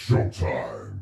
Showtime.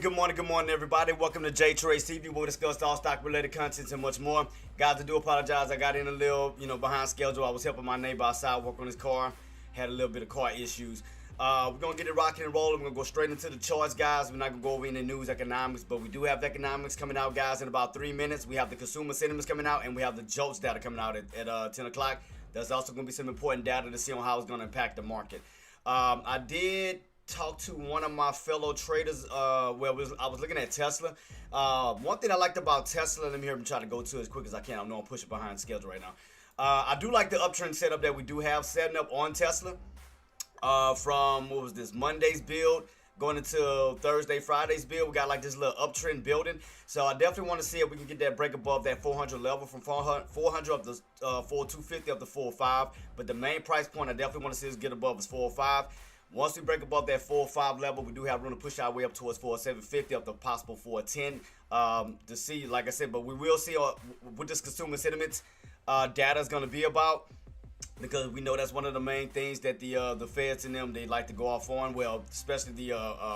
Good morning, everybody. Welcome to JTraedz TV. We'll discuss all stock-related contents and much more. Guys, I do apologize. I got in a little, behind schedule. I was helping my neighbor outside work on his car. Had a little bit of car issues. We're going to get it rocking and rolling. We're going to go straight into the charts, guys. We're not going to go over any news, economics, but we do have the economics coming out, guys, in about 3 minutes. We have the consumer sentiments coming out, and we have the JOLTS data coming out at 10 o'clock. There's also going to be some important data to see on how it's going to impact the market. I did talk to one of my fellow traders I was looking at Tesla. One thing I liked about Tesla, let me hear him try to go to as quick as I can. I know I'm pushing behind schedule right now. I do like the uptrend setup that we do have setting up on Tesla from, what was this, Monday's build going into Thursday, Friday's build. We got like this little uptrend building. So I definitely want to see if we can get that break above that 400 level from 400 up to 4,250 up to 405. But the main price point I definitely want to see us get above is 405. Once we break above that 405 level, we do have room to push our way up towards 4750 up to possible 410 to see, like I said, but we will see what this consumer sentiments data is going to be about, because we know that's one of the main things that the Feds and them, they like to go off on, well, especially the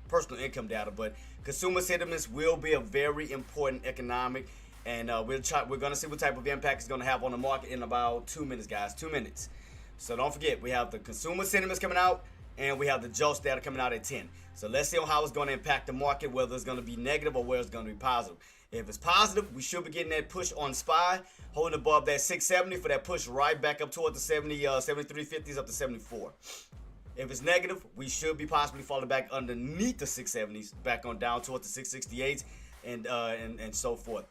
personal income data. But consumer sentiments will be a very important economic, and we're going to see what type of impact it's going to have on the market in about 2 minutes, guys. 2 minutes. So don't forget, we have the consumer sentiments coming out, and we have the JOLTS data coming out at 10. So let's see how it's going to impact the market, whether it's going to be negative or whether it's going to be positive. If it's positive, we should be getting that push on SPY, holding above that 670 for that push right back up toward the 73.50s up to 74. If it's negative, we should be possibly falling back underneath the 670s, back on down towards the 668s and so forth.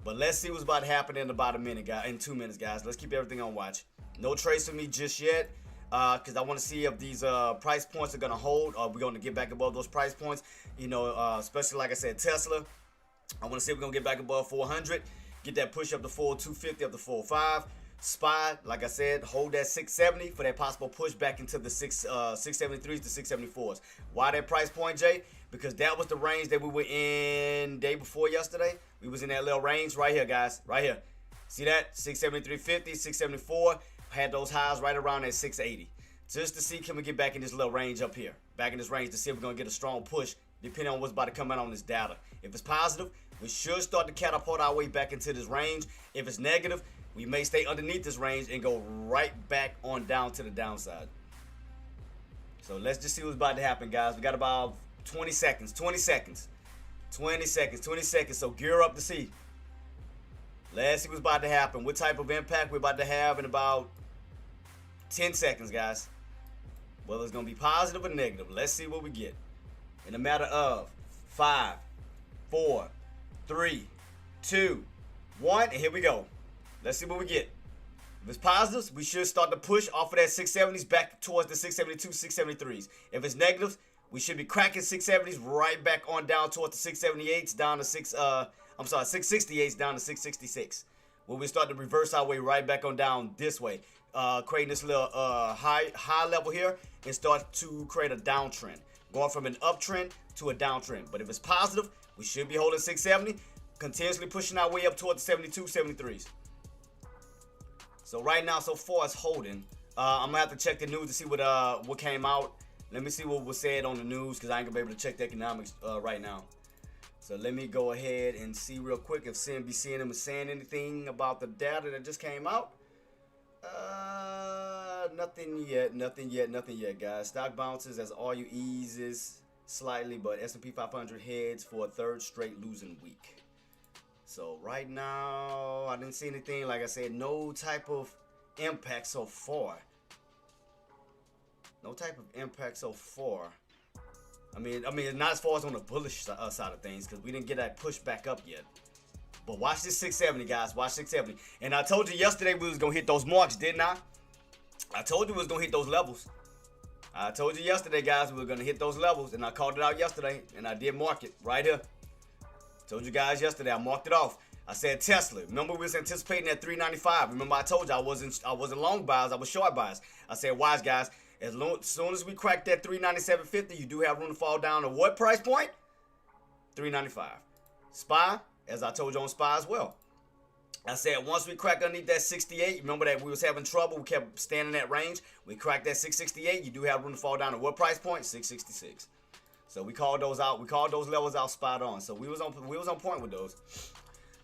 But let's see what's about to happen in about a minute, guys. In 2 minutes, guys. Let's keep everything on watch. No trades for me just yet, because I want to see if these price points are going to hold. We're going to get back above those price points, especially, like I said, Tesla. I want to see if we're going to get back above 400, get that push up to 4,250, up to 405. SPY, like I said, hold that 670 for that possible push back into the 673s to 674s. Why that price point, Jay? Because that was the range that we were in day before yesterday. We was in that little range right here, guys, right here. See that? 673.50, 674. Had those highs right around at 680. Just to see, can we get back in this little range up here? Back in this range to see if we're going to get a strong push, depending on what's about to come out on this data. If it's positive, we should start to catapult our way back into this range. If it's negative, we may stay underneath this range and go right back on down to the downside. So let's just see what's about to happen, guys. We got about 20 seconds. So gear up to see. Let's see what's about to happen. What type of impact we're about to have in about 10 seconds, guys. Whether it's going to be positive or negative. Let's see what we get. In a matter of 5, 4, 3, 2, 1. And here we go. Let's see what we get. If it's positives, we should start to push off of that 670s back towards the 672, 673s. If it's negatives, we should be cracking 670s right back on down towards the 678s down to 668s down to 666. When we start to reverse our way right back on down this way, creating this little high level here and start to create a downtrend, going from an uptrend to a downtrend. But if it's positive, we should be holding 670, continuously pushing our way up toward the 72, 73s. So right now, so far it's holding. I'm gonna have to check the news to see what came out. Let me see what was said on the news, because I ain't gonna be able to check the economics right now. So let me go ahead and see real quick if CNBC and them is saying anything about the data that just came out. Nothing yet, guys. Stock bounces as RU eases slightly, but S&P 500 heads for a third straight losing week. So right now, I didn't see anything. Like I said, no type of impact so far. I mean, not as far as on the bullish side of things, because we didn't get that push back up yet. But watch this 670, guys. Watch 670. And I told you yesterday we was going to hit those marks, didn't I? I told you we was going to hit those levels. I told you yesterday, guys, we were going to hit those levels, and I called it out yesterday, and I did mark it right here. Told you guys yesterday, I marked it off. I said Tesla. Remember, we was anticipating that 395. Remember, I told you I wasn't long buys, I was short buys. I said, watch, guys, as soon as we crack that 397.50, you do have room to fall down to what price point? 395. SPY, as I told you on SPY as well. I said once we crack underneath that 68, remember that we was having trouble, we kept staying in that range. We cracked that 668, you do have room to fall down to what price point? 666. So we called those out. We called those levels out spot on. So we was on point with those.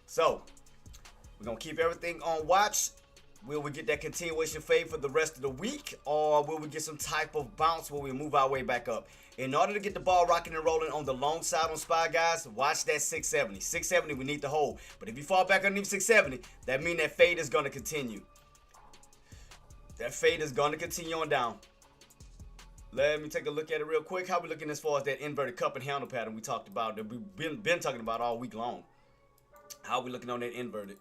So we're gonna keep everything on watch. Will we get that continuation fade for the rest of the week, or will we get some type of bounce where we move our way back up? In order to get the ball rocking and rolling on the long side on SPY, guys, watch that 670. 670 we need to hold. But if you fall back underneath 670, that means that fade is gonna continue. That fade is gonna continue on down. Let me take a look at it real quick. How we looking as far as that inverted cup and handle pattern we talked about, that we've been talking about all week long? How we looking on that inverted?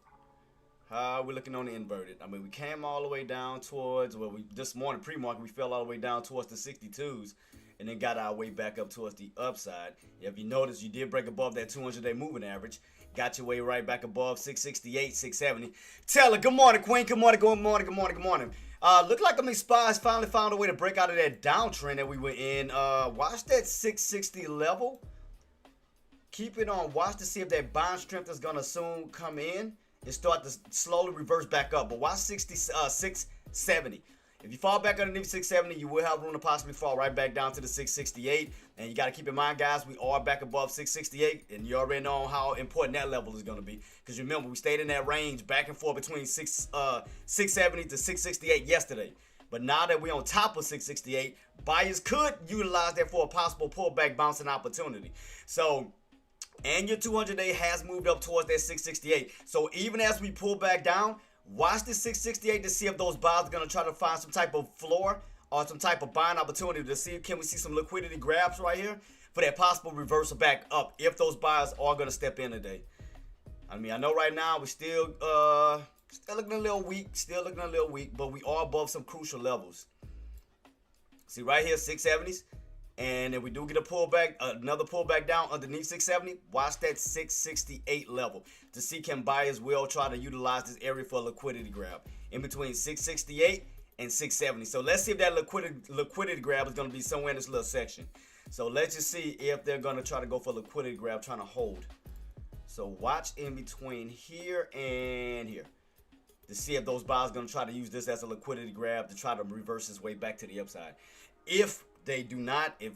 How we looking on the inverted? I mean, we came all the way down towards, well, this morning pre-market, we fell all the way down towards the 62s and then got our way back up towards the upside. If you notice, you did break above that 200-day moving average. Got your way right back above 668, 670. Taylor, good morning, Queen. Good morning, good morning, good morning, good morning. Look like SPY's finally found a way to break out of that downtrend that we were in. Watch that 660 level. Keep it on watch to see if that buying strength is going to soon come in and start to slowly reverse back up. But watch 670. If you fall back underneath 670, you will have room to possibly fall right back down to the 668. And you got to keep in mind, guys, we are back above 668. And you already know how important that level is going to be. Because remember, we stayed in that range back and forth between 670 to 668 yesterday. But now that we're on top of 668, buyers could utilize that for a possible pullback bouncing opportunity. So, and your 200-day has moved up towards that 668. So even as we pull back down, watch the 668 to see if those buyers are going to try to find some type of floor or some type of buying opportunity to see, can we see some liquidity grabs right here for that possible reversal back up if those buyers are going to step in today. I mean, I know right now we're still looking a little weak, but we are above some crucial levels. See right here, 670s. And if we do get a pullback, another pullback down underneath 670, watch that 668 level to see can buyers will try to utilize this area for a liquidity grab in between 668 and 670. So let's see if that liquidity grab is going to be somewhere in this little section. So let's just see if they're going to try to go for a liquidity grab, trying to hold. So watch in between here and here to see if those buyers are going to try to use this as a liquidity grab to try to reverse his way back to the upside. If they do not, if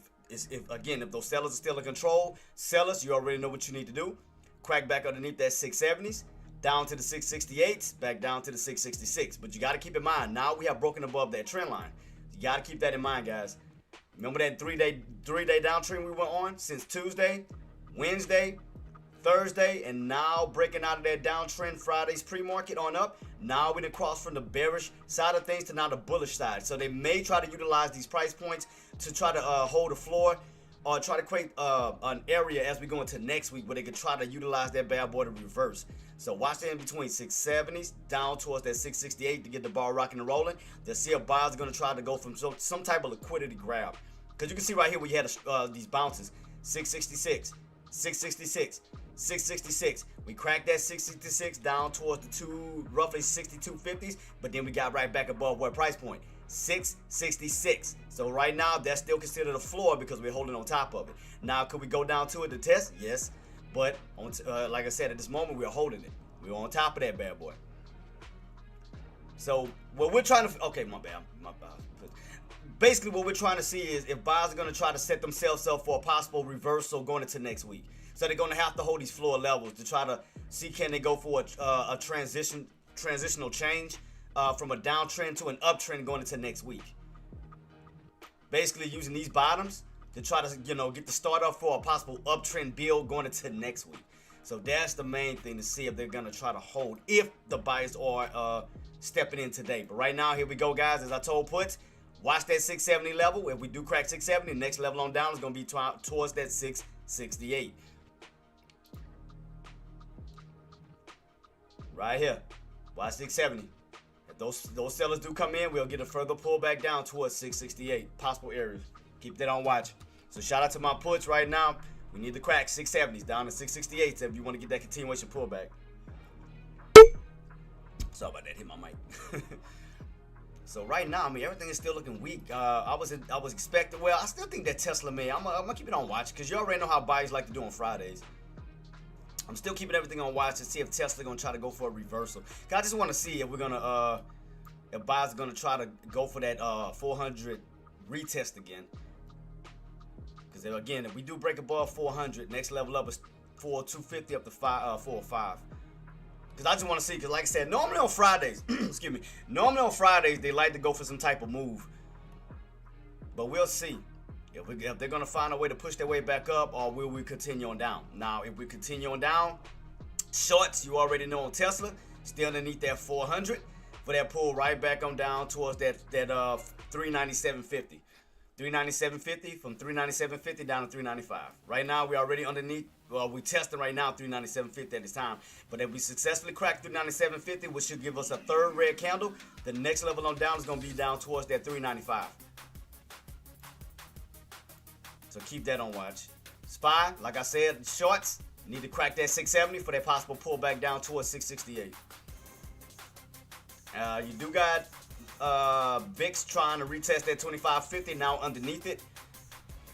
those sellers are still in control, sellers, you already know what you need to do. Crack back underneath that 670s, down to the 668s, back down to the 666. But you got to keep in mind, now we have broken above that trend line. You got to keep that in mind, guys. Remember that three-day downtrend we went on since Tuesday, Wednesday, Thursday, and now breaking out of that downtrend Friday's pre-market on up. Now we done crossed from the bearish side of things to now the bullish side. So they may try to utilize these price points to try to hold the floor or try to create an area as we go into next week where they could try to utilize that bad boy to reverse. So watch that in between 670s down towards that 668 to get the ball rocking and rolling. They'll see if buyers are going to try to go from some type of liquidity grab. Because you can see right here we had these bounces, 666, 666, 666. We cracked that 666 down towards the roughly 62.50s, but then we got right back above what price point? 666. So right now that's still considered a floor because we're holding on top of it. Now could we go down to it to test? Yes, but like I said, at this moment we're holding it. We're on top of that bad boy. So what we're trying to, okay, my bad. Basically what we're trying to see is if buyers are going to try to set themselves up for a possible reversal going into next week. So they're going to have to hold these floor levels to try to see can they go for a transitional change from a downtrend to an uptrend going into next week. Basically using these bottoms to try to get the start up for a possible uptrend build going into next week. So that's the main thing to see if they're going to try to hold if the buyers are stepping in today. But right now, here we go, guys. As I told puts, watch that 670 level. If we do crack 670, the next level on down is going to be towards that 668. Right here. Watch 670. those sellers do come in, we'll get a further pullback down towards 668 possible areas. Keep that on watch. So shout out to my puts right now. We need to crack 670s down to 668s if you want to get that continuation pullback. Sorry about that, hit my mic. So right now, I mean, everything is still looking weak. I was expecting. Well, I still think that Tesla, man. I'm gonna keep it on watch because you already know how buyers like to do on Fridays. I'm still keeping everything on watch to see if Tesla gonna try to go for a reversal. Cause I just want to see if we're gonna if buyers are gonna try to go for that 400 retest again. Because again, if we do break above 400, next level up is 250 up to 405. Because I just want to see, because like I said, normally on Fridays, excuse me, normally on Fridays they like to go for some type of move. But we'll see if they're gonna find a way to push their way back up, or will we continue on down? Now, if we continue on down, shorts, you already know on Tesla, still underneath that 400 for that pull right back on down towards that 397.50. 397.50 from 397.50 down to 395. Right now, we're already underneath. Well, we're testing right now 397.50 at this time. But if we successfully crack 397.50, which should give us a third red candle, the next level on down is going to be down towards that 395. So keep that on watch. SPY, like I said, shorts need to crack that 670 for that possible pullback down towards 668. You do got VIX trying to retest that 2550 now underneath it.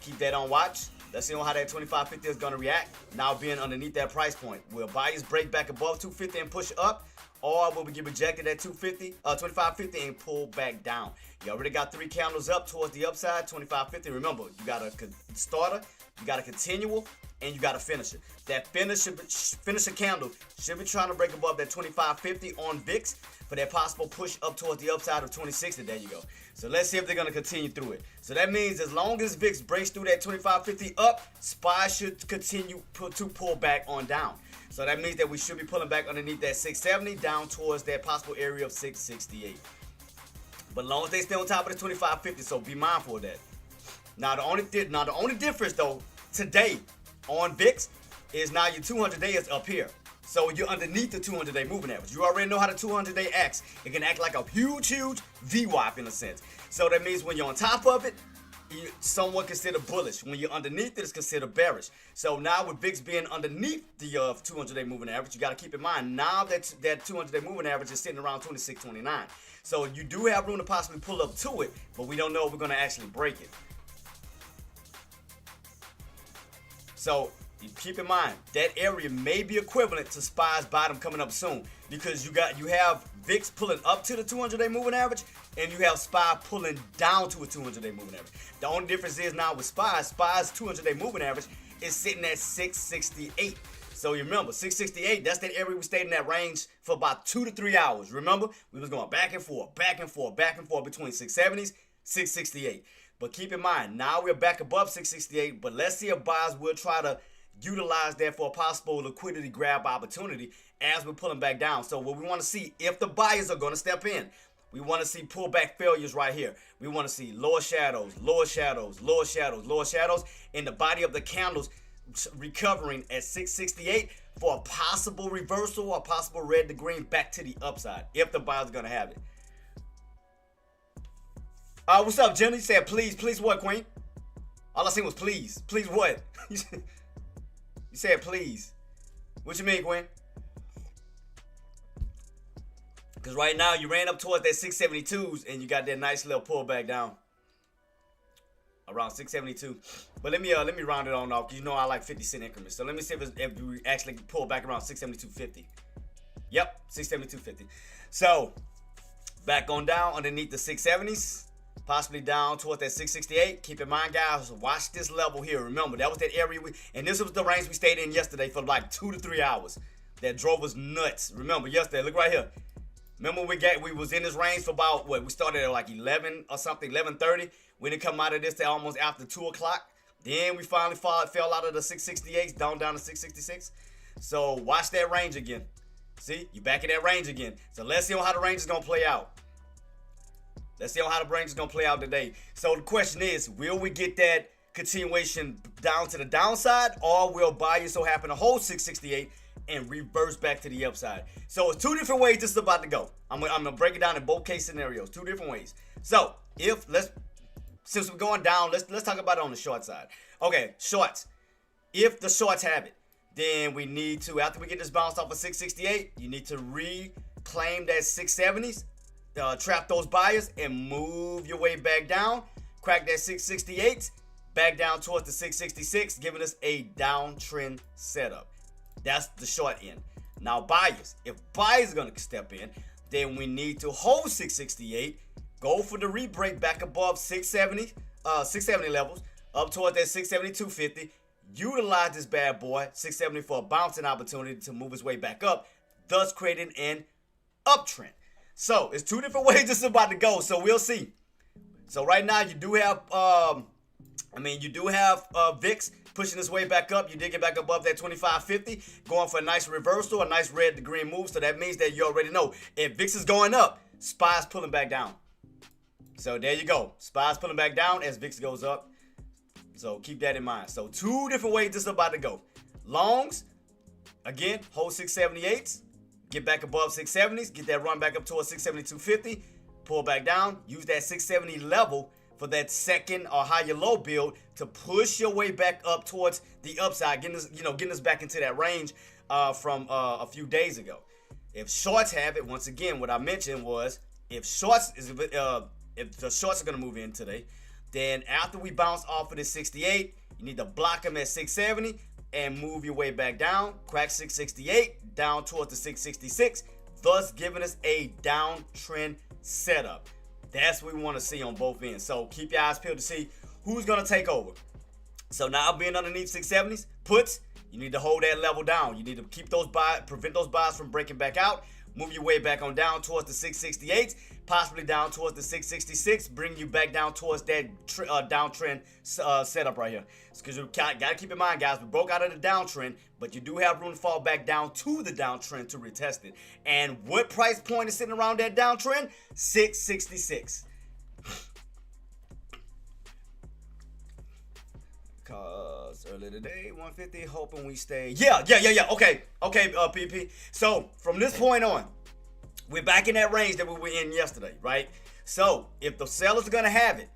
Keep that on watch. Let's see how that 2550 is going to react now being underneath that price point. Will buyers break back above 250 and push up, or will we get rejected at 2550 and pull back down? You already got 3 candles up towards the upside, 2550. Remember, you got a starter, you got a continual, and you got a finisher. That finisher candle should be trying to break above that 2550 on VIX for that possible push up towards the upside of 2060. There you go. So let's see if they're going to continue through it. So that means as long as VIX breaks through that 2550 up, SPY should continue to pull back on down. So that means that we should be pulling back underneath that 670 down towards that possible area of 668. But as long as they stay on top of the 2550, so be mindful of that. Now the only difference though today on VIX is now your 200-day is up here. So you're underneath the 200-day moving average. You already know how the 200-day acts. It can act like a huge VWAP in a sense. So that means when you're on top of it, you're somewhat considered bullish. When you're underneath it, it's considered bearish. So now with VIX being underneath the 200-day moving average, you got to keep in mind now that 200-day moving average is sitting around 26, 29. So you do have room to possibly pull up to it, but we don't know if we're going to actually break it. So you keep in mind that area may be equivalent to SPY's bottom coming up soon, because you have VIX pulling up to the 200-day moving average, and you have SPY pulling down to a 200-day moving average. The only difference is now with SPY's 200-day moving average is sitting at 668. So you remember 668, that's that area we stayed in that range for about 2 to 3 hours. Remember, we was going back and forth, back and forth, back and forth between 670s, 668. But keep in mind, now we're back above 668, but let's see if buyers will try to utilize that for a possible liquidity grab opportunity as we're pulling back down. So what we want to see, if the buyers are going to step in, we want to see pullback failures right here. We want to see lower shadows, lower shadows, lower shadows, lower shadows in the body of the candles recovering at 668 for a possible reversal or possible red to green back to the upside if the buyers are going to have it. What's up, Jenny? You said please, please what, Queen? All I seen was please. Please what? You said please. What you mean, Queen? Because right now you ran up towards that 672s and you got that nice little pullback down around 672. But let me round it on off, because you know I like 50-cent increments. So let me see if we actually pull back around 672.50. Yep, 672.50. So back on down underneath the 670s. Possibly down towards that 668. Keep in mind, guys, watch this level here. Remember, that was that area and this was the range we stayed in yesterday for like 2 to 3 hours. That drove us nuts. Remember, yesterday, look right here. Remember we was in this range for about, what, we started at like 11 or something, 11:30. We didn't come out of this till almost after 2 o'clock. Then we finally fell out of the 668s, down to 666. So watch that range again. See, you back in that range again. So let's see how the range is going to play out. Let's see how the range is going to play out today. So the question is, will we get that continuation down to the downside, or will buyers so happen to hold 668 and reverse back to the upside. So it's two different ways this is about to go. I'm gonna break it down in both case scenarios, two different ways. So since we're going down, let's talk about it on the short side. Okay, shorts. If the shorts have it, then we need to, after we get this bounced off of 668, you need to reclaim that 670s, trap those buyers, and move your way back down. Crack that 668, back down towards the 666, giving us a downtrend setup. That's the short end. Now buyers, if buyers are going to step in, then we need to hold 668, go for the re-break back above 670 levels, up toward that 672.50. Utilize this bad boy, 670, for a bouncing opportunity to move his way back up, thus creating an uptrend. So it's two different ways this is about to go. So we'll see. So right now you do have, VIX pushing his way back up. You did get back above that 25.50, going for a nice reversal, a nice red to green move. So that means that you already know if VIX is going up, SPY's pulling back down. So there you go. SPY's pulling back down as VIX goes up. So keep that in mind. So two different ways this is about to go. Longs, again, hold 678s, get back above 670s, get that run back up towards 672.50, pull back down, use that 670 level for that second or higher low build to push your way back up towards the upside, getting us back into that range from a few days ago. If shorts have it, once again, what I mentioned was if the shorts are going to move in today, then after we bounce off of this 68, you need to block them at 670 and move your way back down. Crack 668 down towards the 666, thus giving us a downtrend setup. That's what we want to see on both ends. So keep your eyes peeled to see who's going to take over. So now being underneath 670s, puts, you need to hold that level down. You need to keep those buys, prevent those buys from breaking back out. Move your way back on down towards the 668s, possibly down towards the 666, bring you back down towards that downtrend setup right here. Because you got to keep in mind, guys, we broke out of the downtrend, but you do have room to fall back down to the downtrend to retest it. And what price point is sitting around that downtrend? 666. Cause earlier today, 150, hoping we stay. Yeah. Okay, PP. So from this point on, we're back in that range that we were in yesterday, right? So if the sellers are gonna have it,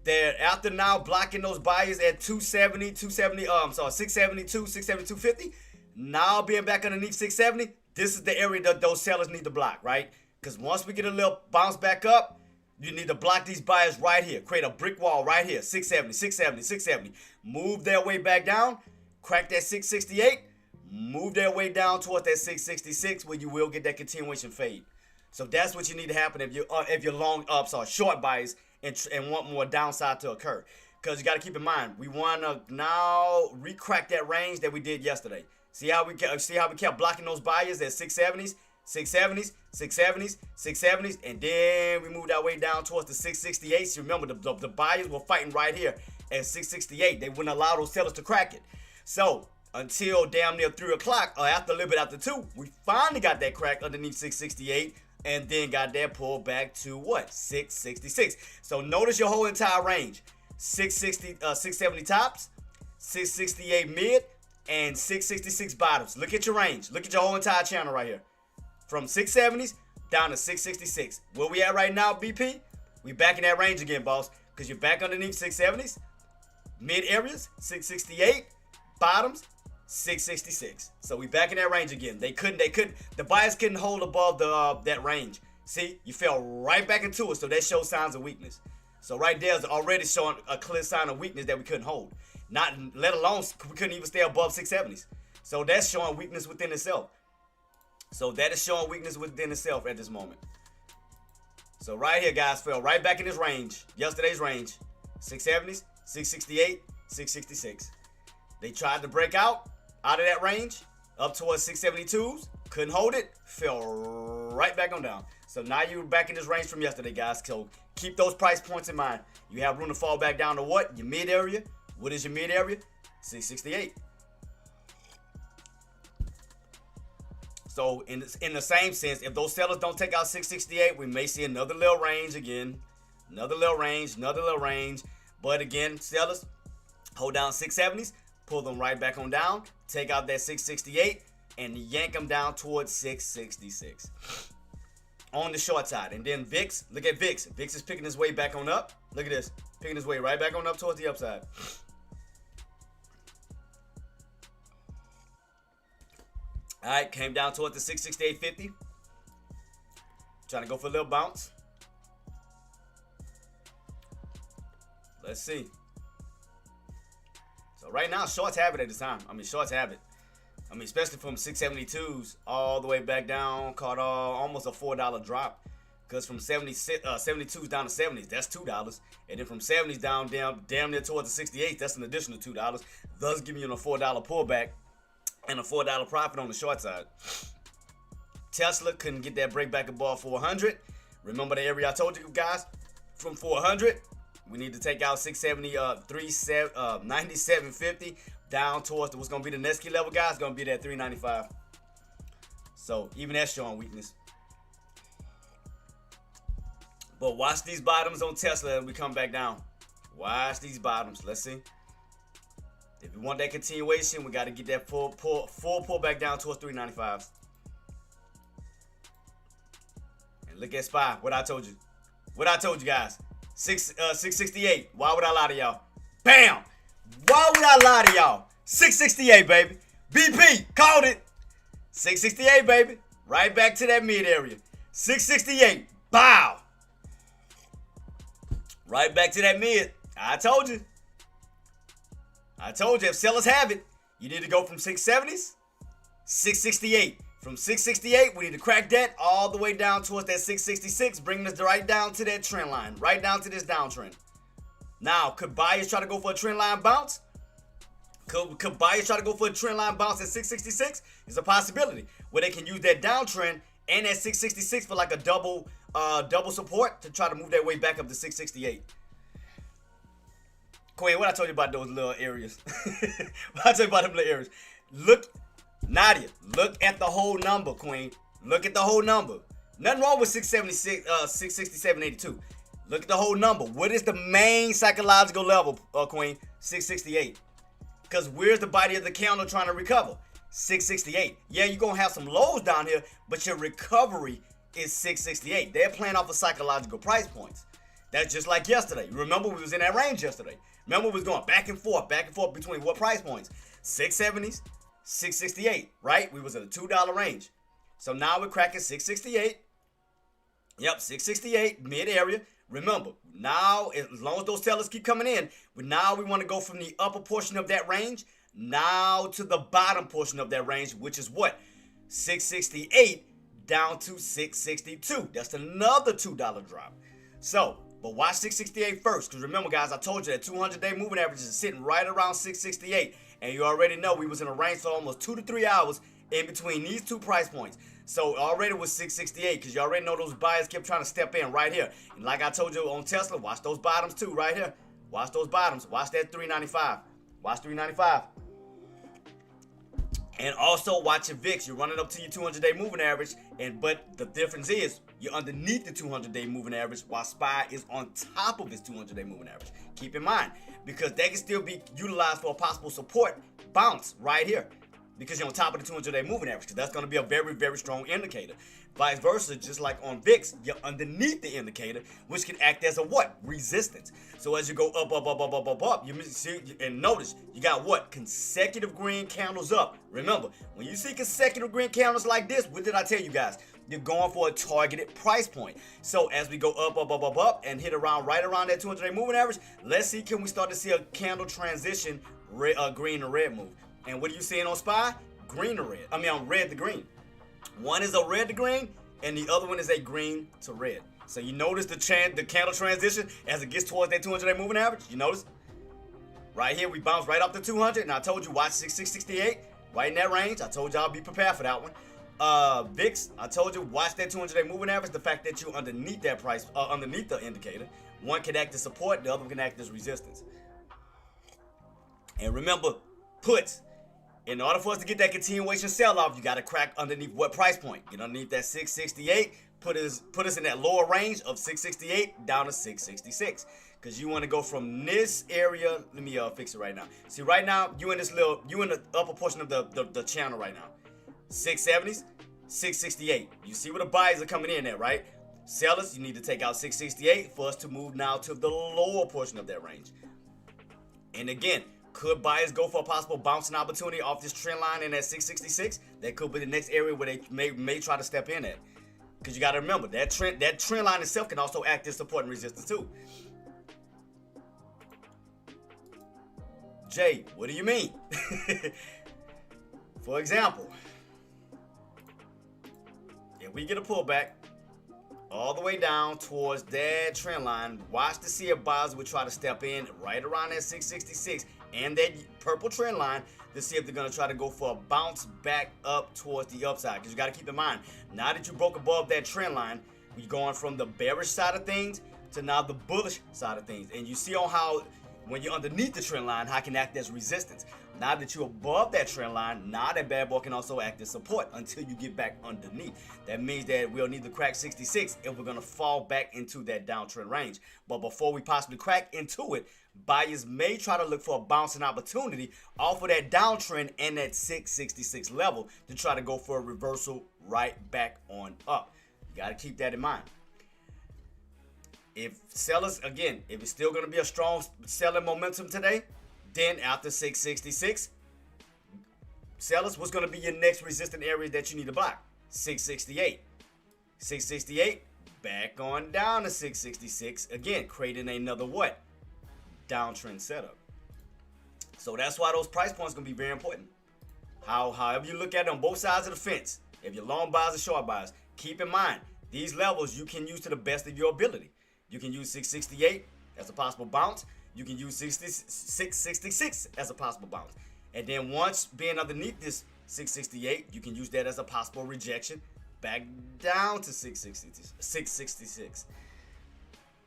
they're after now blocking those buyers at 670, 672.50. Now being back underneath 670, this is the area that those sellers need to block, right? Because once we get a little bounce back up, you need to block these buyers right here. Create a brick wall right here. 670, 670, 670. Move their way back down. Crack that 668. Move their way down towards that 666 where you will get that continuation fade. So that's what you need to happen if you're long ups or short buys and want more downside to occur. Because you got to keep in mind, we want to now recrack that range that we did yesterday. See how we kept blocking those buyers at 670s? 670s, 670s, 670s, and then we moved our way down towards the 668s. You remember, the buyers were fighting right here at 668. They wouldn't allow those sellers to crack it. So until damn near 3 o'clock, or after a little bit after 2, we finally got that crack underneath 668, and then got that pull back to what? 666. So notice your whole entire range: 670 tops, 668 mid, and 666 bottoms. Look at your range. Look at your whole entire channel right here. From 670s down to 666. Where we at right now, BP? We back in that range again, boss. Because you're back underneath 670s. Mid areas, 668. Bottoms, 666. So we back in that range again. They couldn't. The buyers couldn't hold above that range. See, you fell right back into it. So that shows signs of weakness. So right there is already showing a clear sign of weakness that we couldn't hold. Not let alone we couldn't even stay above 670s. So that's showing weakness within itself. So that is showing weakness within itself at this moment. So right here, guys, fell right back in this range. Yesterday's range. 670s, 668, 666. They tried to break out of that range up towards 672s. Couldn't hold it. Fell right back on down. So now you're back in this range from yesterday, guys. So keep those price points in mind. You have room to fall back down to what? Your mid area. What is your mid area? 668. So in the same sense, if those sellers don't take out 668, we may see another little range again. Another little range. But again, sellers, hold down 670s, pull them right back on down, take out that 668, and yank them down towards 666 on the short side. And then VIX, look at VIX. VIX is picking his way back on up. Look at this, picking his way right back on up towards the upside. All right, came down towards the 668.50. Trying to go for a little bounce. Let's see. So right now, shorts have it at this time. I mean, shorts have it. I mean, especially from 672s all the way back down, caught almost a $4 drop. Because from 72s down to 70s, that's $2. And then from 70s down damn near towards the 68s, that's an additional $2. Thus giving you a $4 pullback and a $4 profit on the short side. Tesla couldn't get that break back above 400. Remember the area I told you guys? From 400, we need to take out 670, 97.50 down towards what's going to be the next key level, guys. Going to be that 395. So even that's showing weakness. But watch these bottoms on Tesla as we come back down. Watch these bottoms. Let's see. If we want that continuation, we got to get that full pull back down towards 395. And look at SPY. What I told you. What I told you guys. 668. Why would I lie to y'all? Bam! Why would I lie to y'all? 668, baby. BP. Called it. 668, baby. Right back to that mid area. 668. Bow. Right back to that mid. I told you. I told you, if sellers have it, you need to go from 670s, 668. From 668, we need to crack that all the way down towards that 666, bringing us right down to that trend line, right down to this downtrend. Now, could buyers try to go for a trend line bounce? Could buyers try to go for a trend line bounce at 666? It's a possibility where they can use that downtrend and that 666 for like a double support to try to move their way back up to 668. Queen, what I told you about those little areas? What I told you about them little areas? Look, Nadia, look at the whole number, Queen. Look at the whole number. Nothing wrong with 676, 667.82. Look at the whole number. What is the main psychological level, Queen? 668. Because where's the body of the candle trying to recover? 668. Yeah, you're going to have some lows down here, but your recovery is 668. They're playing off of psychological price points. That's just like yesterday. Remember, we was in that range yesterday. Remember, we was going back and forth between what price points? 670s, 668, right? We was in a $2 range. So now we're cracking 668. Yep, 668, mid area. Remember, now, as long as those sellers keep coming in, but now we want to go from the upper portion of that range now to the bottom portion of that range, which is what? 668 down to 662. That's another $2 drop. So, but watch 668 first, because remember, guys, I told you that 200-day moving average is sitting right around 668, and you already know we was in a range for almost 2 to 3 hours in between these two price points. So already was 668, because you already know those buyers kept trying to step in right here. And like I told you on Tesla, watch those bottoms too, right here. Watch those bottoms. Watch that 395. Watch 395. And also watch your VIX. You're running up to your 200-day moving average, but the difference is you're underneath the 200-day moving average while SPY is on top of its 200-day moving average. Keep in mind, because they can still be utilized for a possible support bounce right here, because you're on top of the 200-day moving average, because that's going to be a very, very strong indicator. Vice versa, just like on VIX, you're underneath the indicator, which can act as a what? Resistance. So as you go up, you see, and notice, you got what? Consecutive green candles up. Remember, when you see consecutive green candles like this, what did I tell you guys? You're going for a targeted price point. So as we go up, and hit right around that 200-day moving average, let's see, can we start to see a candle transition, green to red move? And what are you seeing on SPY? Green to red. I mean, on red to green. One is a red to green, and the other one is a green to red. So you notice the candle transition as it gets towards that 200-day moving average. You notice? Right here, we bounced right up to 200, and I told you watch 668, right in that range. I told y'all be prepared for that one. VIX, I told you watch that 200-day moving average. The fact that you're underneath that price, underneath the indicator, one can act as support, the other one can act as resistance. And remember, puts. In order for us to get that continuation sell-off, you got to crack underneath what price point? Get underneath that 668, put us in that lower range of 668 down to 666. Because you want to go from this area, let me fix it right now. See, right now, you in the upper portion of the channel right now. 670s, 668. You see where the buyers are coming in at, right? Sellers, you need to take out 668 for us to move now to the lower portion of that range. And again, could buyers go for a possible bouncing opportunity off this trend line in at 666? That could be the next area where they may try to step in at. Because you got to remember, that trend line itself can also act as support and resistance too. Jay, what do you mean? For example, if we get a pullback all the way down towards that trend line, watch to see if buyers would try to step in right around that 666 and that purple trend line to see if they're going to try to go for a bounce back up towards the upside. Because you got to keep in mind, now that you broke above that trend line, we're going from the bearish side of things to now the bullish side of things. And you see on how when you're underneath the trend line, how it can act as resistance. Now that you're above that trend line, now that bad boy can also act as support until you get back underneath. That means that we'll need to crack 66 if we're going to fall back into that downtrend range. But before we possibly crack into it, buyers may try to look for a bouncing opportunity off of that downtrend and that 666 level to try to go for a reversal right back on up. You got to keep that in mind. If sellers, again, if it's still going to be a strong selling momentum today, then after 666, sellers, what's going to be your next resistant area that you need to block? 668. 668, back on down to 666. Again, creating another what? Downtrend setup. So that's why those price points are going to be very important. However you look at it on both sides of the fence, if you're long buyers or short buyers, keep in mind, these levels you can use to the best of your ability. You can use 668 as a possible bounce. You can use 666 as a possible bounce. And then once being underneath this 668, you can use that as a possible rejection back down to 666.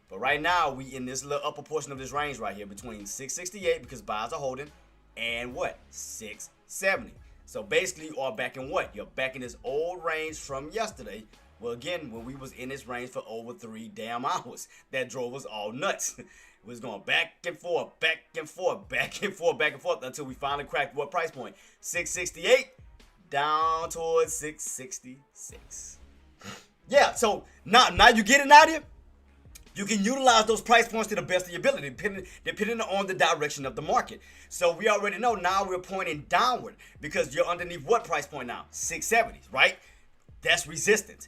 But right now, we in this little upper portion of this range right here between 668 because buyers are holding and what? 670. So basically, you are back in what? You're back in this old range from yesterday. Well, again, when we was in this range for over 3 damn hours, that drove us all nuts. It was going back and forth, back and forth, back and forth, back and forth until we finally cracked what price point? 668 down towards 666. Yeah, so now you get it out here. You can utilize those price points to the best of your ability, depending on the direction of the market. So we already know now we're pointing downward because you're underneath what price point now? 670, right? That's resistance.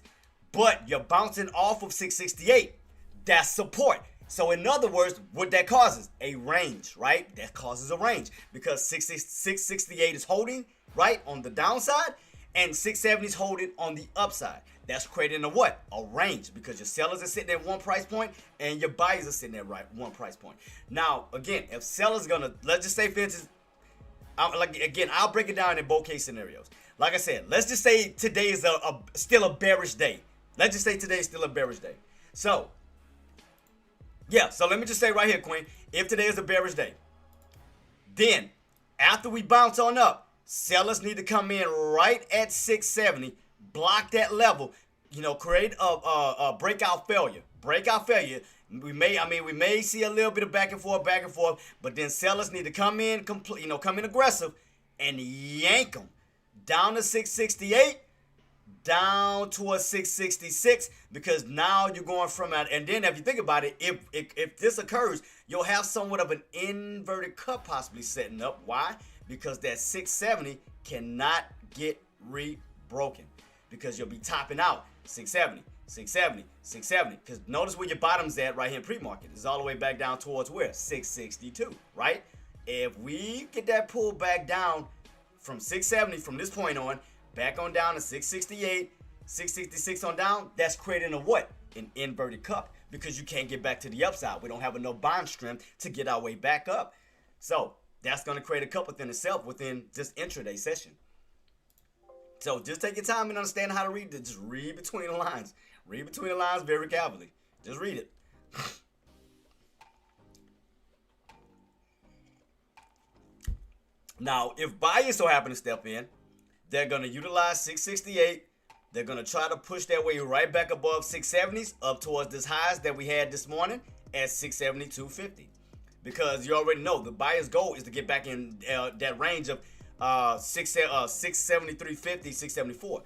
But you're bouncing off of 668. That's support. So in other words, what that causes? A range, right? That causes a range because 668 is holding, right, on the downside, and 670 is holding on the upside. That's creating a what? A range because your sellers are sitting at one price point and your buyers are sitting at one price point. Now, again, if sellers gonna, let's just say, for instance, I'll break it down in both case scenarios. Like I said, let's just say today is still a bearish day. Let's just say today is still a bearish day. So, yeah, so let me just say right here, Queen, if today is a bearish day, then after we bounce on up, sellers need to come in right at 670, block that level, create a breakout failure. Breakout failure. We may see a little bit of back and forth, but then sellers need to come in come in aggressive and yank them down to 668, down towards 666, because now you're going from that. And then if you think about it, if this occurs, you'll have somewhat of an inverted cup possibly setting up. Why? Because that 670 cannot get rebroken because you'll be topping out 670, 670, 670. Because notice where your bottom's at right here in pre-market. It's all the way back down towards where? 662, right? If we get that pull back down from 670 from this point on, back on down to 668, 666 on down, that's creating a what? An inverted cup because you can't get back to the upside. We don't have enough buying strength to get our way back up. So that's going to create a cup within itself within this intraday session. So just take your time and understand how to read it. Just read between the lines. Read between the lines very carefully. Just read it. Now, if buyers so happen to step in, they're going to utilize 668. They're going to try to push their way right back above 670s up towards this highs that we had this morning at 672.50. Because you already know the buyer's goal is to get back in that range of 673.50, 674.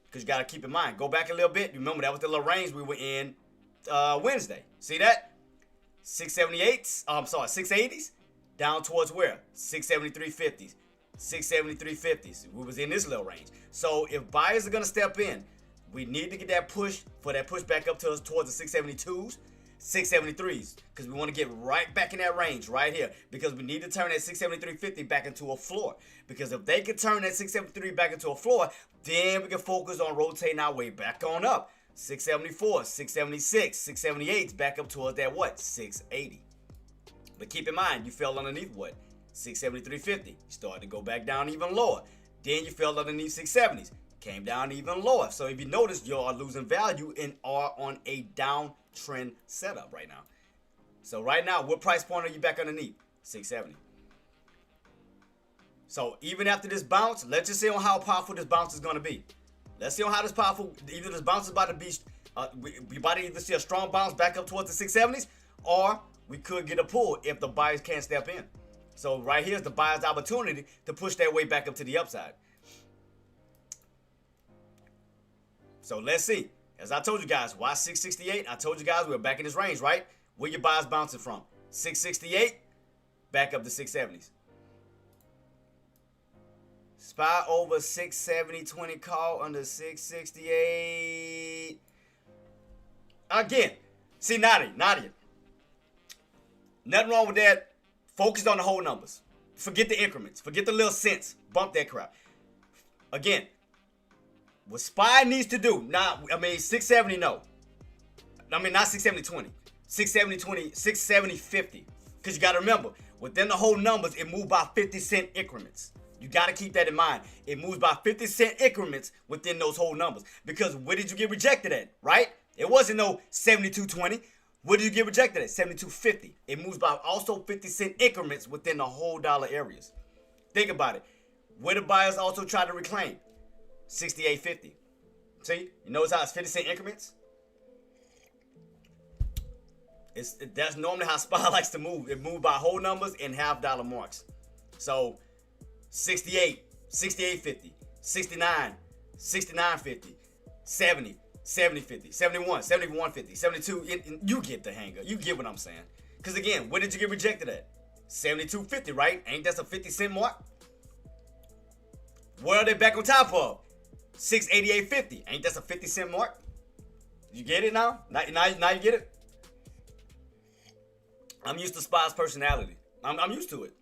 Because you got to keep in mind, go back a little bit. Remember, that was the little range we were in Wednesday. See that? 678s, 680s, down towards where? 673.50s, 673.50s. We was in this little range. So if buyers are going to step in, we need to get that push back up to us towards the 672s, 673s, because we want to get right back in that range right here, because we need to turn that 673.50 back into a floor. Because if they can turn that 673 back into a floor, then we can focus on rotating our way back on up. 674, 676, 678 back up towards that what? 680. But keep in mind, you fell underneath what? 673.50. You started to go back down even lower. Then you fell underneath 670s. Came down even lower. So if you notice, you are losing value and are on a downtrend setup right now. So right now, what price point are you back underneath? 670. So even after this bounce, let's just see on how powerful this bounce is going to be. Let's see on how this powerful, either this bounce is about to be, we about to either see a strong bounce back up towards the 670s, or we could get a pull if the buyers can't step in. So right here is the buyer's opportunity to push their way back up to the upside. So let's see. As I told you guys, why 668? I told you guys we were back in this range, right? Where your buyers bouncing from? 668, back up to 670s. Spy over 670, 20 call under 668. Again, see Nadia. Nothing wrong with that. Focus on the whole numbers. Forget the increments. Forget the little cents. Bump that crap. Again, what SPY needs to do, 670, no. Not 670, 20. 670, 20, 670, 50. Because you got to remember, within the whole numbers, it moved by 50-cent increments. You got to keep that in mind. It moves by 50-cent increments within those whole numbers. Because where did you get rejected at, right? It wasn't no 72.20. Where did you get rejected at? 72.50. It moves by also 50-cent increments within the whole dollar areas. Think about it. Where the buyers also try to reclaim? 68.50. See? You notice how it's 50-cent increments? That's normally how SPY likes to move. It moves by whole numbers and half dollar marks. So 68, 68.50, 69, 69.50, 70, 70.50, 71, 71.50, 72. You get the hang of it. You get what I'm saying. Because again, where did you get rejected at? 72.50, right? Ain't that a 50-cent mark? Where are they back on top of? 688.50. Ain't that a 50-cent mark? You get it now? Now you get it? I'm used to SPY's personality. I'm used to it.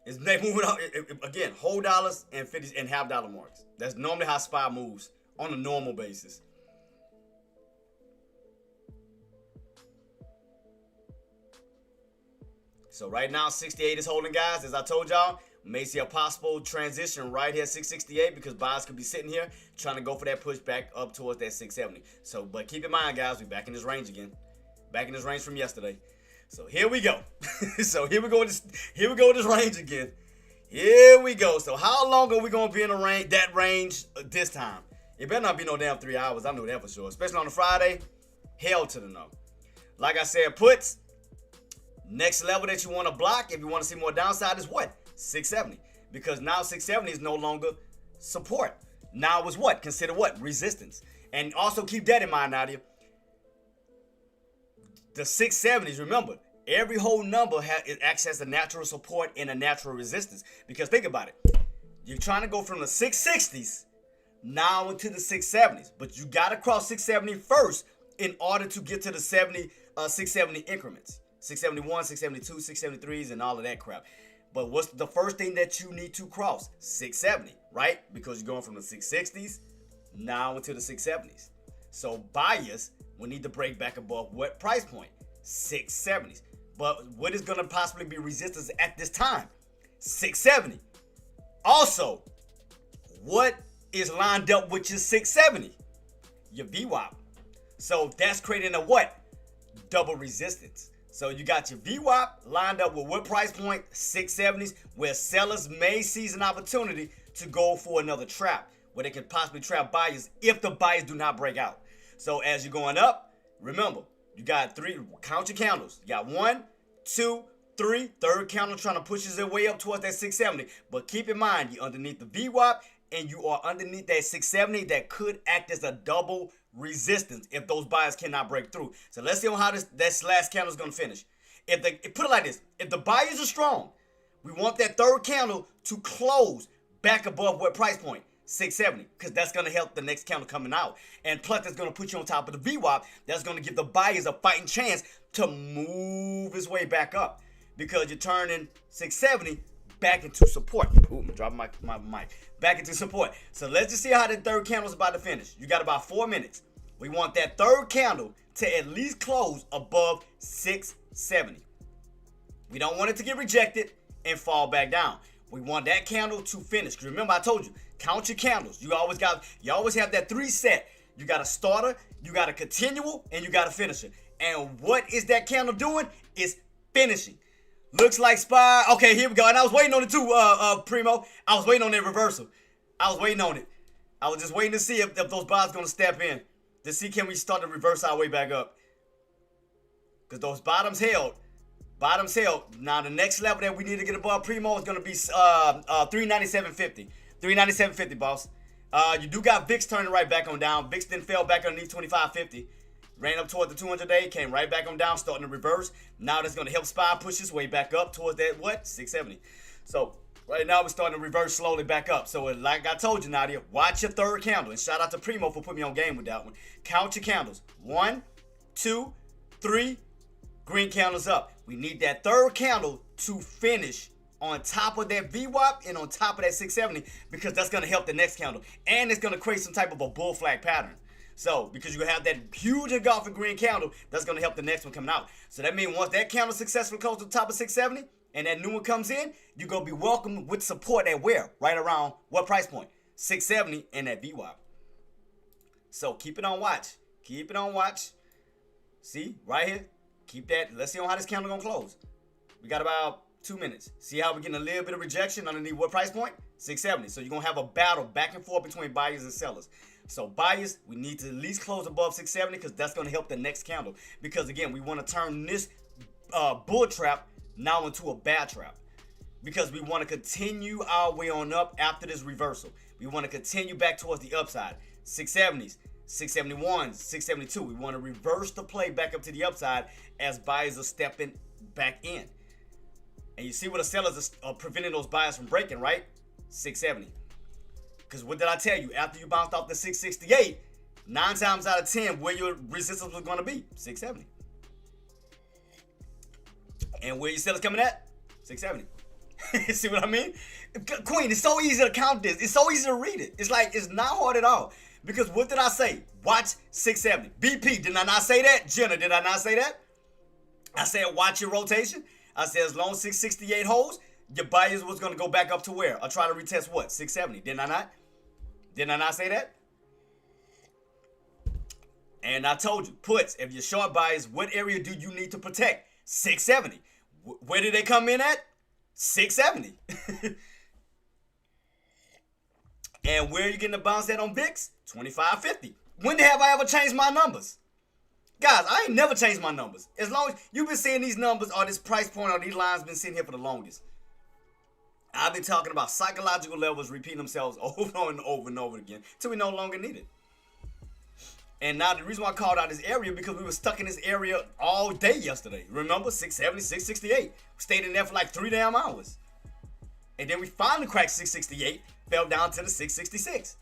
They moving up again, whole dollars and 50 and half dollar marks. That's normally how SPY moves on a normal basis. So right now, 68 is holding, guys. As I told y'all, may see a possible transition right here, 668, because buyers could be sitting here trying to go for that push back up towards that 670. So, but keep in mind, guys, we're back in this range again. Back in this range from yesterday. So here we go. So here we go with this range again. Here we go. So how long are we gonna be in that range this time? It better not be no damn 3 hours. I know that for sure. Especially on a Friday. Hell to the no. Like I said, puts. Next level that you want to block, if you want to see more downside, is what? 670. Because now 670 is no longer support. Now is what? Consider what? Resistance. And also keep that in mind, Nadia. The 670s, remember, every whole number acts as a natural support and a natural resistance. Because think about it. You're trying to go from the 660s now into the 670s. But you got to cross 670 first in order to get to the 670 increments. 671, 672, 673s, and all of that crap. But what's the first thing that you need to cross? 670, right? Because you're going from the 660s now into the 670s. So buyers will need to break back above what price point? 670s. But what is going to possibly be resistance at this time? 670. Also, what is lined up with your 670? Your VWAP. So that's creating a what? Double resistance. So you got your VWAP lined up with what price point? 670s, where sellers may seize an opportunity to go for another trap, where they can possibly trap buyers if the buyers do not break out. So as you're going up, remember, you got three, count your candles. You got 1, 2, 3, third candle trying to push his way up towards that 670. But keep in mind, you're underneath the VWAP and you are underneath that 670 that could act as a double resistance if those buyers cannot break through. So let's see how this last candle is going to finish. Put it like this, if the buyers are strong, we want that third candle to close back above what price point? 670, because that's going to help the next candle coming out. And plus, that's going to put you on top of the VWAP. That's going to give the buyers a fighting chance to move his way back up, because you're turning 670 back into support. Ooh, I'm dropping my mic. Back into support. So let's just see how that third candle is about to finish. You got about 4 minutes. We want that third candle to at least close above 670. We don't want it to get rejected and fall back down. We want that candle to finish. Remember, I told you, count your candles. You always have that 3 set. You got a starter, you got a continual, and you got a finisher. And what is that candle doing? It's finishing. Looks like SPY. Okay, here we go. And I was waiting on it too, Primo. I was waiting on that reversal. I was waiting on it. I was just waiting to see if those buyers going to step in to see can we start to reverse our way back up. Because those bottoms held. Now the next level that we need to get above Primo is going to be 397.50. 397.50, boss. You do got VIX turning right back on down. VIX then fell back underneath 25.50. Ran up toward the 200-day, came right back on down, starting to reverse. Now that's going to help SPY push his way back up towards that, 670. So right now we're starting to reverse slowly back up. So like I told you, Nadia, watch your third candle. And shout out to Primo for putting me on game with that one. Count your candles. 1, 2, 3, green candles up. We need that third candle to finish on top of that VWAP and on top of that 670, because that's going to help the next candle. And it's going to create some type of a bull flag pattern. So, because you have that huge engulfing green candle, that's going to help the next one coming out. So that means once that candle successfully goes to the top of 670 and that new one comes in, you're going to be welcomed with support at where? Right around what price point? 670 and that VWAP. So keep it on watch. Keep it on watch. See, right here. Keep that. Let's see how this candle going to close. We got about 2 minutes. See how we're getting a little bit of rejection underneath what price point? 670. So you're going to have a battle back and forth between buyers and sellers. So buyers, we need to at least close above 670, because that's going to help the next candle. Because again, we want to turn this bull trap now into a bear trap, because we want to continue our way on up after this reversal. We want to continue back towards the upside. 670s, 671s, 672. We want to reverse the play back up to the upside as buyers are stepping back in. And you see what the sellers are preventing those buyers from breaking, right? 670. Because what did I tell you? After you bounced off the 668, 9 times out of 10, where your resistance was going to be? 670. And where your sellers coming at? 670. See what I mean? Queen, it's so easy to count this. It's so easy to read it. It's like, it's not hard at all. Because what did I say? Watch 670. BP, did I not say that? Jenna, did I not say that? I said watch your rotation. I said as long as 668 holds, your buyers was going to go back up to where? Or try to retest what? 670. Didn't I not? Didn't I not say that? And I told you, puts, if you're short buyers, what area do you need to protect? 670. Where did they come in at? 670. And where are you getting the bounce at on VIX? 25.50. When have I ever changed my numbers? Guys, I ain't never changed my numbers. As long as you've been seeing these numbers or this price point or these lines been sitting here for the longest. I've been talking about psychological levels repeating themselves over and over and over again until we no longer need it. And now the reason why I called out this area, because we were stuck in this area all day yesterday. Remember? 670, 668. We stayed in there for like 3 damn hours. And then we finally cracked 668, fell down to the 666.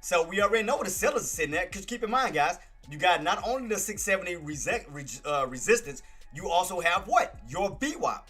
So we already know where the sellers are sitting at, because keep in mind, guys, you got not only the 670 resistance, you also have what? Your VWAP.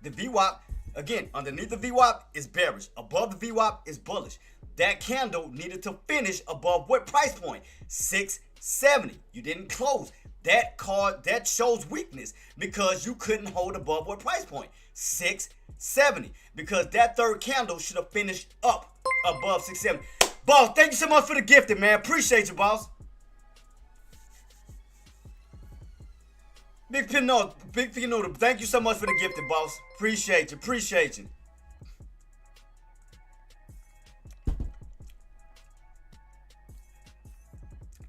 The VWAP, again, underneath the VWAP is bearish. Above the VWAP is bullish. That candle needed to finish above what price point? 670. You didn't close. That shows weakness, because you couldn't hold above what price point? 670. Because that third candle should have finished up above 670. Boss, thank you so much for the gifting, man. Appreciate you, boss. Big Pinot, thank you so much for the gifting, boss. Appreciate you.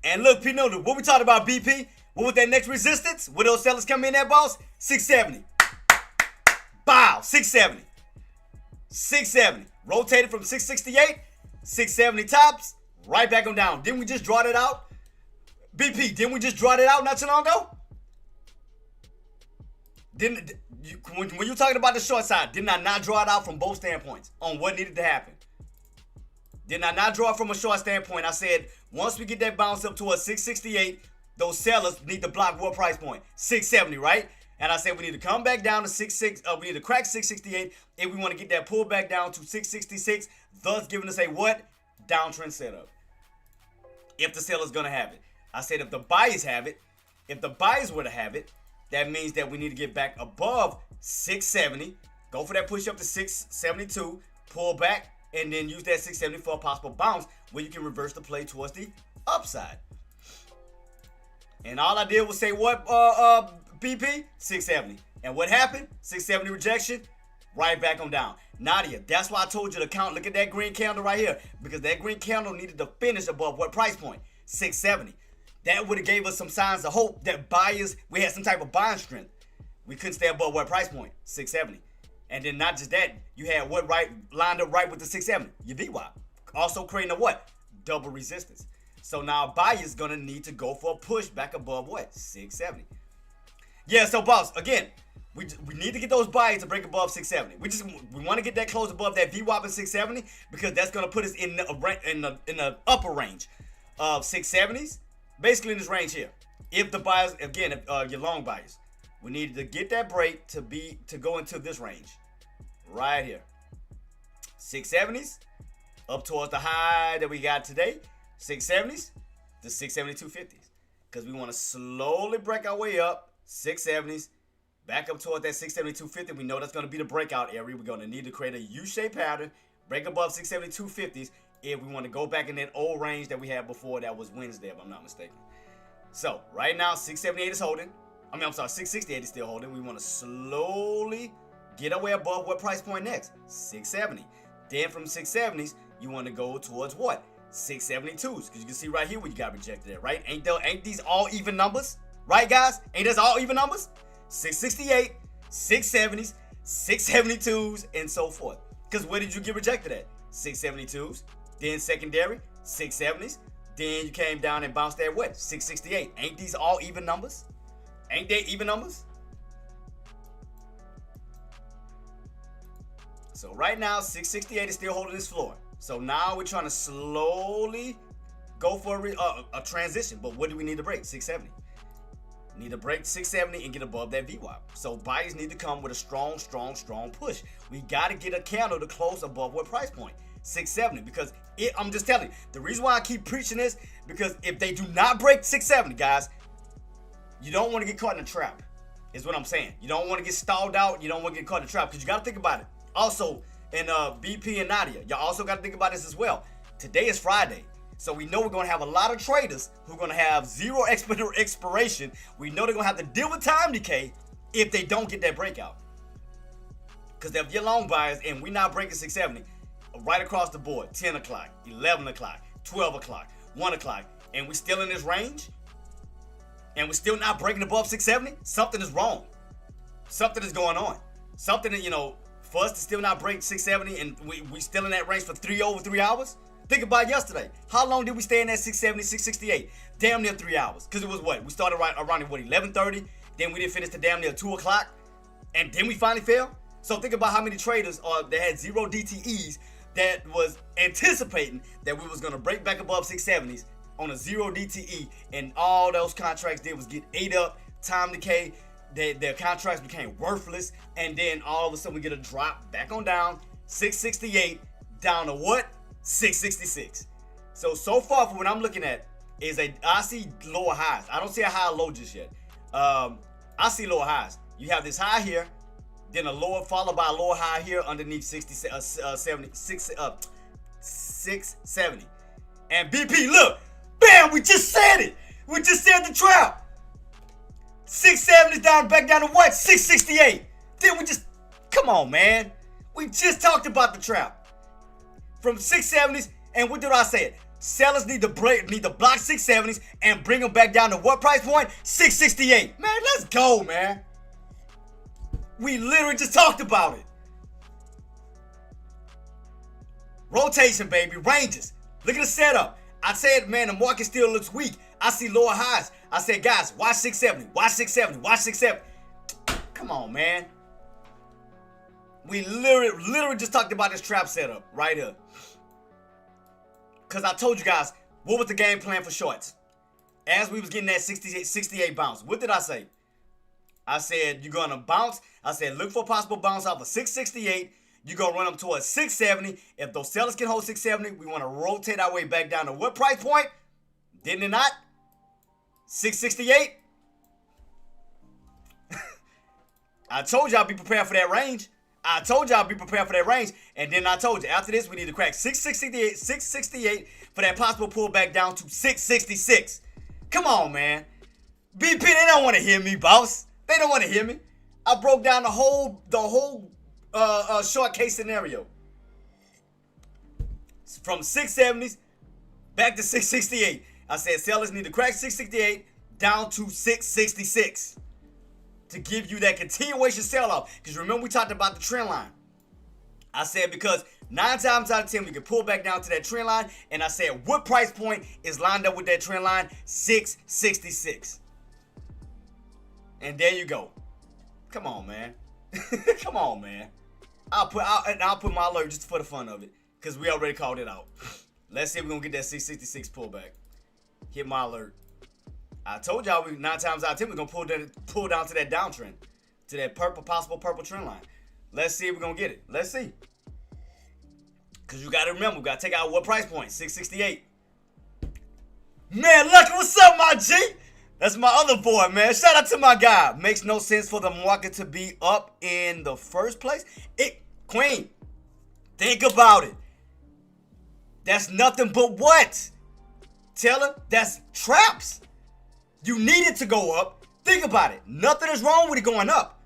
And look, Pinot, what we talking about, BP? What was that next resistance? Where those sellers come in at, boss? 670. now, 670. 670. Rotated from 668, 670 tops, right back on down. Didn't we just draw that out? BP, didn't we just draw that out not too long ago? When you're talking about the short side, didn't I not draw it out from both standpoints on what needed to happen? Didn't I not draw it from a short standpoint? I said, once we get that bounce up towards 668, those sellers need to block what price point? 670, right? And I said we need to come back down to we need to crack 668 if we want to get that pull back down to 666, thus giving us a what? Downtrend setup. If the seller's going to have it. I said if the buyers have it, if the buyers were to have it, that means that we need to get back above 670, go for that push up to 672, pull back, and then use that 670 for a possible bounce where you can reverse the play towards the upside. And all I did was say what, BP? 670. And what happened? 670 rejection, right back on down. Nadia, that's why I told you to count. Look at that green candle right here. Because that green candle needed to finish above what price point? 670. That would have gave us some signs of hope that buyers, we had some type of buying strength. We couldn't stay above what price point? 670. And then not just that, you had what lined up right with the 670? Your VWAP. Also creating a what? Double resistance. So now buyers gonna need to go for a push back above what? 670. Yeah, so boss, again, we need to get those buyers to break above 670. We want to get that close above that VWAP at 670 because that's gonna put us in the upper range of 670s. Basically in this range here. If the buyers, again, if your long buyers, we needed to get that break to go into this range. Right here. 670s up towards the high that we got today. 670s to 672.50s. Because we want to slowly break our way up. 670s. Back up towards that 672.50. We know that's going to be the breakout area. We're going to need to create a U-shaped pattern. Break above 672.50s. If we want to go back in that old range that we had before, that was Wednesday, if I'm not mistaken. So, right now, 678 is holding. I'm sorry, 668 is still holding. We want to slowly get our way above what price point next? 670. Then from 670s, you want to go towards what? 672s. Because you can see right here where you got rejected at, right? Ain't these all even numbers? Right, guys? Ain't this all even numbers? 668, 670s, 672s, and so forth. Because where did you get rejected at? 672s. Then secondary, 670s. Then you came down and bounced at what? 668. Ain't these all even numbers? Ain't they even numbers? So right now, 668 is still holding this floor. So now we're trying to slowly go for a transition. But what do we need to break? 670. Need to break 670 and get above that VWAP. So buyers need to come with a strong push. We got to get a candle to close above what price point? 670. Because I'm just telling you, the reason why I keep preaching this, because if they do not break 670, guys, you don't want to get caught in a trap, is what I'm saying. You don't want to get stalled out. You don't want to get caught in a trap, because you got to think about it. Also, and BP and Nadia, y'all also got to think about this as well. Today is Friday. So we know we're going to have a lot of traders who are going to have zero expiration. We know they're going to have to deal with time decay if they don't get that breakout. Because if you're long buyers and we're not breaking 670, right across the board, 10 o'clock, 11 o'clock, 12 o'clock, 1 o'clock, and we're still in this range, and we're still not breaking above 670, something is wrong. Something is going on. Something that, for us to still not break 670 and we still in that range for over 3 hours. Think about yesterday. How long did we stay in that 670, 668? Damn near 3 hours. Because it was what? We started around 11:30. Then we didn't finish to damn near 2 o'clock. And then we finally fell. So think about how many traders that had zero DTEs that was anticipating that we was going to break back above 670s on a zero DTE. And all those contracts did was get ate up, time decay. Their contracts became worthless. And then all of a sudden we get a drop back on down. 668 down to what? 666. So far from what I'm looking at is I see lower highs. I don't see a high or low just yet. I see lower highs. You have this high here, then a lower followed by a lower high here underneath 670. And BP, look, bam, we just said it. We just said the trap. 670 down, back down to what? 668. Then we just, come on, man. We just talked about the trap. From 670s, and what did I say? Sellers need to block 670s and bring them back down to what price point? 668. Man, let's go, man. We literally just talked about it. Rotation, baby. Ranges. Look at the setup. I said, man, the market still looks weak. I see lower highs. I said, guys, watch 670. Watch 670. Watch 670. Come on, man. We literally just talked about this trap setup right here. Because I told you guys, what was the game plan for shorts? As we was getting that 68 bounce, what did I say? I said, you're going to bounce. I said, look for a possible bounce off of 668. You're going to run them towards 670. If those sellers can hold 670, we want to rotate our way back down to what price point? Didn't it not? 668? I told y'all be prepared for that range. I told y'all be prepared for that range. And then I told you, after this, we need to crack 668 for that possible pullback down to 666. Come on, man. BP, they don't want to hear me, boss. They don't want to hear me. I broke down the whole short case scenario. From 670s back to 668. I said sellers need to crack 668 down to 666 to give you that continuation sell-off. Because remember we talked about the trend line. I said because 9 times out of 10 we can pull back down to that trend line. And I said what price point is lined up with that trend line? 666. And there you go. Come on, man. Come on, man. I'll put my alert just for the fun of it. Because we already called it out. Let's see if we're going to get that 666 pullback. Hit my alert. I told y'all 9 times out of 10 we're going to pull down to that downtrend. To that possible purple trend line. Let's see if we're going to get it. Let's see. Because you got to remember, we got to take out what price point? 668. Man, Lucky, what's up, my G? That's my other boy, man. Shout out to my guy. Makes no sense for the market to be up in the first place. Queen, think about it. That's nothing but what? Taylor, that's traps. You need it to go up. Think about it. Nothing is wrong with it going up.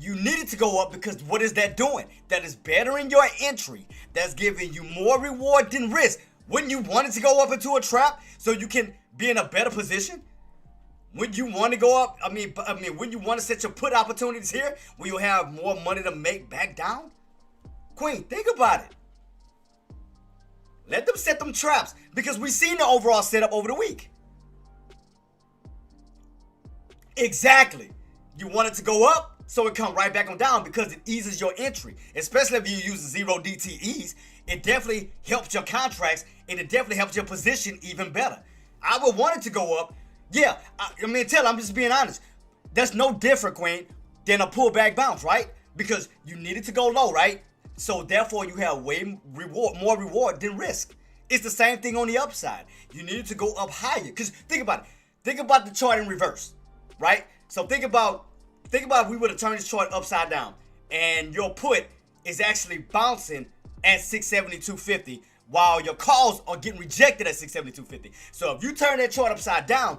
You need it to go up because what is that doing? That is bettering your entry. That's giving you more reward than risk. Wouldn't you want it to go up into a trap so you can be in a better position? When you want to go up, when you want to set your put opportunities here, when you have more money to make back down? Queen, think about it. Let them set them traps because we've seen the overall setup over the week. Exactly. You want it to go up so it come right back on down because it eases your entry. Especially if you use 0 DTEs, it definitely helps your contracts and it definitely helps your position even better. I would want it to go up. Yeah, I'm just being honest. That's no different, Queen, than a pullback bounce, right? Because you need it to go low, right? So therefore, you have more reward than risk. It's the same thing on the upside. You need it to go up higher. Because think about it. Think about the chart in reverse, right? So think about if we would have turned this chart upside down and your put is actually bouncing at 672.50 while your calls are getting rejected at 672.50. So if you turn that chart upside down,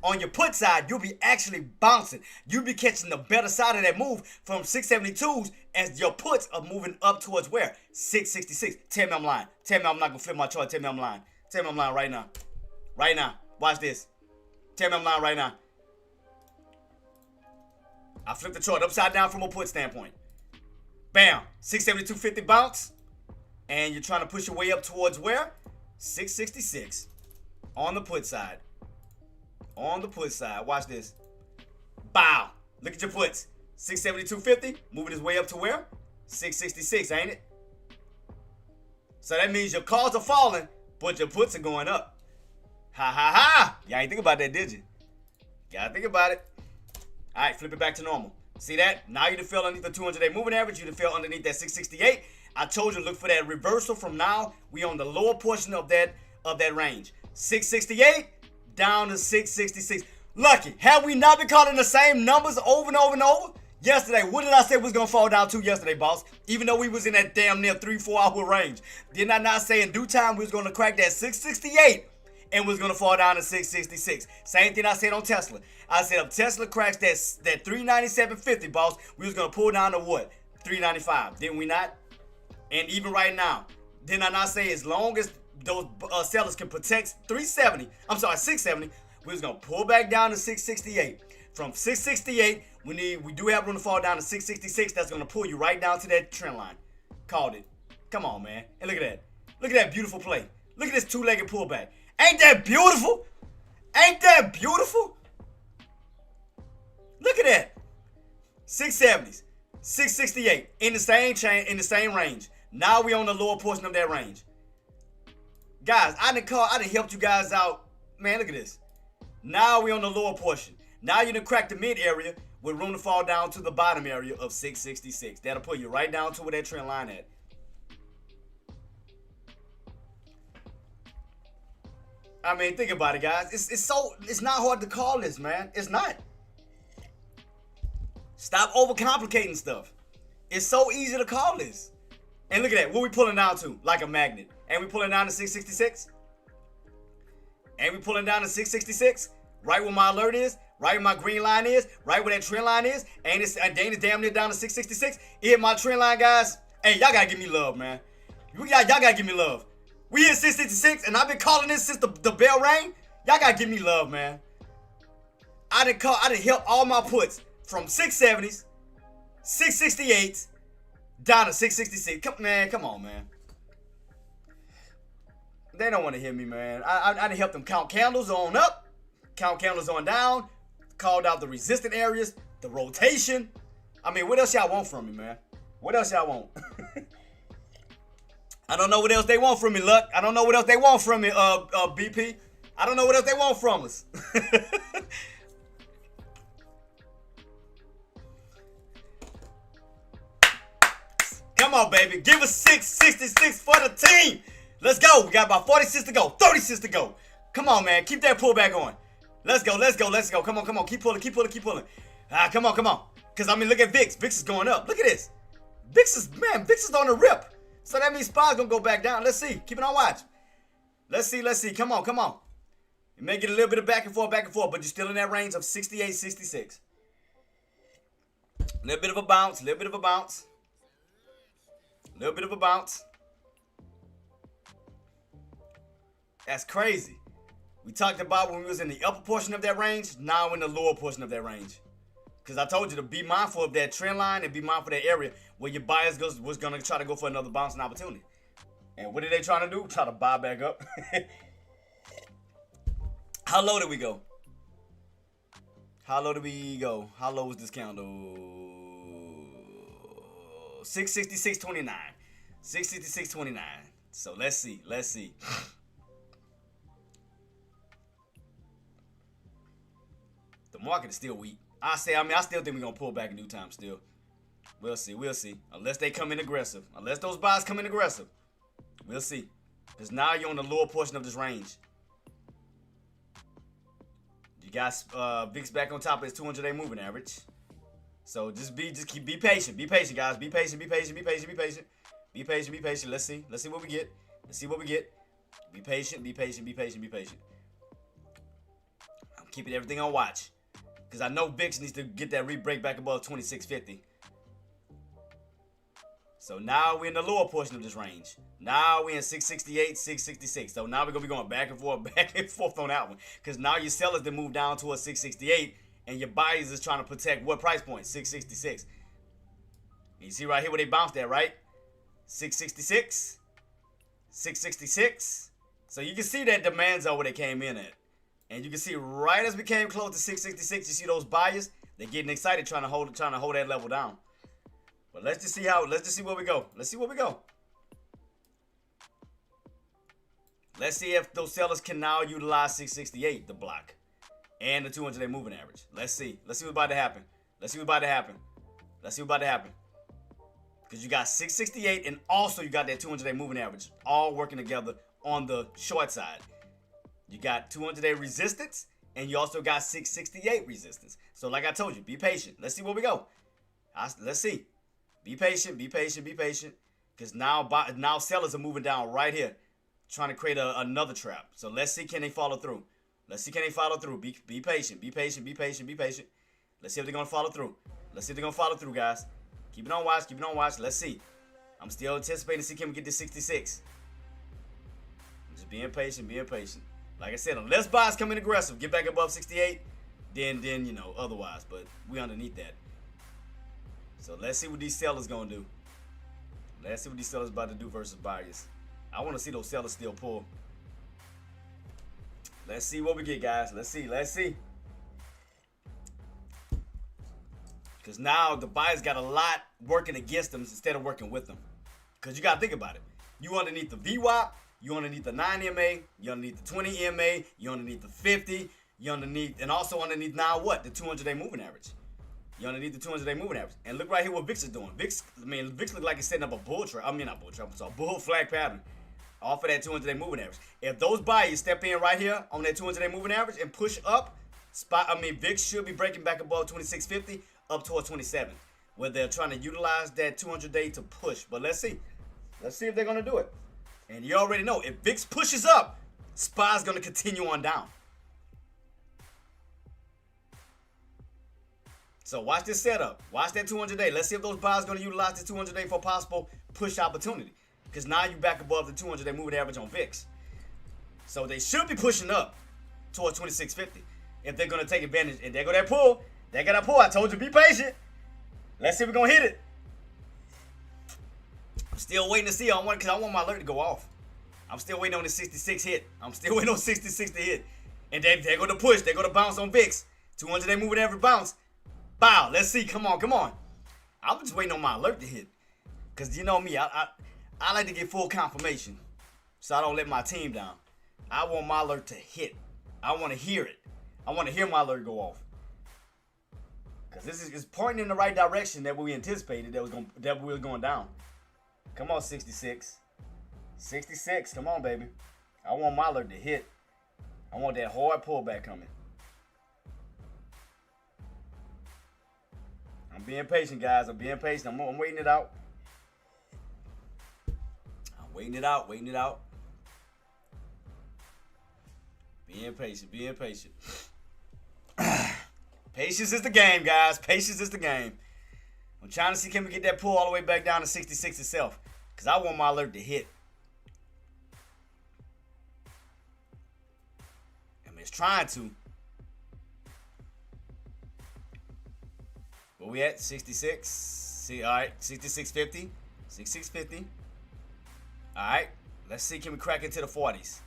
on your put side, you'll be actually bouncing. You'll be catching the better side of that move from 672s as your puts are moving up towards where? 666. Tell me I'm lying. Tell me I'm not going to flip my chart. Tell me I'm lying. Tell me I'm lying right now. Right now. Watch this. Tell me I'm lying right now. I flipped the chart upside down from a put standpoint. Bam. 672.50 bounce. And you're trying to push your way up towards where? 666. On the put side. On the put side. Watch this. Bow. Look at your puts. 672.50. Moving his way up to where? 666, ain't it? So that means your calls are falling, but your puts are going up. Ha ha ha. Y'all ain't think about that, did you? Gotta think about it. All right, flip it back to normal. See that? Now you done fell underneath the 200-day moving average. You done fell underneath that 668. I told you to look for that reversal from now. We on the lower portion of that range. 668 down to 666. Lucky, have we not been calling the same numbers over and over and over? Yesterday, what did I say was going to fall down to yesterday, boss? Even though we was in that damn near 3-4 hour range. Didn't I not say in due time we was going to crack that 668 and was going to fall down to 666? Same thing I said on Tesla. I said if Tesla cracks that 397.50, boss, we was going to pull down to what? 395. Didn't we not? And even right now, didn't I not say as long as those sellers can protect 670, we was going to pull back down to 668. From 668, we do have room to fall down to 666. That's going to pull you right down to that trend line. Called it. Come on, man. And look at that. Look at that beautiful play. Look at this two-legged pullback. Ain't that beautiful? Ain't that beautiful? Look at that. 670s, 668 in the same chain, in the same range. Now we on the lower portion of that range. Guys, I done helped you guys out. Man, look at this. Now we on the lower portion. Now you done cracked the mid area with room to fall down to the bottom area of 666. That'll put you right down to where that trend line at. I mean, think about it, guys. It's not hard to call this, man. It's not. Stop overcomplicating stuff. It's so easy to call this. And look at that. What we pulling down to? Like a magnet. And we pulling down to 666. And we pulling down to 666. Right where my alert is. Right where my green line is. Right where that trend line is. And it's damn near down to 666. It hit my trend line, guys. Hey, y'all gotta give me love, man. Y'all gotta give me love. We hit 666, and I've been calling this since the bell rang. Y'all gotta give me love, man. I done helped all my puts from 670s, 668s, down to 666. Come on, man. They don't want to hear me, man. I done helped them count candles on up, count candles on down, called out the resistant areas, the rotation. I mean, what else y'all want from me, man? What else y'all want? I don't know what else they want from me, Luck. I don't know what else they want from me, BP. I don't know what else they want from us. Come on, baby. Give us 666 for the team. Let's go. We got about 46 to go. 36 to go. Come on, man. Keep that pullback on. Let's go. Let's go. Let's go. Come on. Come on. Keep pulling. Keep pulling. Keep pulling. Come on. Come on. Because, I mean, look at VIX. VIX is going up. Look at this. VIX is on the rip. So that means SPY's going to go back down. Let's see. Keep it on watch. Let's see. Let's see. Come on. Come on. You may get a little bit of back and forth, but you're still in that range of 68, 66. A little bit of a bounce. A little bit of a bounce. A little bit of a bounce. That's crazy. We talked about when we was in the upper portion of that range. Now we're in the lower portion of that range. Because I told you to be mindful of that trend line and be mindful of that area where your buyers was going to try to go for another bouncing opportunity. And what are they trying to do? Try to buy back up. How low did we go? How low did we go? How low was this candle? 666.29. 666.29. So let's see. Let's see. The market is still weak. I still think we're going to pull back in due time still. We'll see. We'll see. Unless they come in aggressive. Unless those buys come in aggressive. We'll see. Because now you're on the lower portion of this range. You got VIX back on top of its 200-day moving average. So just be patient. Be patient, guys. Be patient. Be patient. Be patient. Be patient. Be patient. Be patient. Let's see. Let's see what we get. Let's see what we get. Be patient. Be patient. Be patient. Be patient. I'm keeping everything on watch. Because I know VIX needs to get that re-break back above 2650. So now we're in the lower portion of this range. Now we're in 668, 666. So now we're going to be going back and forth on that one. Because now your sellers that move down towards 668 and your buyers is trying to protect what price point? 666. You see right here where they bounced at, right? 666, 666. So you can see that demand zone where they came in at. And you can see right as we came close to 666, you see those buyers, they're getting excited trying to hold that level down. But let's just see where we go. Let's see where we go. Let's see if those sellers can now utilize 668, the block, and the 200-day moving average. Let's see. Let's see what's about to happen. Let's see what's about to happen. Let's see what's about to happen. Because you got 668 and also you got that 200-day moving average all working together on the short side. You got 200-day resistance, and you also got 668 resistance. So like I told you, be patient. Let's see where we go. Let's see. Be patient, be patient, be patient. Because now sellers are moving down right here, trying to create another trap. So let's see, can they follow through? Let's see, can they follow through? Be patient, be patient, be patient, be patient. Let's see if they're going to follow through. Let's see if they're going to follow through, guys. Keep it on watch, keep it on watch. Let's see. I'm still anticipating to see can we get to 66. I'm just being patient, being patient. Like I said, unless buys come in aggressive, get back above 68, then you know, otherwise. But we underneath that. So let's see what these sellers gonna do. Let's see what these sellers about to do versus buyers. I want to see those sellers still pull. Let's see what we get, guys. Let's see. Because now the buyers got a lot working against them instead of working with them. Because you got to think about it. You underneath the VWAP, you underneath the 9 MA, you underneath the 20 MA, you underneath the 50, you underneath, and also underneath now what? The 200-day moving average. You underneath the 200-day moving average. And look right here what VIX is doing. VIX look like it's setting up a bull trap. Bull flag pattern off of that 200-day moving average. If those buyers step in right here on that 200-day moving average and push up, VIX should be breaking back above 2650 up towards 27, where they're trying to utilize that 200-day to push. But let's see. Let's see if they're going to do it. And you already know, if VIX pushes up, SPY's going to continue on down. So watch this setup. Watch that 200-day. Let's see if those buyers are going to utilize the 200-day for possible push opportunity. Because now you're back above the 200-day moving average on VIX. So they should be pushing up towards 2650 if they're going to take advantage. And there go that pull. There go that pull. I told you, be patient. Let's see if we're going to hit it. I'm still waiting to see. Because I want my alert to go off. I'm still waiting on the 66 hit. I'm still waiting on 66 to hit. And they're going to push. They're going to bounce on VIX. 200-day moving average bounce. Bow. Let's see. Come on. I'm just waiting on my alert to hit. Because you know me. I like to get full confirmation. So I don't let my team down. I want my alert to hit. I want to hear it. I want to hear my alert go off. Because this is pointing in the right direction that we anticipated that we were going down. Come on, 66. 66. Come on, baby. I want my alert to hit. I want that hard pullback coming. I'm being patient, guys. I'm being patient. I'm waiting it out. Waiting it out. Being patient. Patience is the game, guys. Patience is the game. I'm trying to see, can we get that pull all the way back down to 66 itself? Because I want my alert to hit. It's trying to. Where we at? 66. See, all right, 66.50. 66.50. All right, let's see, can we crack into the 40s?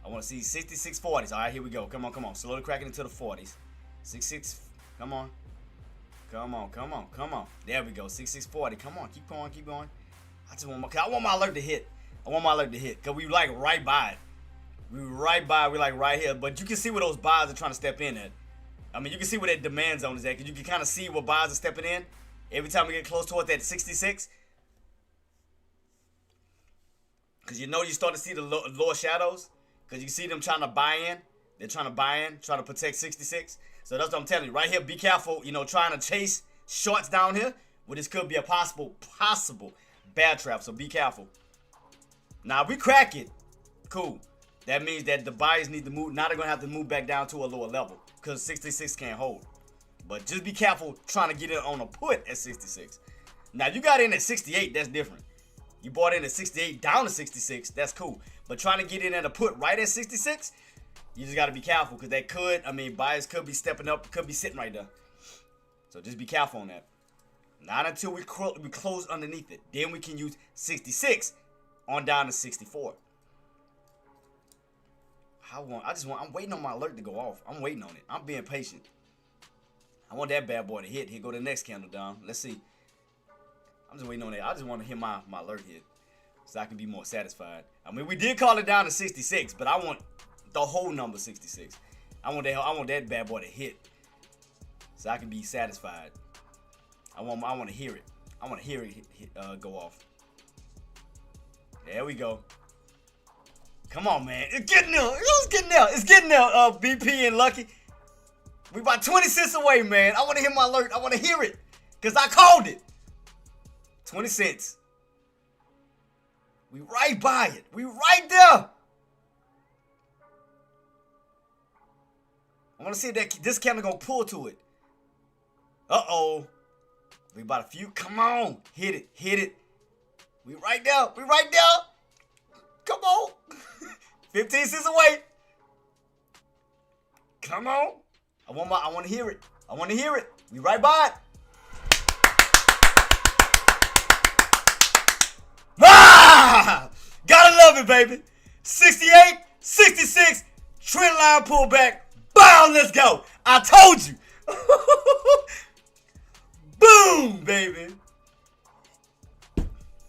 I want to see 66.40s. All right, here we go. Come on. Slowly cracking into the 40s. 66. Come on. There we go. 66.40. Come on, keep going. I want my alert to hit. Because we like right by it. We like right here. But you can see where those buyers are trying to step in at. I mean, you can see where that demand zone is at. Because you can kind of see where buyers are stepping in. Every time we get close towards that 66. Because you know you start to see the lower shadows. Because you see them trying to buy in. They're trying to protect 66. So that's what I'm telling you. Right here, be careful, trying to chase shorts down here. Well, this could be a possible bad trap. So be careful. Now, if we crack it, cool. That means that the buyers need to move. Now they're going to have to move back down to a lower level. Because 66 can't hold. But just be careful trying to get it on a put at 66. Now, if you got in at 68, that's different. You bought in at 68 down to 66, that's cool. But trying to get in at a put right at 66, you just got to be careful because buyers could be stepping up, could be sitting right there. So just be careful on that. Not until we close underneath it. Then we can use 66 on down to 64. I'm waiting on my alert to go off. I'm waiting on it. I'm being patient. I want that bad boy to hit. Here go the next candle down. Let's see. I'm just waiting on that. I just want to hear my alert hit so I can be more satisfied. We did call it down to 66, but I want the whole number 66. I want that bad boy to hit so I can be satisfied. I want to hear it. I want to hear it go off. There we go. Come on, man. It's getting there. It's getting there, BP and Lucky. We about 20 cents away, man. I want to hear my alert. I want to hear it because I called it. 20 cents. We right by it. We right there. I want to see if this candle going to pull to it. Uh-oh. We about a few. Come on. Hit it. We right there. Come on. 15 cents away. Come on. I want to hear it. We right by it. Ah! Gotta love love it, baby. 68, 66, trend line pullback. Bow, let's go. I told you. Boom, baby.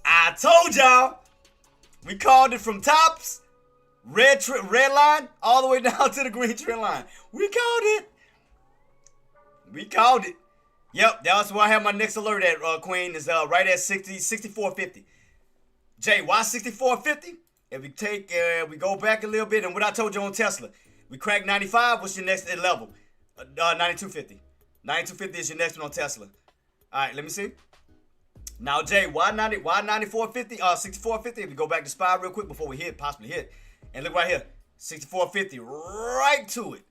I told y'all. We called it from tops, red line, all the way down to the green trend line. We called it. We called it. Yep, that's why I have my next alert at, Queen, is right at 64.50. Jay, why 64.50? If we take, we go back a little bit, and what I told you on Tesla, we cracked 95, what's your next level? 92.50. 92.50 is your next one on Tesla. All right, let me see. Now, Jay, why 94.50? 64.50. If we go back to SPY real quick before we possibly hit. And look right here, 64.50, right to it.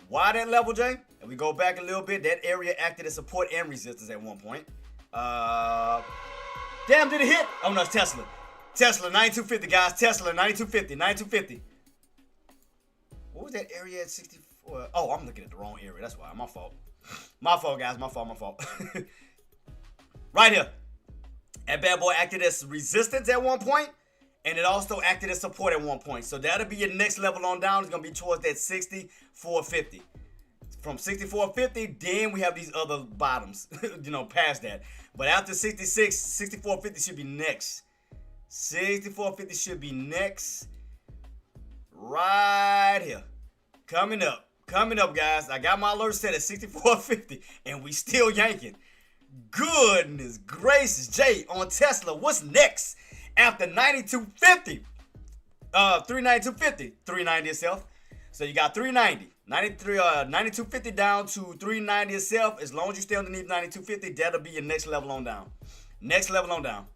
Why that level, Jay? If we go back a little bit, that area acted as support and resistance at one point. Damn, did it hit? Oh, no, it's Tesla. Tesla, 92.50, guys. Tesla, 92.50, 92.50. What was that area at 64? Oh, I'm looking at the wrong area. That's why. My fault. My fault, guys. My fault. Right here. That bad boy acted as resistance at one point, and it also acted as support at one point. So that'll be your next level on down. It's going to be towards that 64.50. From 64.50, then we have these other bottoms, past that. But after 66, 64.50 should be next. 64.50 should be next. Right here. Coming up, guys. I got my alert set at 64.50, and we still yanking. Goodness gracious, Jay, on Tesla, what's next? After 92.50, 392.50, 390 itself. So you got 390, 92.50 down to 390 itself. As long as you stay underneath 92.50, that'll be your next level on down. Next level on down.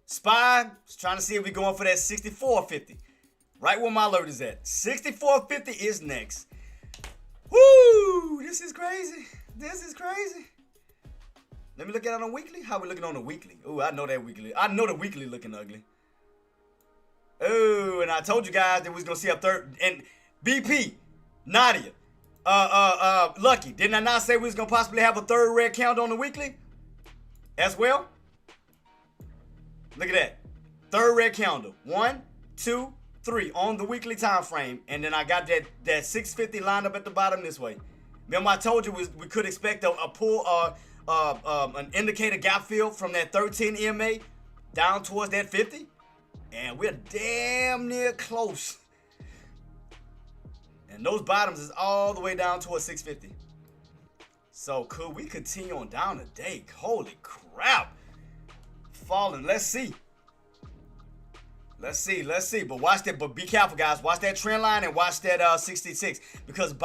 SPY is trying to see if we're going for that 64.50. Right where my alert is at. 64.50 is next. Woo! This is crazy. This is crazy. Let me look at it on a weekly. How we looking on the weekly? Ooh, I know that weekly. I know the weekly looking ugly. Ooh, and I told you guys that we was gonna see a third. And BP, Nadia, Lucky. Didn't I not say we was gonna possibly have a third red candle on the weekly as well? Look at that. Third red candle. 1, 2, 3 on the weekly time frame. And then I got that 650 lined up at the bottom this way. Remember I told you we could expect a pull, an indicator gap fill from that 13 EMA down towards that 50. And we're damn near close. And those bottoms is all the way down towards 650. So could we continue on down today? Holy crap. Falling. Let's see. Let's see. But watch that. But be careful, guys. Watch that trend line and watch that 66. Because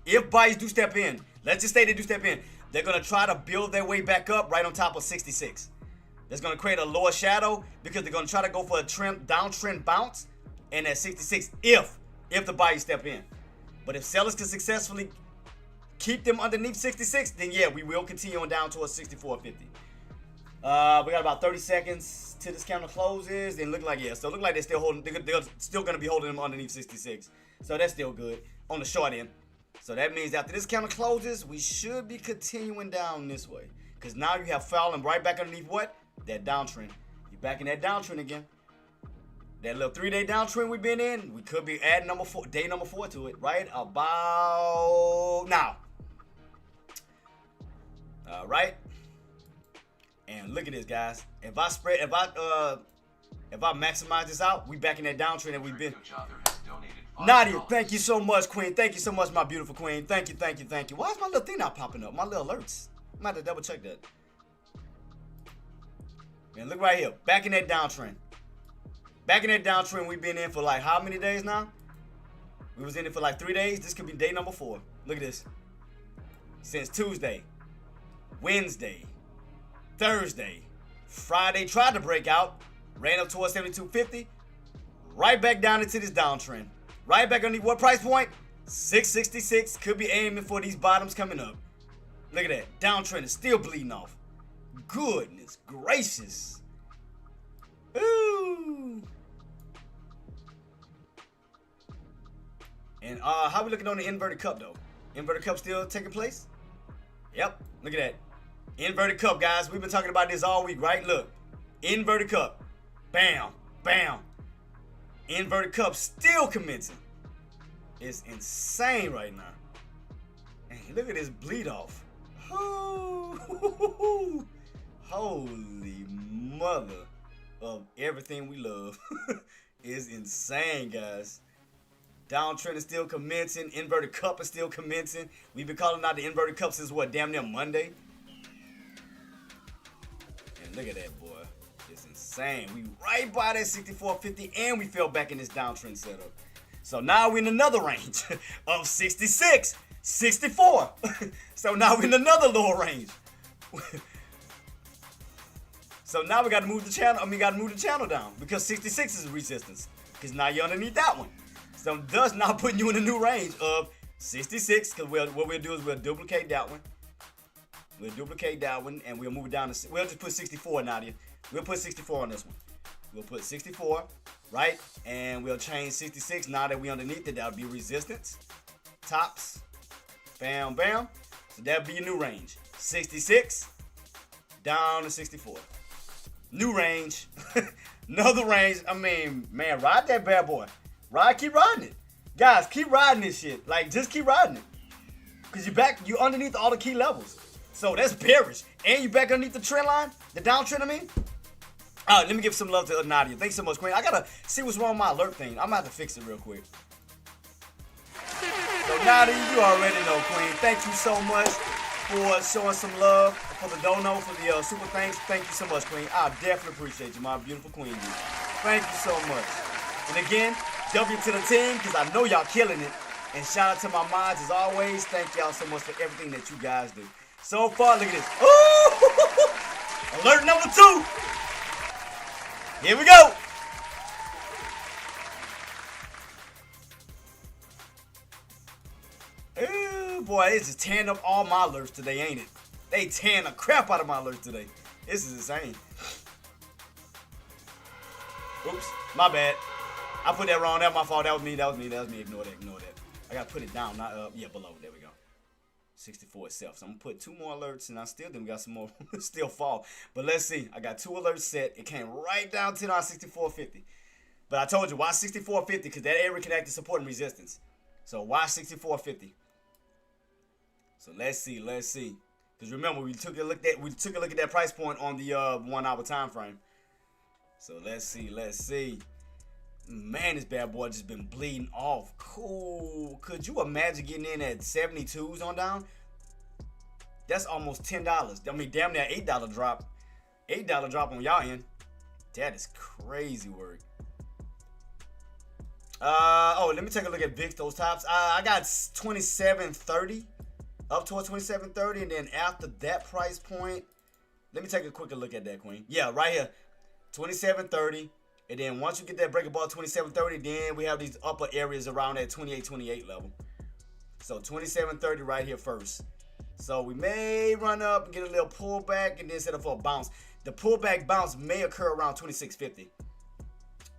if buyers do step in, let's just say they do step in, they're going to try to build their way back up right on top of 66. That's going to create a lower shadow because they're going to try to go for a downtrend bounce and at 66 if the buyers step in. But if sellers can successfully keep them underneath 66, then yeah, we will continue on down towards 64.50. We got about 30 seconds till this candle closes. And look like, yeah, so look like they're still holding, they're still going to be holding them underneath 66. So that's still good on the short end. So that means after this candle closes, we should be continuing down this way. Because now you have fallen right back underneath what? That downtrend. You're back in that downtrend again. That little 3-day downtrend we've been in, we could be adding day number 4 to it right about now. All right. And look at this, guys. If I maximize this out, we back in that downtrend that we've been. Nadia, thank you so much, Queen. Thank you so much, my beautiful Queen. Thank you. Why is my little thing not popping up? My little alerts. I'm about to double check that. Man, look right here. Back in that downtrend. Back in that downtrend we've been in for like how many days now? We was in it for like 3 days. This could be day number 4. Look at this. Since Tuesday, Wednesday, Thursday, Friday tried to break out. Ran up towards 72.50. Right back down into this downtrend. Right back underneath what price point? 666. Could be aiming for these bottoms coming up. Look at that. Downtrend is still bleeding off. Goodness gracious. Ooh. And how we looking on the inverted cup though? Inverted cup still taking place? Yep. Look at that. Inverted cup, guys. We've been talking about this all week, right? Look. Inverted cup. Bam. Bam. Inverted cup still commencing. It's insane right now. And look at this bleed off. Ooh. Holy mother of everything we love. Is insane, guys. Downtrend is still commencing. Inverted cup is still commencing. We've been calling out the inverted cup since what, damn near Monday? And look at that, boy. It's insane. We right by that 64.50 and we fell back in this downtrend setup. So now we're in another range of 66, 64. So now we're in another lower range. So now we got to move the channel. Got to move the channel down because 66 is resistance. Because now you're underneath that one. So thus now putting you in a new range of 66. Because what we'll do is we'll duplicate that one. We'll duplicate that one and we'll move it down to. We'll just put 64, Nadia. We'll put 64 on this one. We'll put 64, right? And we'll change 66. Now that we're underneath it, that'll be resistance. Tops. Bam, bam. So that'll be your new range. 66 down to 64. New range. Another range. I mean, man, ride that bad boy. Keep riding it. Guys, keep riding this shit. Like, just keep riding it. Because you're underneath all the key levels. So that's bearish. And you back underneath the trend line. The downtrend, I mean. All right, let me give some love to Nadia. Thanks so much, Queen. I got to see what's wrong with my alert thing. I'm going to have to fix it real quick. So, Nadia, you already know, Queen. Thank you so much for showing some love. For the dono, for the super thanks. Thank you so much, Queen. I definitely appreciate you, my beautiful Queen. Thank you so much. And again, W to the team, because I know y'all killing it. And shout out to my mods as always. Thank y'all so much for everything that you guys do. So far, look at this. Ooh! Alert number 2. Here we go. Ooh, boy, it's just tearing up all my alerts today, ain't it? They tearing the crap out of my alerts today. This is insane. Oops, my bad. I put that wrong. That was my fault. That was me. Ignore that. I gotta put it down, not up. Yeah, below. There we go. 64 itself. So I'm gonna put 2 more alerts, and I still then got some more still fall. But let's see. I got 2 alerts set. It came right down to our 64.50. But I told you why 64.50 because that area can act as support and resistance. So why 64.50? So let's see. Because remember we took a look at that price point on the 1 hour time frame. So let's see. Man, this bad boy just been bleeding off. Cool. Could you imagine getting in at 72s on down? That's almost $10. I mean, damn near $8 drop. $8 drop on y'all end. That is crazy work. Let me take a look at VIX, those tops. I got 27.30. Up towards 27.30. And then after that price point, let me take a quicker look at that, Queen. Yeah, right here. 27.30. And then once you get that break above 27.30, then we have these upper areas around that 28.28 level. So 27.30 right here first. So we may run up and get a little pullback and then set up for a bounce. The pullback bounce may occur around 26.50.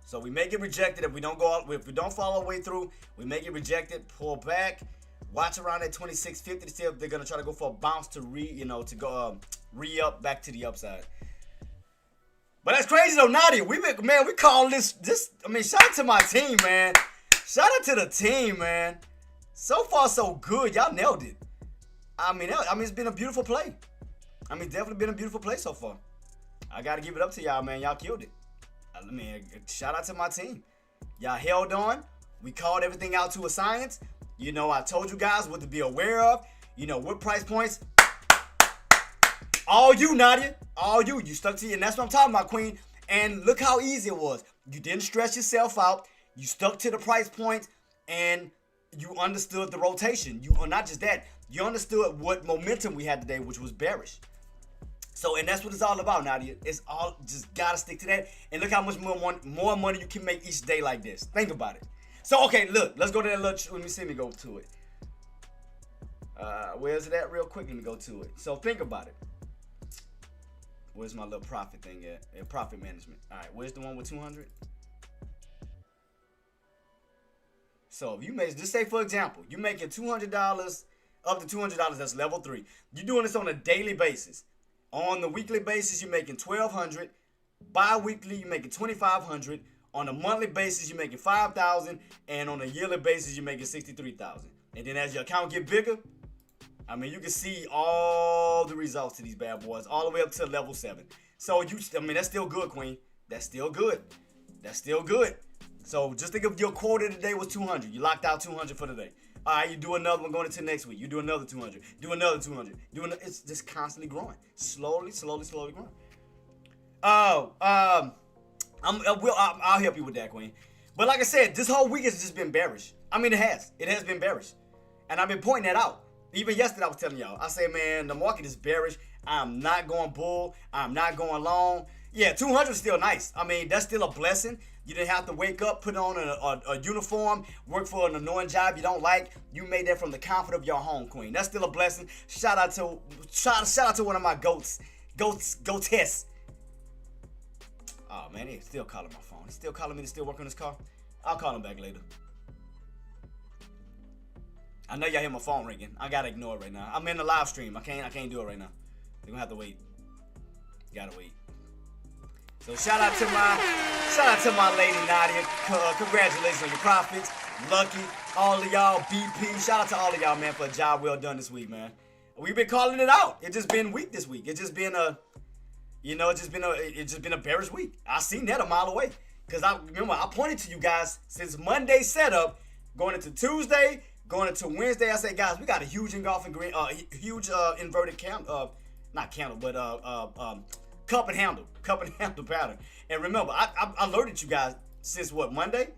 So we may get rejected if we don't go out. If we don't follow the way through, we may get rejected. Pull back. Watch around that 26.50 to see if they're gonna try to go for a bounce to re-up back to the upside. But that's crazy though, Nadia. We call this. I mean, shout out to my team, man. Shout out to the team, man. So far, so good. Y'all nailed it. I mean, it's been a beautiful play. I mean, definitely been a beautiful play so far. I gotta give it up to y'all, man. Y'all killed it. I mean, shout out to my team. Y'all held on. We called everything out to a science. You know, I told you guys what to be aware of. You know, what price points. All you, Nadia. All you. You stuck to you. And that's what I'm talking about, Queen. And look how easy it was. You didn't stress yourself out. You stuck to the price point. And you understood the rotation. Not just that. You understood what momentum we had today, which was bearish. So, and that's what it's all about, Nadia. It's all, just gotta stick to that. And look how much more money you can make each day like this. Think about it. So, okay, look. Let's go to that little, let me go to it. Where's it at real quick? Let me go to it. So, think about it. Where's my little profit thing at? Profit management. All right, where's the one with 200? So if you make, just say for example, you're making $200, up to $200, that's level 3. You're doing this on a daily basis. On the weekly basis, you're making $1,200. Bi-weekly, you're making $2,500. On a monthly basis, you're making $5,000. And on a yearly basis, you're making $63,000. And then as your account get bigger, I mean, you can see all the results to these bad boys, all the way up to level 7. So, that's still good, Queen. That's still good. That's still good. So, just think of your quota today was 200. You locked out 200 for today. All right, you do another one going into next week. You do another 200. Do another 200. It's just constantly growing. Slowly growing. I'll help you with that, Queen. But like I said, this whole week has just been bearish. I mean, it has. It has been bearish. And I've been pointing that out. Even yesterday, I was telling y'all. I said, man, the market is bearish. I'm not going bull. I'm not going long. Yeah, 200 is still nice. I mean, that's still a blessing. You didn't have to wake up, put on a uniform, work for an annoying job you don't like. You made that from the comfort of your home, Queen. That's still a blessing. Shout out to one of my goatess. Oh, man, he's still calling my phone. He's still calling me to still work on his car. I'll call him back later. I know y'all hear my phone ringing. I gotta ignore it right now. I'm in the live stream. I can't do it right now. You're gonna have to wait. Gotta wait. So shout out to my lady Nadia. Congratulations on your profits. Lucky, all of y'all, BP. Shout out to all of y'all, man, for a job well done this week, man. We've been calling it out. It's just been weak this week. It's just been a bearish week. I seen that a mile away. Cause I pointed to you guys since Monday setup, going into Tuesday, going into Wednesday. I said, guys, we got a huge engulfing green, huge inverted candle, not candle, but cup and handle pattern. And remember, I alerted you guys since what, Monday?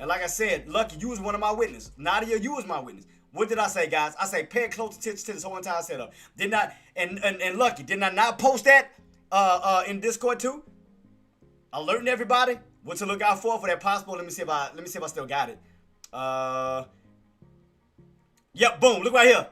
And like I said, Lucky, you was one of my witnesses. Nadia, you was my witness. What did I say, guys? I say pay close attention to this whole entire setup. Did not, and Lucky, did I not post that in Discord too? Alerting everybody what to look out for that possible. Let me see if I still got it. Yep, boom, look right here.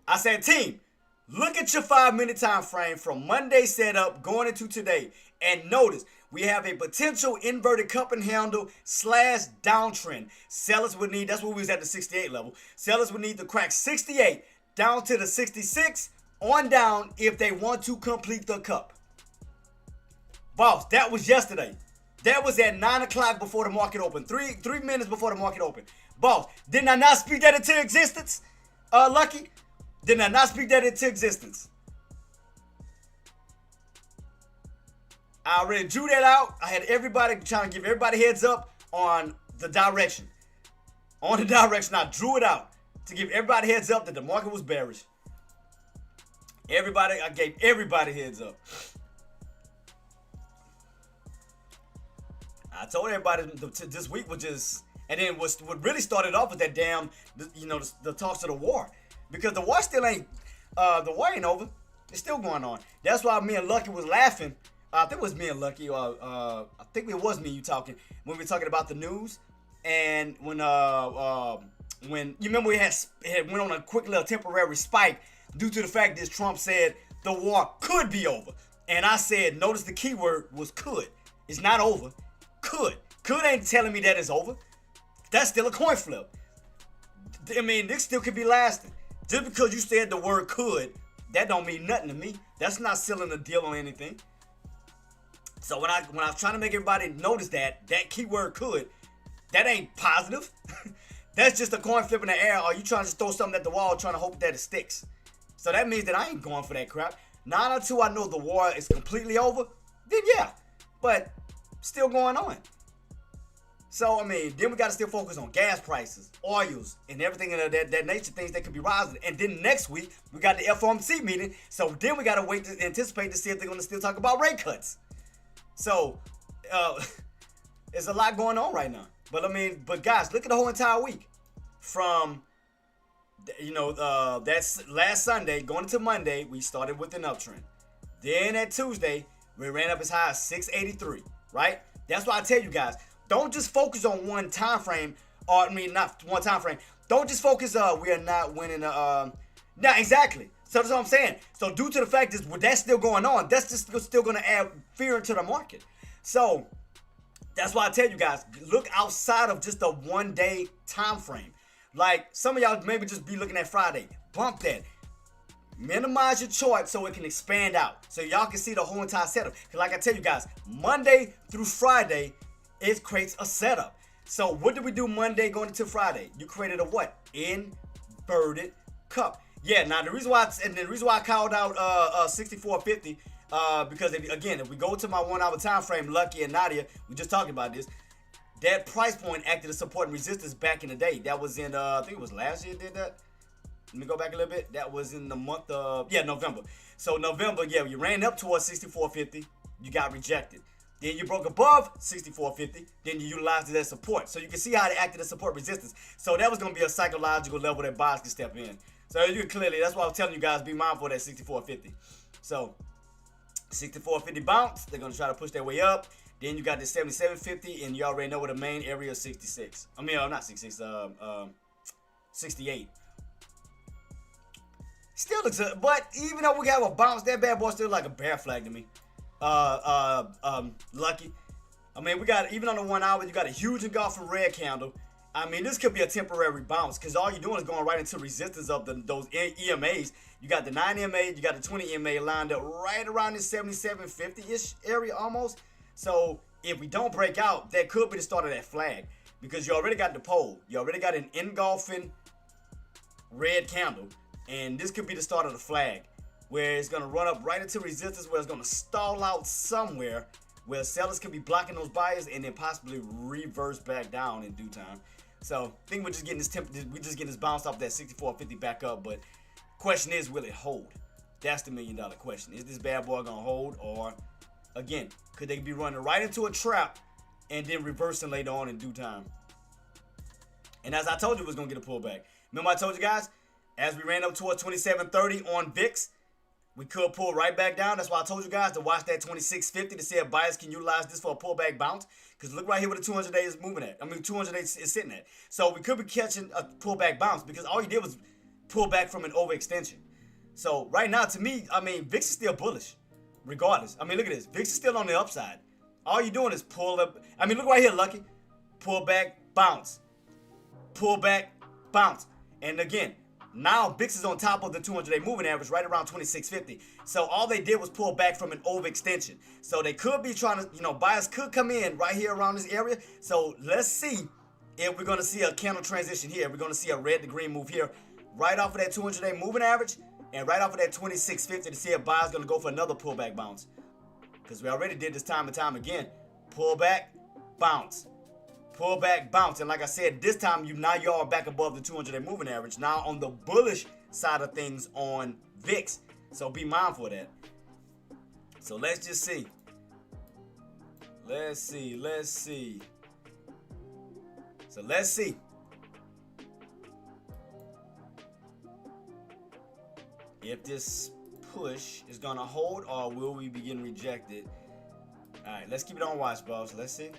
I said, team, look at your 5-minute time frame from Monday setup going into today. And notice, we have a potential inverted cup and handle / downtrend. Sellers would need, that's what we was at the 68 level. Sellers would need to crack 68 down to the 66 on down if they want to complete the cup. Boss, that was yesterday. That was at 9 o'clock before the market opened. Three minutes before the market opened. Boss, didn't I not speak that into existence? Lucky? Did I not speak that into existence? I already drew that out. I had everybody trying to give everybody heads up on the direction. On the direction, I drew it out to give everybody heads up that the market was bearish. I gave everybody heads up. I told everybody this week was just, and then what really started off with that damn, the talks of the war. Because the war still ain't, the war ain't over. It's still going on. That's why me and Lucky was laughing. I think it was me and Lucky, I think it was me you talking, when we were talking about the news. And when you remember we had went on a quick little temporary spike due to the fact that Trump said the war could be over. And I said, notice the key word was could. It's not over. Could. Could ain't telling me that it's over. That's still a coin flip. I mean, this still could be lasting. Just because you said the word could, that don't mean nothing to me. That's not sealing a deal on anything. So when I was trying to make everybody notice that keyword could, that ain't positive. That's just a coin flip in the air. Or you trying to throw something at the wall trying to hope that it sticks. So that means that I ain't going for that crap. Not until I know the war is completely over, then yeah. But still going on. So, I mean, then we got to still focus on gas prices, oils, and everything of that nature, things that could be rising. And then next week, we got the FOMC meeting. So then we got to wait to anticipate to see if they're going to still talk about rate cuts. So, there's a lot going on right now. But guys, look at the whole entire week. From, that's last Sunday, going into Monday, we started with an uptrend. Then at Tuesday, we ran up as high as 683, right? That's why I tell you guys, don't just focus on one time frame, not one time frame. Don't just focus, we are not winning, not exactly. So that's what I'm saying. So due to the fact that that's still going on, that's just still going to add fear into the market. So that's why I tell you guys, look outside of just a 1 day time frame. Like some of y'all maybe just be looking at Friday, bump that. minimize your chart so it can expand out, so y'all can see the whole entire setup. Because like I tell you guys, Monday through Friday, it creates a setup. So what did we do Monday going into Friday? You created a what? Inverted cup. Yeah, now the reason why I called out 64.50, because if we go to my 1 hour time frame, Lucky and Nadia, we just talked about this. That price point acted as support and resistance back in the day. That was in I think it was last year did that. Let me go back a little bit. That was in the month of November. So November, you ran up towards 64.50, you got rejected. Then you broke above 64.50, then you utilized it as support. So you can see how it acted as support resistance. So that was going to be a psychological level that buyers can step in. So you can clearly, that's why I was telling you guys, be mindful of that 64.50. So 64.50 bounce, they're going to try to push their way up. Then you got the 77.50, and you already know what the main area is 66. I mean, not 66, 68. Still looks, but even though we have a bounce, that bad boy still like a bear flag to me. Lucky. I mean, we got, even on the 1 hour, you got a huge engulfing red candle. I mean, this could be a temporary bounce because all you're doing is going right into resistance of those EMAs. You got the 9 EMA, you got the 20 EMA lined up right around this 77.50-ish area almost. So if we don't break out, that could be the start of that flag because you already got the pole. You already got an engulfing red candle, and this could be the start of the flag where it's going to run up right into resistance, where it's going to stall out somewhere where sellers can be blocking those buyers and then possibly reverse back down in due time. So I think we're just getting this bounce off that 64.50 back up. But question is, will it hold? That's the $1 million question. Is this bad boy gonna hold, or again, could they be running right into a trap and then reversing later on in due time? And as I told you, it was gonna get a pullback. Remember I told you guys, as we ran up towards 27.30 on VIX, we could pull right back down. That's why I told you guys to watch that 26.50 to see if buyers can utilize this for a pullback bounce. Because look right here where the 200 days is moving at. I mean, 200 days is sitting at. So we could be catching a pullback bounce because all you did was pull back from an overextension. So right now, to me, I mean, VIX is still bullish regardless. I mean, look at this. VIX is still on the upside. All you're doing is pull up. I mean, look right here, Lucky. Pull back, bounce. Pull back, bounce. And again, now VIX is on top of the 200-day moving average right around 26.50. So all they did was pull back from an overextension. So they could be trying to, buyers could come in right here around this area. So let's see if we're going to see a candle transition here. We're going to see a red to green move here right off of that 200-day moving average and right off of that 26.50 to see if buyers going to go for another pullback bounce. Because we already did this time and time again. Pull back, bounce. Pull back, bounce. And like I said, this time you are back above the 200-day moving average. Now on the bullish side of things on VIX. So be mindful of that. So let's just see. Let's see. So let's see. If this push is going to hold or will we be getting rejected. All right, let's keep it on watch, boss. Let's see.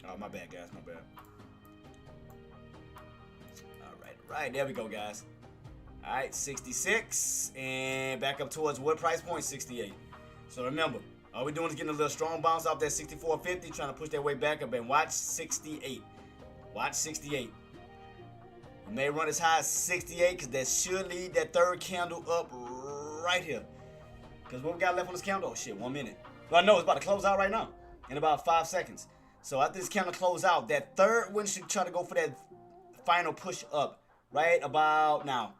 Oh, my bad, guys. My bad. All right. There we go, guys. All right, 66. And back up towards what price point? 68. So remember, all we're doing is getting a little strong bounce off that 64.50, trying to push that way back up and watch 68. Watch 68. We may run as high as 68 because that should lead that third candle up right here. Because what we got left on this candle? Oh, shit, 1 minute. Well, I know it's about to close out right now in about 5 seconds. So after this candle close out, that third one should try to go for that final push up right about now.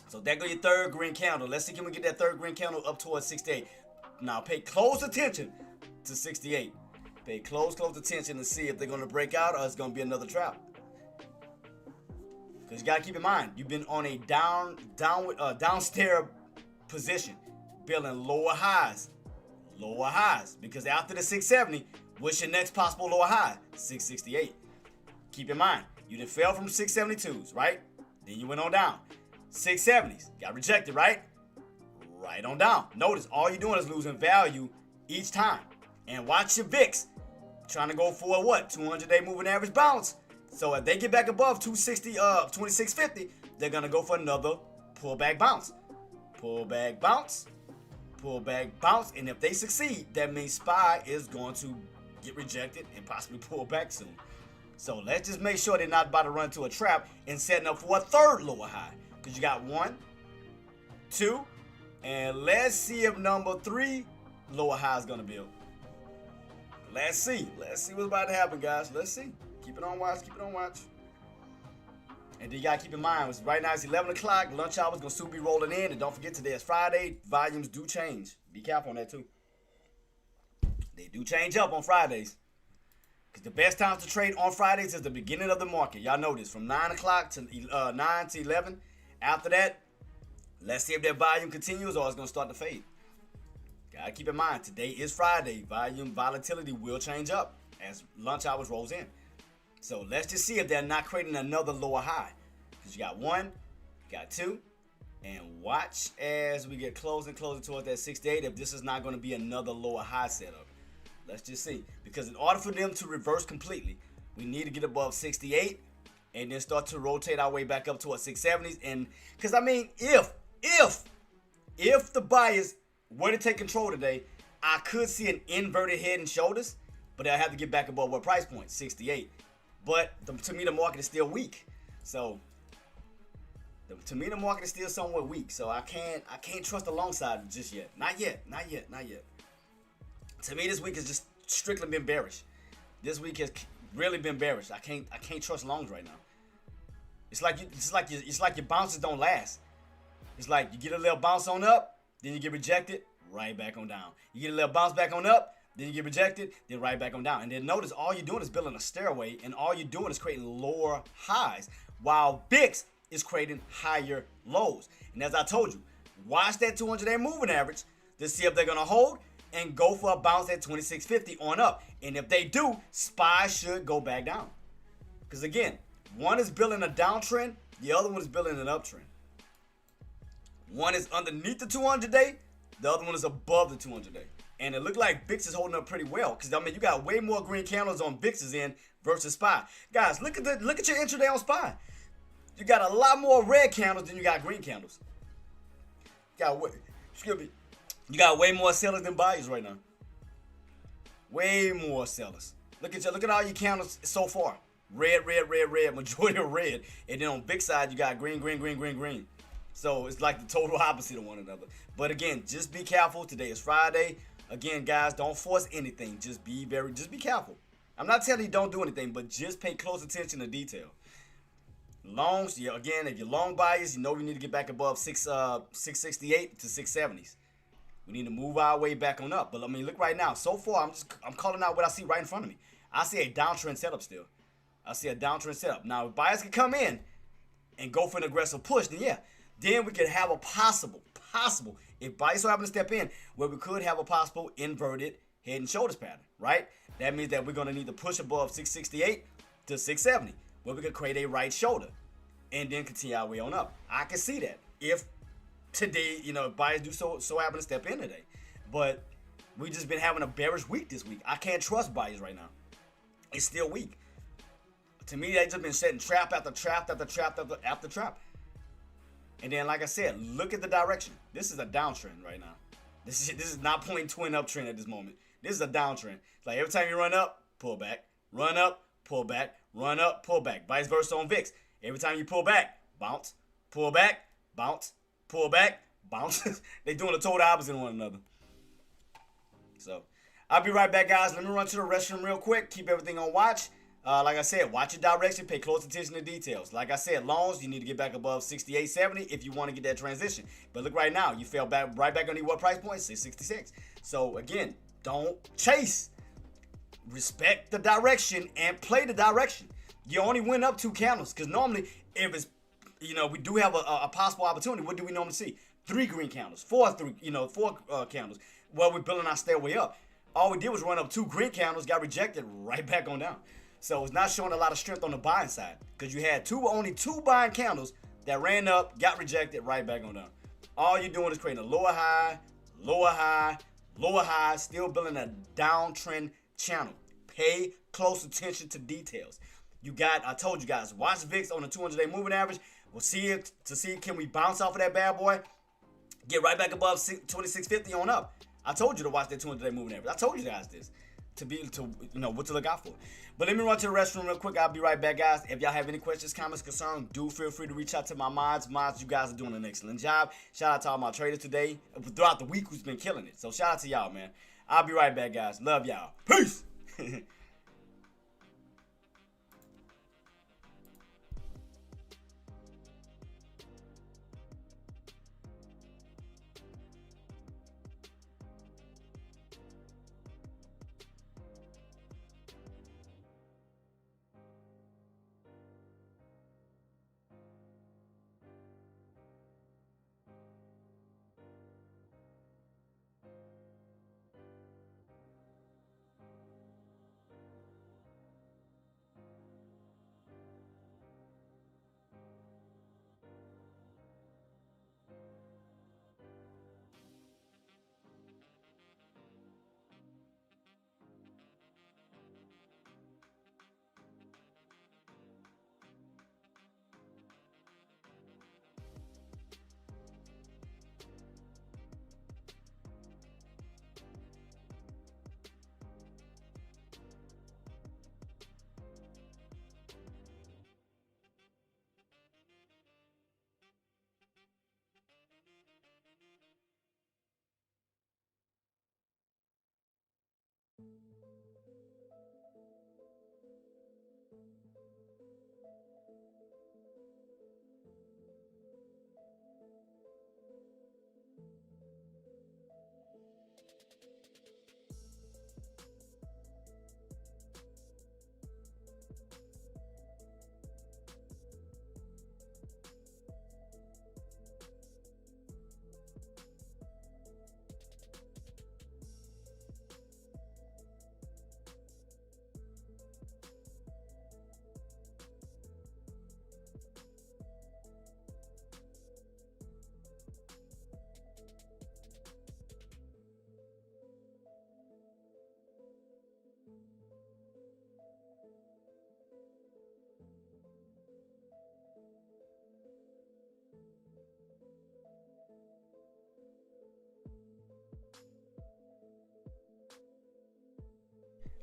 So there go your third green candle. Let's see, can we get that third green candle up towards 68? Now pay close attention to 68. Pay close attention to see if they're going to break out or it's going to be another trap. Because you got to keep in mind, you've been on a downstairs position, building lower highs. Because after the 670, what's your next possible lower high? 668. Keep in mind, you done fell from 672s, right? Then you went on down. 670s, got rejected, right? Right on down. Notice all you're doing is losing value each time. And watch your VIX trying to go for a what? 200-day moving average bounce. So if they get back above 26.50, they're going to go for another pullback bounce. Pullback bounce. Pullback bounce. And if they succeed, that means SPY is going to get rejected and possibly pull back soon. So let's just make sure they're not about to run into a trap and setting up for a third lower high. Because you got 1, 2, and let's see if number 3 lower high is going to build. Let's see. Let's see what's about to happen, guys. Let's see. Keep it on watch. Keep it on watch. And then you got to keep in mind, right now it's 11 o'clock. Lunch hour is going to soon be rolling in. And don't forget, today is Friday. Volumes do change. Be careful on that, too. They do change up on Fridays. Because the best times to trade on Fridays is the beginning of the market. Y'all know this. From 9 o'clock to 9 to 11. After that, let's see if that volume continues or it's going to start to fade. Gotta keep in mind, today is Friday. Volatility will change up as lunch hours rolls in. So let's just see if they're not creating another lower high. Because you got 1, you got 2, and watch as we get closer and closer towards that 68 if this is not going to be another lower high setup. Let's just see. Because in order for them to reverse completely, we need to get above 68 and then start to rotate our way back up towards 670s. And because I mean, if the buyers were to take control today, I could see an inverted head and shoulders, but I have to get back above what price point? 68. But to me, the market is still weak. So to me, the market is still somewhat weak. So I can't trust the long side just yet. Not yet. To me, this week has just strictly been bearish. This week has really been bearish. I can't trust longs right now. It's like your bounces don't last. It's like you get a little bounce on up, then you get rejected, right back on down. You get a little bounce back on up, then you get rejected, then right back on down. And then notice all you're doing is building a stairway, and all you're doing is creating lower highs, while VIX is creating higher lows. And as I told you, watch that 200-day moving average to see if they're going to hold and go for a bounce at 2650 on up. And if they do, SPY should go back down. Because again, one is building a downtrend, the other one is building an uptrend. One is underneath the 200-day, the other one is above the 200-day. And it looked like VIX is holding up pretty well. Because, I mean, you got way more green candles on VIX's end versus SPY. Guys, look at your intraday on SPY. You got a lot more red candles than you got green candles. You got way more sellers than buyers right now. Way more sellers. Look at all your candles so far. Red, majority of red. And then on VIX side, you got green. So it's like the total opposite of one another. But again, just be careful. Today is Friday. Again, guys, don't force anything. Just be careful. I'm not telling you don't do anything, but just pay close attention to detail. Longs, yeah, again, if you're long buyers, you know we need to get back above 668 to 670s. We need to move our way back on up. But I mean, look right now. So far, I'm calling out what I see right in front of me. I see a downtrend setup still. I see a downtrend setup. Now, if buyers can come in and go for an aggressive push, then yeah. Then we could have a possible, if buyers so happen to step in, where we could have a possible inverted head and shoulders pattern, right? That means that we're going to need to push above 668 to 670, where we could create a right shoulder and then continue our way on up. I can see that if today, if buyers do so happen to step in today. But we just been having a bearish week this week. I can't trust buyers right now. It's still weak. To me, they just been setting trap after trap after trap after trap. And then, like I said, look at the direction. This is a downtrend right now. This is not pointing to an uptrend at this moment. This is a downtrend. It's like every time you run up, pull back. Run up, pull back. Run up, pull back. Vice versa on VIX. Every time you pull back, bounce. Pull back, bounce. Pull back, bounce. They're doing the total opposite of one another. So, I'll be right back, guys. Let me run to the restroom real quick. Keep everything on watch. Like I said, watch your direction. Pay close attention to details. Like I said, longs, you need to get back above 68.70 if you want to get that transition. But look right now, you fell back right back on what price point? 666. So again, don't chase. Respect the direction and play the direction. You only went up 2 candles because normally if it's we do have a possible opportunity. What do we normally see? 3 green candles, 4 candles. Well, we're building our stairway up. All we did was run up 2 green candles, got rejected, right back on down. So it's not showing a lot of strength on the buying side because you had only two buying candles that ran up, got rejected, right back on down. All you're doing is creating a lower high, still building a downtrend channel. Pay close attention to details. I told you guys, watch VIX on the 200-day moving average. We'll see can we bounce off of that bad boy, get right back above 2650 on up. I told you to watch that 200-day moving average. I told you guys this. what to look out for. But let me run to the restroom real quick. I'll be right back, guys. If y'all have any questions, comments, concerns, do feel free to reach out to my mods. Mods, you guys are doing an excellent job. Shout out to all my traders today, throughout the week, who's been killing it. So shout out to y'all, man. I'll be right back, guys. Love y'all. Peace.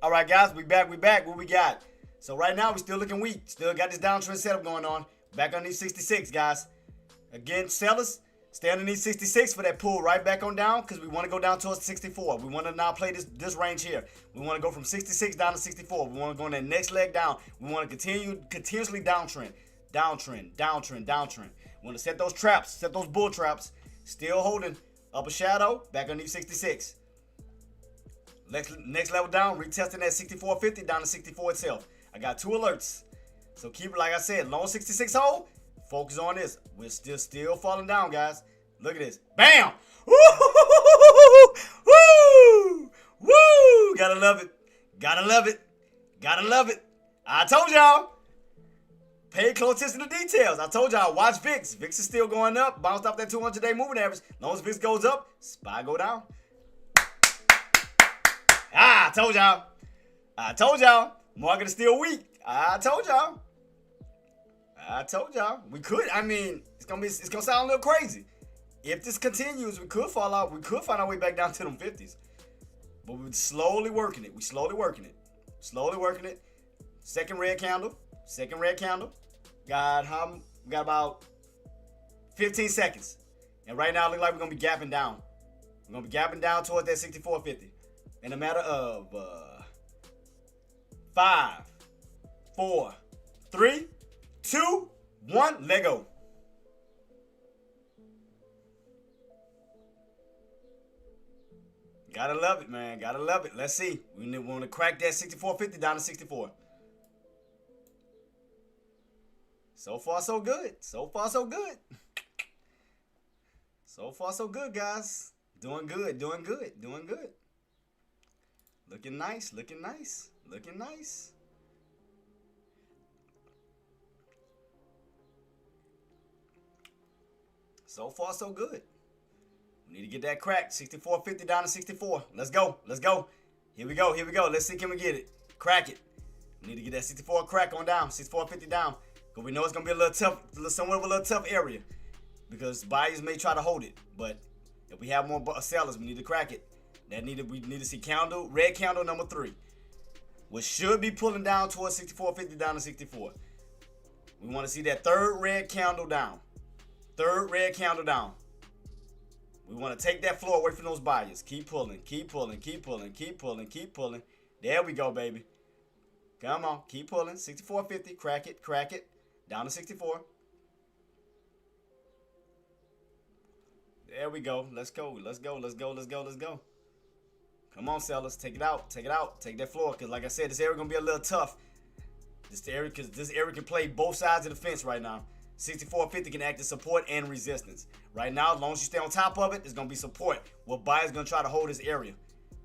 All right, guys, we back. What we got? So right now, we still looking weak. Still got this downtrend setup going on. Back underneath 66, guys. Again, sellers, stay underneath 66 for that pull right back on down because we want to go down towards 64. We want to now play this range here. We want to go from 66 down to 64. We want to go on that next leg down. We want to continuously downtrend. We want to set those traps, set those bull traps. Still holding upper shadow, back underneath 66. Next level down, retesting that 64.50 down to 64 itself. I got 2 alerts. So keep it, like I said, long 66 hold. Focus on this. We're still falling down, guys. Look at this. Bam! Woo! Woo! Woo! Gotta love it. Gotta love it. Gotta love it. I told y'all. Pay close attention to details. I told y'all, watch VIX. VIX is still going up. Bounced off that 200-day moving average. As long as VIX goes up, SPY go down. I told y'all. I told y'all. Market is still weak. I told y'all. I told y'all. We could. I mean, it's gonna sound a little crazy. If this continues, we could fall out. We could find our way back down to them 50s. But we're slowly working it. Slowly working it. Second red candle. Got about 15 seconds. And right now, it looks like we're gonna be gapping down. We're gonna be gapping down towards that 64.50. In a matter of 5, 4, 3, 2, 1, let go. Gotta love it, man. Gotta love it. Let's see. We want to crack that 64.50 down to 64. So far, so good. So far, so good. So far, so good, guys. Doing good. Looking nice. So far, so good. We need to get that crack. 64.50 down to 64. Let's go. Here we go. Let's see, can we get it? Crack it. We need to get that 64 crack on down. 64.50 down. Because we know it's going to be a little tough, somewhat of a little tough area. Because buyers may try to hold it. But if we have more sellers, we need to crack it. We need to see red candle number 3, which should be pulling down towards 64.50 down to 64. We want to see that third red candle down. Third red candle down. We want to take that floor away from those buyers. Keep pulling, keep pulling, keep pulling, keep pulling, keep pulling. There we go, baby. Come on, keep pulling. 64.50, crack it, down to 64. There we go. Let's go. Come on, sellers. Take it out. Take that floor. Because like I said, this area going to be a little tough. This area can play both sides of the fence right now. 64.50 can act as support and resistance. Right now, as long as you stay on top of it, it's going to be support. What buyer's going to try to hold this area.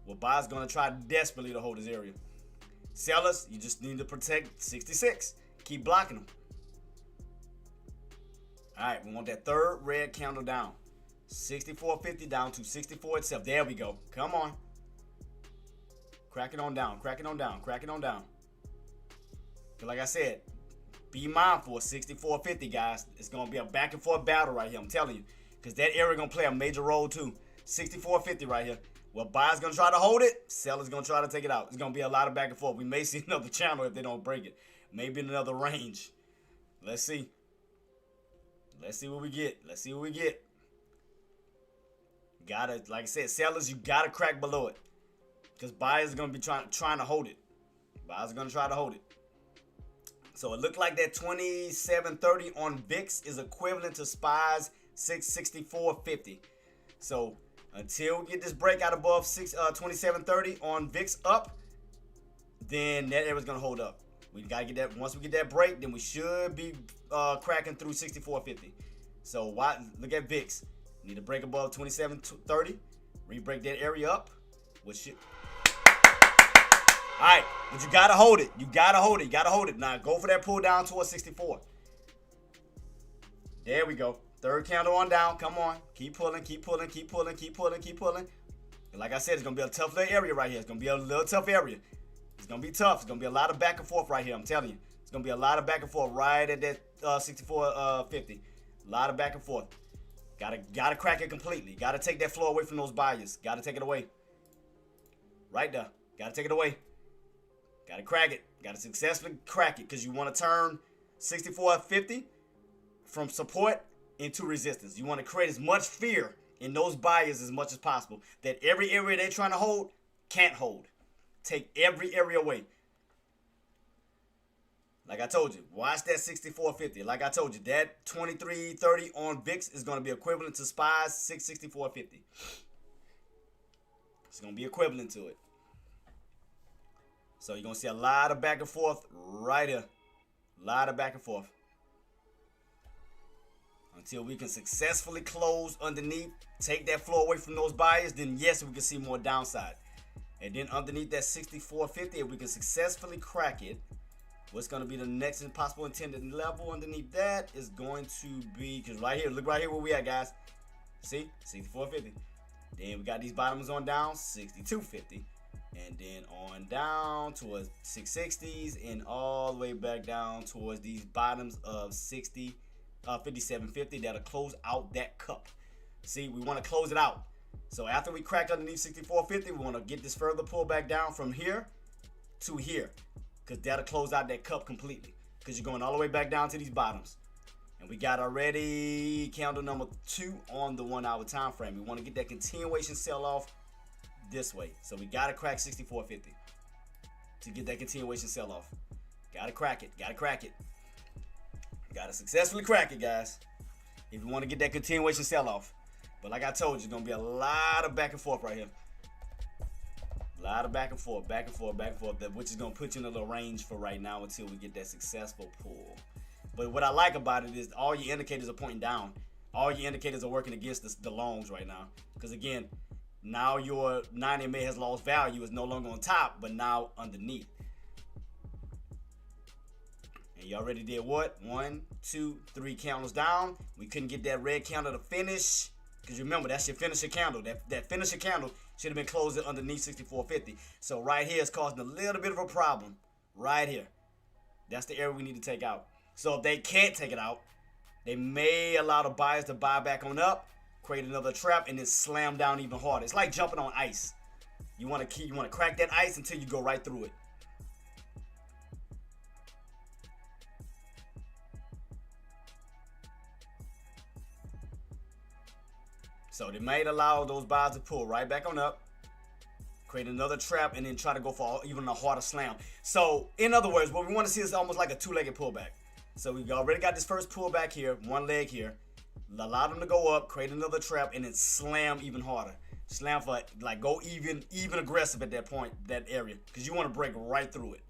What buyer's going to try desperately to hold this area. Sellers, you just need to protect 66. Keep blocking them. All right, we want that third red candle down. 64.50 down to 64 itself. There we go. Come on. Crack it on down. Because like I said, be mindful of 64.50, guys. It's going to be a back and forth battle right here. I'm telling you. Because that area going to play a major role too. 64.50 right here. Well, buyer's going to try to hold it. Seller's going to try to take it out. It's going to be a lot of back and forth. We may see another channel if they don't break it. Maybe in another range. Let's see. Let's see what we get. Gotta, like I said, sellers, you gotta crack below it. Because buyers are going to be trying to hold it. Buyers are going to try to hold it. So it looked like that 27.30 on VIX is equivalent to SPY's 664.50. So until we get this breakout above 27.30 on VIX up, then that area's going to hold up. We got to get that. Once we get that break, then we should be cracking through 64.50. So look at VIX. Need to break above 27.30. Re-break that area up. Which should... Alright, but you gotta hold it. You gotta hold it. Now go for that pull down towards 64. There we go. Third candle on down. Come on. Keep pulling. Like I said, it's gonna be a tough little area right here. It's gonna be a little tough area. It's gonna be tough. It's gonna be a lot of back and forth right here. I'm telling you. It's gonna be a lot of back and forth right at that 64.50. A lot of back and forth. Gotta crack it completely. Gotta take that floor away from those buyers. Gotta take it away. Right there. Gotta take it away. Gotta crack it. Gotta successfully crack it because you want to turn 64.50 from support into resistance. You want to create as much fear in those buyers as much as possible that every area they're trying to hold can't hold. Take every area away. Like I told you, watch that 64.50. Like I told you, that 23.30 on VIX is going to be equivalent to SPY's 664.50. It's going to be equivalent to it. So you're going to see a lot of back and forth right here. A lot of back and forth. Until we can successfully close underneath, take that floor away from those buyers, then yes, we can see more downside. And then underneath that 64.50, if we can successfully crack it, what's going to be the next possible intended level underneath that is going to be, because right here, look right here where we at, guys. See? 64.50. Then we got these bottoms on down, 62.50. And then on down towards 660s and all the way back down towards these bottoms of 57.50 that'll close out that cup. See, we want to close it out. So after we crack underneath 64.50, we want to get this further pull back down from here to here. Because that'll close out that cup completely. Because you're going all the way back down to these bottoms. And we got already candle number 2 on the 1 hour time frame. We want to get that continuation sell off this way. So we got to crack 64.50 to get that continuation sell off. Got to crack it. Got to successfully crack it, guys. If you want to get that continuation sell off. But like I told you, it's going to be a lot of back and forth right here. A lot of back and forth, which is going to put you in a little range for right now until we get that successful pull. But what I like about it is all your indicators are pointing down. All your indicators are working against the longs right now. Because again, now your 90 MA has lost value. It's no longer on top, but now underneath. And you already did what? 1, 2, 3 candles down. We couldn't get that red candle to finish. Because remember, that's your finisher candle. That finisher candle should have been closing underneath 64.50. So right here is causing a little bit of a problem. Right here. That's the area we need to take out. So if they can't take it out, they may allow the buyers to buy back on up, create another trap, and then slam down even harder. It's like jumping on ice. You want to crack that ice until you go right through it. So they might allow those buys to pull right back on up, create another trap, and then try to go for even a harder slam. So in other words, what we want to see is almost like a two-legged pullback. So we already got this first pullback here, one leg here. Allow them to go up, create another trap, and then slam even harder. Slam for, like, go even aggressive at that point, that area, because you want to break right through it.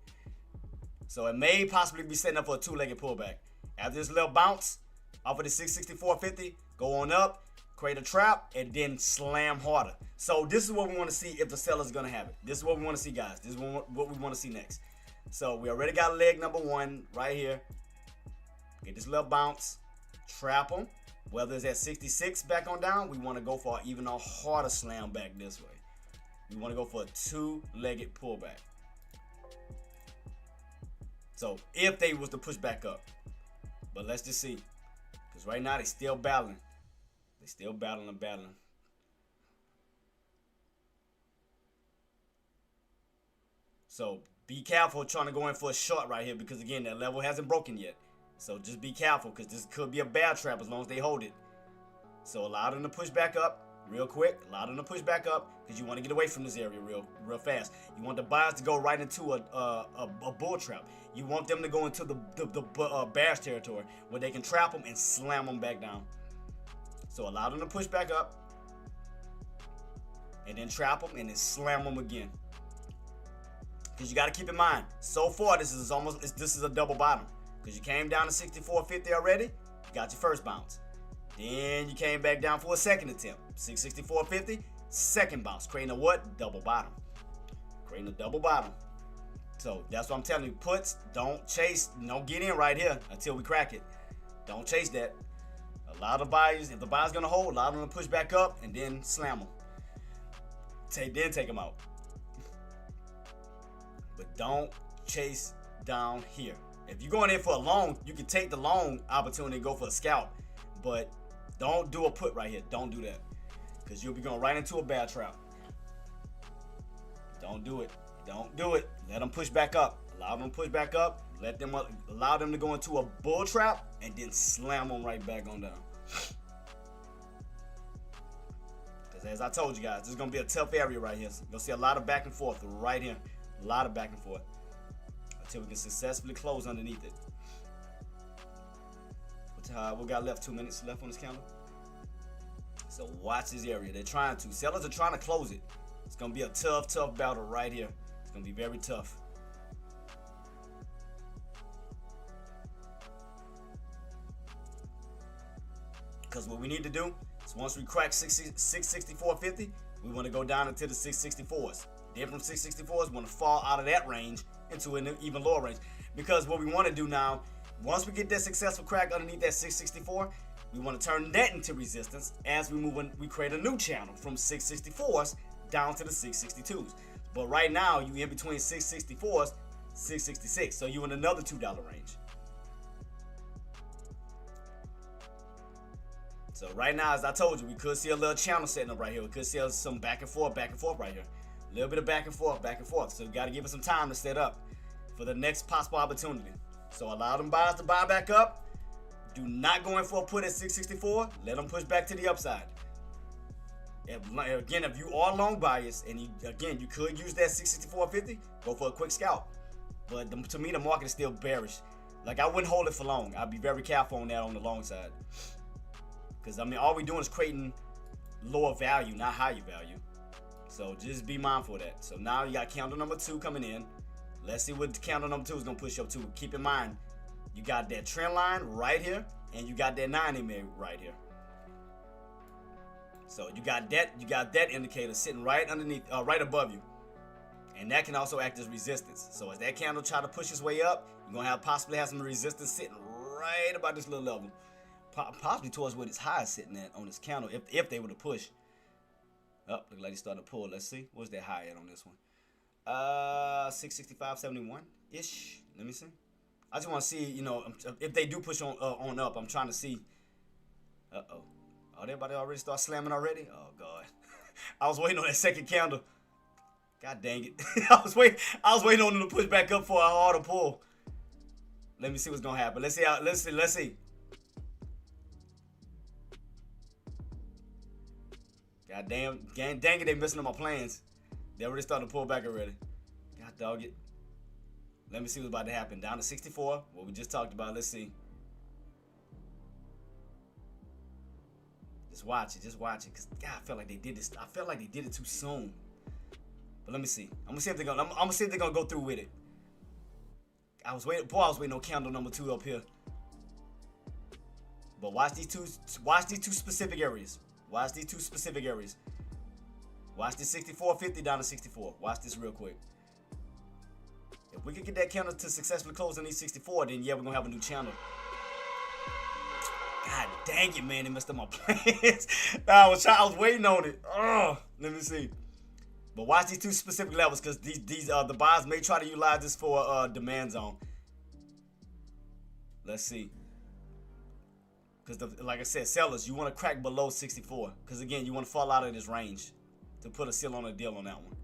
So it may possibly be setting up for a two-legged pullback. After this little bounce off of the 664.50, go on up, create a trap, and then slam harder. So this is what we want to see if the seller's going to have it. This is what we want to see, guys. This is what we want to see next. So we already got leg number one right here. Get this little bounce, trap them. Whether it's at 66 back on down, we want to go for even a harder slam back this way. We want to go for a two-legged pullback. So if they was to push back up. But let's just see. Because right now they still battling. They still battling. So be careful trying to go in for a short right here, because again, that level hasn't broken yet. So just be careful, because this could be a bad trap as long as they hold it. So allow them to push back up real quick. Allow them to push back up, because you want to get away from this area real fast. You want the buyers to go right into a bull trap. You want them to go into the bearish territory where they can trap them and slam them back down. So allow them to push back up, and then trap them, and then slam them again. Because you got to keep in mind, so far this is a double bottom. Because you came down to 64.50 already, you got your first bounce. Then you came back down for a second attempt, 664.50, second bounce, creating a what? Double bottom. Creating a double bottom. So that's what I'm telling you. Puts, don't chase, don't get in right here until we crack it. Don't chase that. Allow the buyers, if the buyer's gonna hold, allow them to push back up and then slam them. Then take them out. But don't chase down here. If you're going in for a long, you can take the long opportunity and go for a scalp. But don't do a put right here. Don't do that. Because you'll be going right into a bad trap. Don't do it. Don't do it. Let them push back up. Allow them to push back up. Allow them to go into a bull trap and then slam them right back on down. Because as I told you guys, this is going to be a tough area right here. You'll see a lot of back and forth right here. A lot of back and forth. Until we can successfully close underneath it. We got left 2 minutes left on this candle. So watch this area. They're trying to. Sellers are trying to close it. It's going to be a tough battle right here. It's going to be very tough. Because what we need to do is once we crack 664.50, we want to go down into the 664s. Then from 664s, we want to fall out of that range into an even lower range. Because what we want to do now, once we get that successful crack underneath that 664, we want to turn that into resistance as we move in, we create a new channel from 664s down to the 662s. But right now, you in between 664s, 666. So you in another $2 range. So right now, as I told you, we could see a little channel setting up right here. We could see some back and forth right here. A little bit of back and forth. So we got to give it some time to set up for the next possible opportunity. So allow them buyers to buy back up. Do not go in for a put at 664. Let them push back to the upside. If you are long bias, and you could use that 664.50, go for a quick scalp. But to me, the market is still bearish. Like, I wouldn't hold it for long. I'd be very careful on that on the long side. Because, I mean, all we're doing is creating lower value, not higher value. So just be mindful of that. So now you got candle number 2 coming in. Let's see what candle number 2 is going to push up to. Keep in mind, you got that trend line right here, and you got that 9 MA right here. So you got that indicator sitting right underneath, right above you. And that can also act as resistance. So as that candle try to push its way up, you're going to possibly have some resistance sitting right about this little level. Possibly towards where its high is sitting at on this candle, if they were to push. Oh, look like they started to pull. Let's see. What's that high at on this one? 665.71-ish. Let me see. I just want to see, you know, if they do push on up. I'm trying to see. Uh-oh. Oh, everybody already start slamming already? Oh, God. I was waiting on that second candle. God dang it. I was waiting on him to push back up for a harder pull. Let me see what's gonna happen. Let's see. God dang it, they messing up my plans. They already starting to pull back already. God dog it. Let me see what's about to happen. Down to 64, what we just talked about. Let's see. Just watch it. Cause God, I felt like they did this. I felt like they did it too soon. But let me see. I'm gonna see if they're gonna go through with it. I was waiting on candle number 2 up here. But watch these two specific areas. Watch this 64.50 down to 64. Watch this real quick. If we can get that candle to successfully close on these 64, then yeah, we're gonna have a new channel. God dang it, man, they messed up my plans. I was waiting on it. Let me see. But watch these 2 specific levels, because the buyers may try to utilize this for a demand zone. Let's see. Because like I said, sellers, you want to crack below 64. Because again, you want to fall out of this range to put a seal on a deal on that one.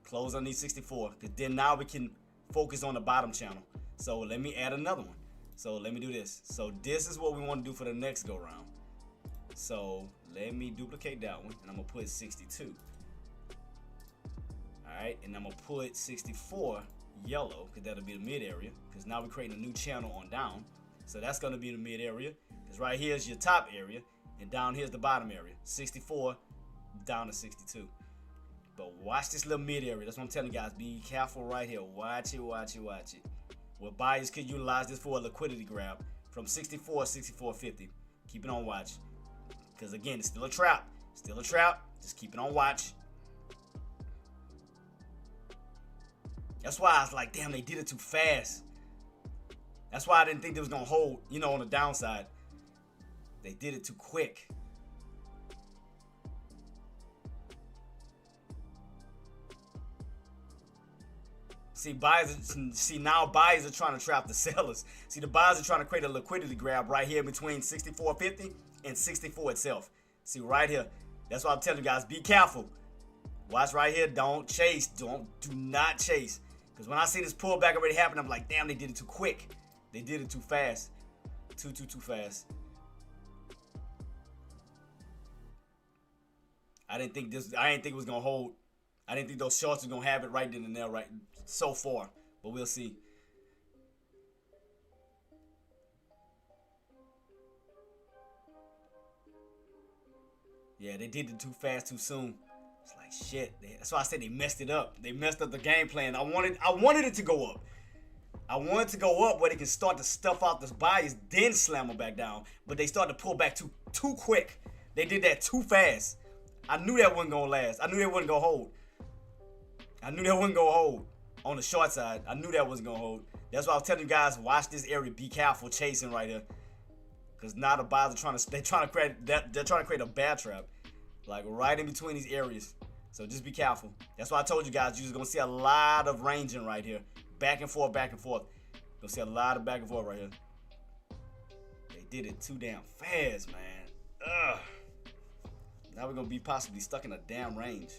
Close on these 64. Because then now we can focus on the bottom channel. So let me add another one. So let me do this. So this is what we want to do for the next go round. So let me duplicate that one. And I'm going to put 62. Alright. And I'm going to put 64 yellow. Because that'll be the mid area. Because now we're creating a new channel on down. So that's going to be the mid area. Because right here is your top area. And down here's the bottom area. 64 down to 62. But watch this little mid area. That's what I'm telling you guys. Be careful right here. Watch it. Where buyers could utilize this for a liquidity grab from 64, 64.50. Keep it on watch. Because again, it's still a trap. Just keep it on watch. That's why I was like, damn, they did it too fast. That's why I didn't think they was going to hold, on the downside. They did it too quick. Now buyers are trying to trap the sellers. See, the buyers are trying to create a liquidity grab right here between 64.50 and 64 itself. See, right here. That's why I'm telling you guys, be careful. Watch right here. Don't chase. Do not chase. Because when I see this pullback already happen, I'm like, damn, they did it too quick. They did it too fast. Too fast. I didn't think it was gonna hold. I didn't think those shorts were gonna have it right then and there, right so far. But we'll see. Yeah, they did it too fast, too soon. It's like shit. That's why I said they messed it up. They messed up the game plan. I wanted it to go up. I want it to go up where they can start to stuff out the buyers, then slam them back down. But they started to pull back too quick. They did that too fast. I knew that wasn't going to last. I knew they wasn't going to hold. On the short side, I knew that wasn't going to hold. That's why I was telling you guys, watch this area. Be careful chasing right here. Because now the buyers are they're trying to create a bear trap. Like right in between these areas. So just be careful. That's why I told you guys, you're just going to see a lot of ranging right here. Back and forth. You'll see a lot of back and forth right here. They did it too damn fast, man. Ugh. Now we're going to be possibly stuck in a damn range.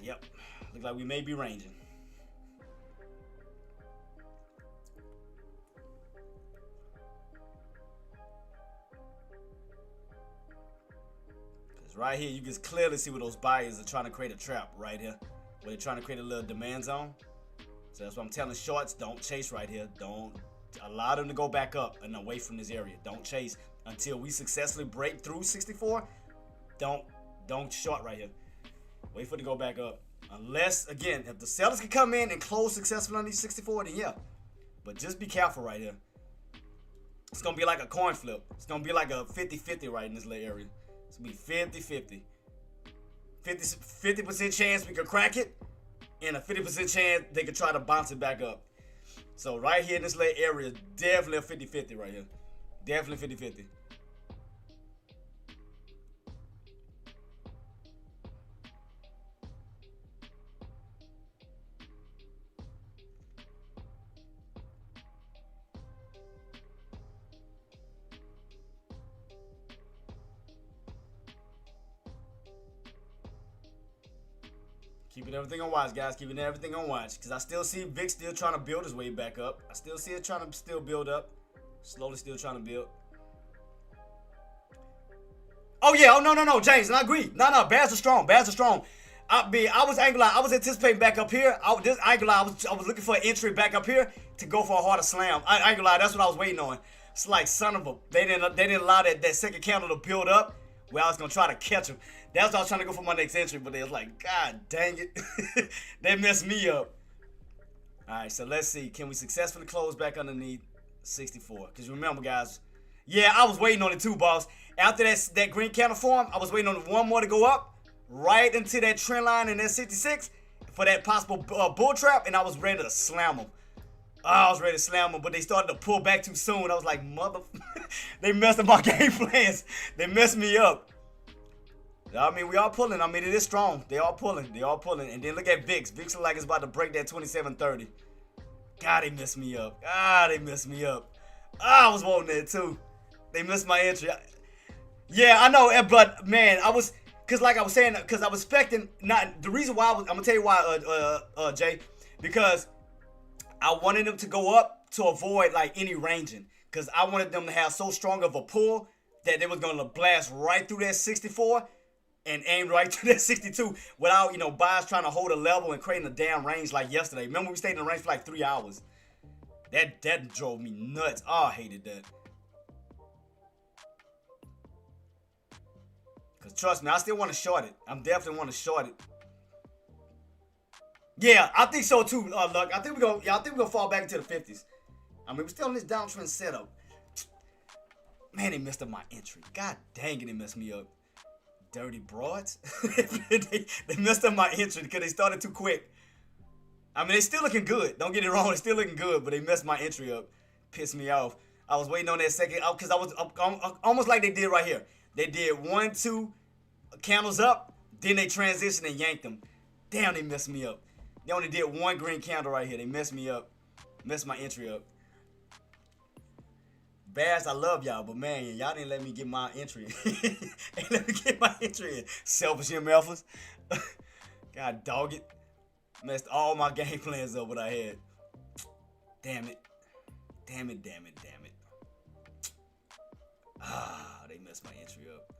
Yep. Look like we may be ranging. Because right here, you can clearly see where those buyers are trying to create a trap right here. Where they're trying to create a little demand zone. So that's what I'm telling shorts, don't chase right here. Don't allow them to go back up and away from this area. Don't chase until we successfully break through 64. Don't short right here. Wait for it to go back up. Unless, again, if the sellers can come in and close successfully on these 64, then yeah. But just be careful right here. It's going to be like a coin flip. It's going to be like a 50-50 right in this little area. It's going to be 50-50. 50% chance we could crack it, and a 50% chance they could try to bounce it back up. So right here in this little area, definitely a 50-50 right here. Definitely 50-50. Keeping everything on watch, guys. Keeping everything on watch. Because I still see Vic still trying to build his way back up. I still see it trying to still build up. Slowly still trying to build. Oh, yeah. Oh, no, James. And I agree. No. Bears are strong. I was anticipating back up here. I was looking for an entry back up here to go for a harder slam. I ain't gonna lie. That's what I was waiting on. It's like, son of a... They didn't allow that second candle to build up where I was gonna try to catch him. That's what I was trying to go for my next entry, but they was like, God dang it. They messed me up. All right, so let's see. Can we successfully close back underneath 64? Because remember, guys, yeah, I was waiting on it too, boss. After that green candle form, I was waiting on one more to go up right into that trend line in that 66 for that possible bull trap, and I was ready to slam them. I was ready to slam them, but they started to pull back too soon. I was like, mother... They messed up my game plans. They messed me up. I mean, we all pulling. I mean, it is strong. They all pulling. And then look at Vix. Vix look like it's about to break that 2730. God, they messed me up. I was wanting that too. They missed my entry. Yeah, I know, but man, because like I was saying, because I was expecting, not the reason why I'm gonna tell you why, Jay, because I wanted them to go up to avoid like any ranging, because I wanted them to have so strong of a pull that they was gonna blast right through that 64 and aim right to that 62 without, buyers trying to hold a level and creating a damn range like yesterday. Remember, we stayed in the range for like 3 hours. That drove me nuts. Oh, I hated that. Because trust me, I still want to short it. I'm definitely want to short it. Yeah, I think so too, Luck. I think we're gonna fall back into the 50s. I mean, we're still in this downtrend setup. Man, they messed up my entry. God dang it, they messed me up. Dirty broads. they messed up my entry because they started too quick. I mean, they still looking good. Don't get it wrong. They still looking good, but they messed my entry up. Pissed me off. I was waiting on that second out because I was almost like they did right here. They did 1, 2 candles up, then they transitioned and yanked them. Damn, they messed me up. They only did 1 green candle right here. They messed me up. Messed my entry up. Bears, I love y'all, but man, y'all didn't let me get my entry. Ain't let me get my entry in. Selfish MFers. God dog it. Messed all my game plans up what I had. Damn it. They messed my entry up.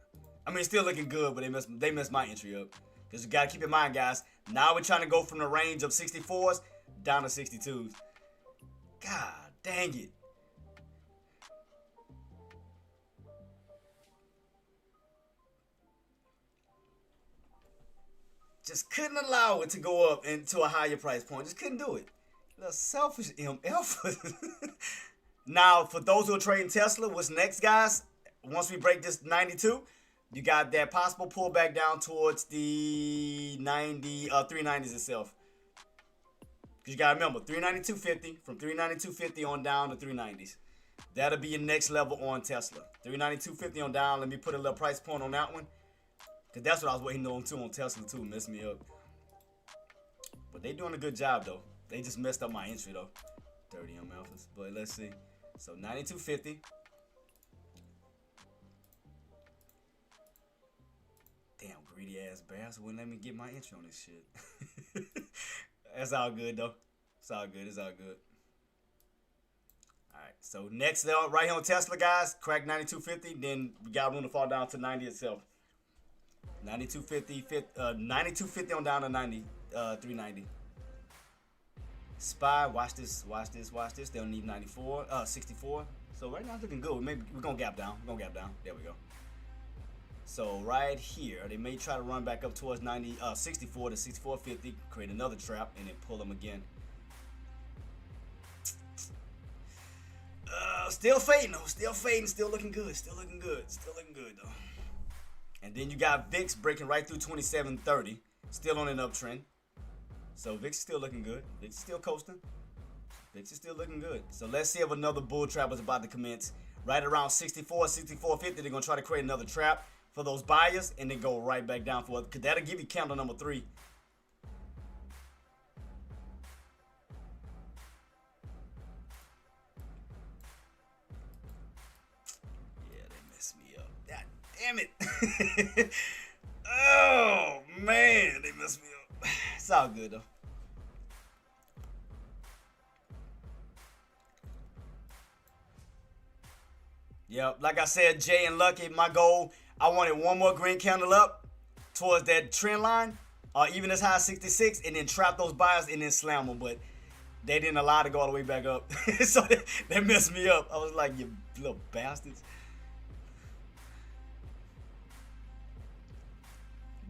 I mean, it's still looking good, but they messed my entry up. Because you got to keep in mind, guys, now we're trying to go from the range of 64s down to 62s. God dang it. Just couldn't allow it to go up into a higher price point. Just couldn't do it. The selfish MF. Now, for those who are trading Tesla, what's next, guys? Once we break this 92, you got that possible pullback down towards the 390s itself. Because you got to remember, 392.50, from 392.50 on down to 390s. That'll be your next level on Tesla. 392.50 on down. Let me put a little price point on that one. Because that's what I was waiting on too on Tesla too. Messed me up. But they doing a good job though. They just messed up my entry though. 30 alphas. But let's see. So 92.50. Damn, greedy ass bears wouldn't let me get my entry on this shit. That's all good though. It's all good. Alright, so next right here on Tesla, guys, crack 92.50. Then we got room to fall down to 90 itself. 92.50 on down to 390. SPY, watch this. They'll need 64. So right now it's looking good. Maybe we're gonna gap down. There we go. So right here, they may try to run back up towards 64 to 64.50, create another trap, and then pull them again. Still fading though. Still looking good though. And then you got VIX breaking right through 2730, still on an uptrend. So VIX is still looking good. VIX is still coasting. VIX is still looking good. So let's see if another bull trap is about to commence. Right around 64, 64.50, they're going to try to create another trap for those buyers and then go right back down for it. Because that'll give you candle number 3. Damn it. Oh, man, they messed me up. It's all good though. Yep, like I said, Jay and Lucky, my goal, I wanted one more green candle up towards that trend line, or even as high as 66, and then trap those buyers and then slam them. But they didn't allow it to go all the way back up. So that messed me up. I was like, you little bastards.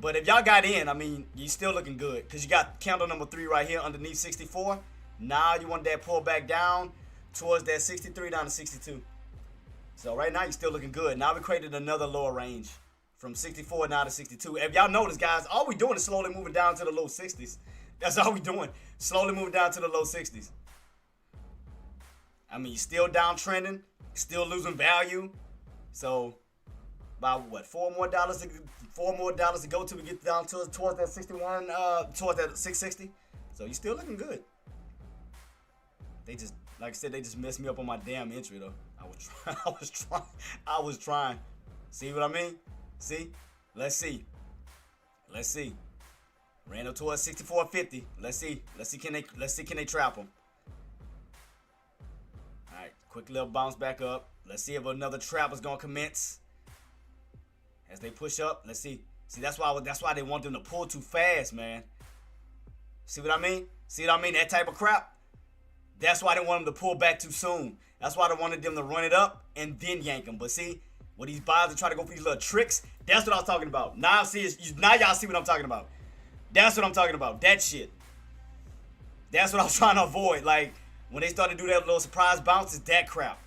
But if y'all got in, I mean, you still looking good. Because you got candle number 3 right here underneath 64. Now you want that pull back down towards that 63 down to 62. So right now you're still looking good. Now we created another lower range from 64 now to 62. If y'all notice, guys, all we doing is slowly moving down to the low 60s. That's all we doing. Slowly moving down to the low 60s. I mean, you're still downtrending, still losing value. So about what, $4 more to go till we get down towards that 61, towards that 660. So you're still looking good. They just, like I said, they just messed me up on my damn entry though. I was trying. See what I mean? See? Let's see. Ran up towards 64.50. Let's see can they trap them. All right, quick little bounce back up. Let's see if another trap is gonna commence. As they push up, let's see. See, that's why they want them to pull too fast, man. See what I mean? See what I mean? That type of crap. That's why they want them to pull back too soon. That's why they wanted them to run it up and then yank them. But see, when these buyers are trying to go for these little tricks, that's what I was talking about. Now y'all see what I'm talking about. That's what I'm talking about. That shit. That's what I was trying to avoid. Like, when they started to do that little surprise bounces, that crap.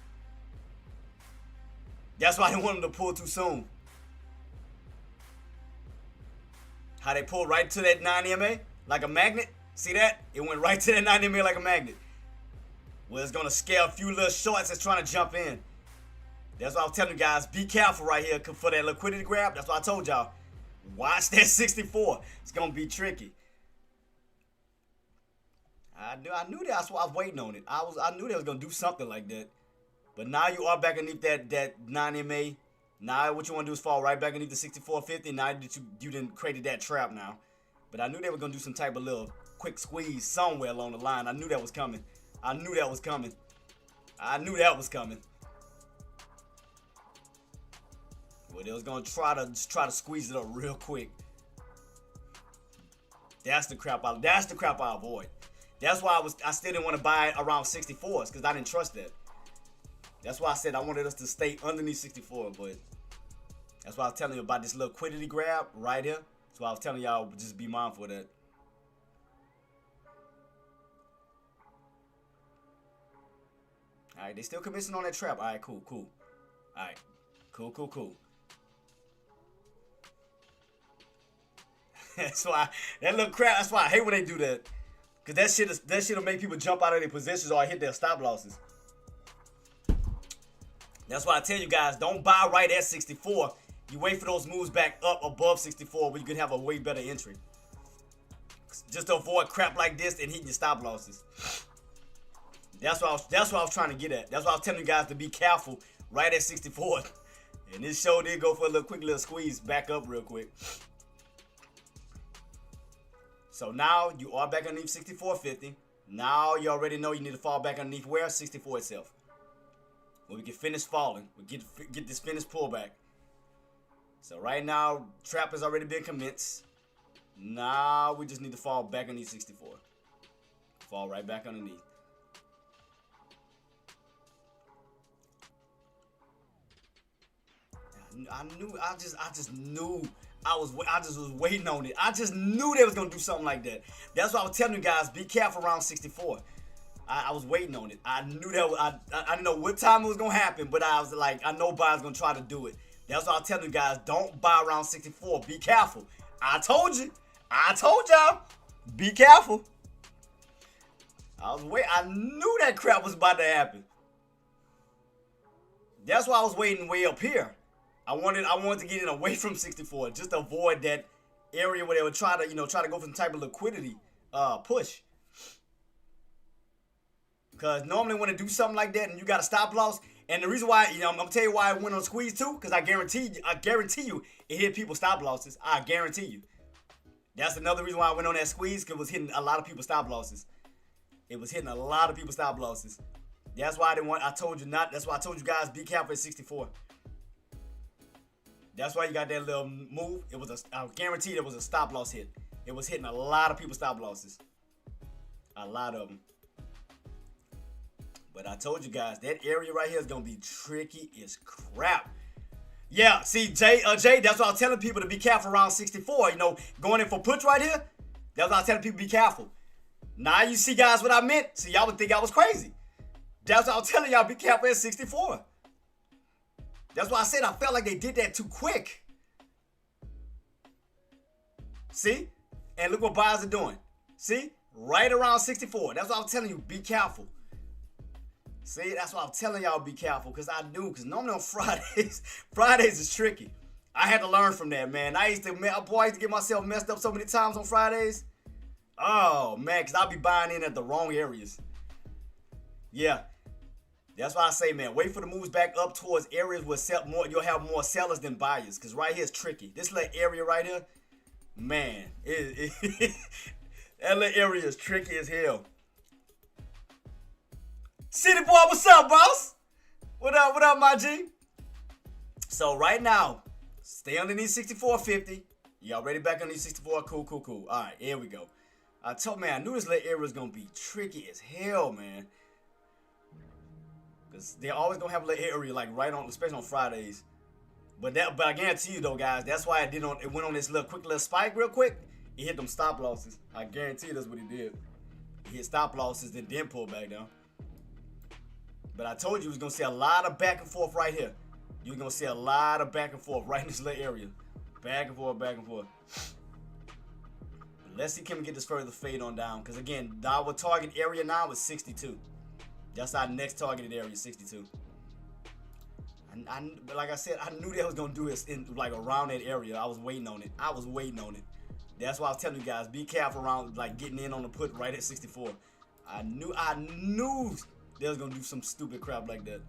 That's why they want them to pull too soon. How they pulled right to that 9 EMA like a magnet. See that? It went right to that 9 EMA like a magnet. Well, it's going to scare a few little shorts that's trying to jump in. That's why I was telling you guys, be careful right here for that liquidity grab. That's what I told y'all. Watch that 64. It's going to be tricky. I knew that. That's why I was waiting on it. I knew they was going to do something like that. But now you are back underneath that 9 MA. Now what you want to do is fall right back underneath the 64.50. Now that you didn't created that trap now. But I knew they were going to do some type of little quick squeeze somewhere along the line. I knew that was coming. I knew that was coming. Well, they was gonna try to squeeze it up real quick. That's the crap I avoid. That's why I still didn't want to buy it around 64s because I didn't trust that. That's why I said I wanted us to stay underneath 64, but that's why I was telling you about this little liquidity grab right here. That's why I was telling y'all just be mindful of that. All right, they still commencing on that trap. All right, cool. All right, cool. That's why that little crap. That's why I hate when they do that, cause that shit'll make people jump out of their positions or hit their stop losses. That's why I tell you guys, don't buy right at 64. You wait for those moves back up above 64, where you can have a way better entry. Just to avoid crap like this and hitting your stop losses. That's what I was trying to get at. That's why I was telling you guys to be careful right at 64. And this show did go for a quick little squeeze back up real quick. So now you are back underneath 64.50. Now you already know you need to fall back underneath where? 64 itself. When we can finish falling. We get this finished pullback. So right now, trap has already been commenced. Now we just need to fall back underneath 64. Fall right back underneath. I just knew I just was waiting on it. I just knew they was gonna do something like that. That's why I was telling you guys, be careful around 64. I was waiting on it. I knew that I didn't know what time it was gonna happen, but I was like, I know buyers gonna try to do it. That's why I was telling you guys, don't buy around 64. Be careful. I told y'all, be careful. I knew that crap was about to happen. That's why I was waiting way up here. I wanted to get in away from 64, just to avoid that area where they would try to go for some type of liquidity push. Because normally when they do something like that and you got a stop loss, and the reason why, I'm gonna tell you why I went on squeeze too, because I guarantee you it hit people's stop losses. I guarantee you. That's another reason why I went on that squeeze, because it was hitting a lot of people's stop losses. It was hitting a lot of people's stop losses. That's why I told you not. That's why I told you guys be careful at 64. That's why you got that little move. I guarantee it was a stop loss hit. It was hitting a lot of people's stop losses. A lot of them. But I told you guys, that area right here is going to be tricky as crap. Yeah, see, Jay, that's why I was telling people to be careful around 64. You know, going in for puts right here, that's why I was telling people to be careful. Now you see, guys, what I meant. See, y'all would think I was crazy. That's why I was telling y'all be careful at 64. That's why I said I felt like they did that too quick. See? And look what buyers are doing. See? Right around 64. That's why I was telling you, be careful. See, that's why I'm telling y'all be careful, because I knew, because normally on Fridays is tricky. I had to learn from that, man. I used to get myself messed up so many times on Fridays. Oh, man, because I'll be buying in at the wrong areas. Yeah. That's why I say, man, wait for the moves back up towards areas where you'll have more sellers than buyers, because right here is tricky. This little area right here, man, that little area is tricky as hell. City boy, what's up, boss? What up, my G? So right now, stay underneath 64.50. Y'all ready back underneath 64? Cool. All right, here we go. I knew this little area was gonna be tricky as hell, man. Cause they're always gonna have a little area like right on, especially on Fridays. But I guarantee you though, guys, that's why it went on this quick little spike real quick. It hit them stop losses. I guarantee you that's what he did. He hit stop losses, then pull back down. But I told you was gonna see a lot of back and forth right here. You're gonna see a lot of back and forth right in this little area. Back and forth. But let's see, can we get this further fade on down? Because again, our target area now is 62. That's our next targeted area, 62. But like I said, I knew they was gonna do this in like around that area. I was waiting on it. That's why I was telling you guys, be careful around like getting in on the put right at 64. I knew they was gonna do some stupid crap like that.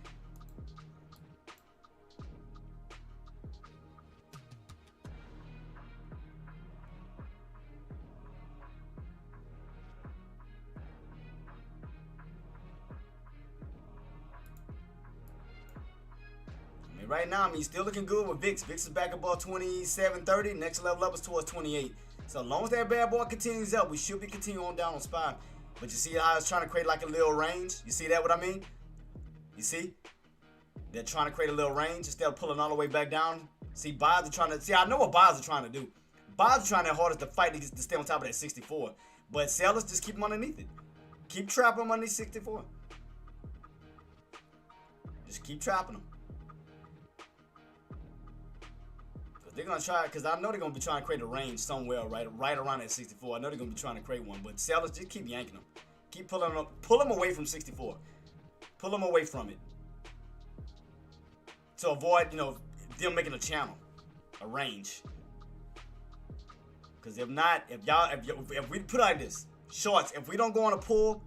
Right now, still looking good with VIX. VIX is back above 27.30. Next level up is towards 28. So as long as that bad boy continues up, we should be continuing on down on SPY. But you see how it's trying to create like a little range? You see that, what I mean? You see? They're trying to create a little range instead of pulling all the way back down. See, buyers are trying to... See, I know what buyers are trying to do. Buyers are trying their hardest to fight to stay on top of that 64. But sellers just keep them underneath it. Keep trapping them underneath 64. Just keep trapping them. They're going to try, because I know they're going to be trying to create a range somewhere right around that 64. I know they're going to be trying to create one. But sellers, just keep yanking them. Keep pulling them up. Pull them away from 64. Pull them away from it. To avoid, them making a channel. A range. Because if not, if we put it like this, shorts, if we don't go on a pull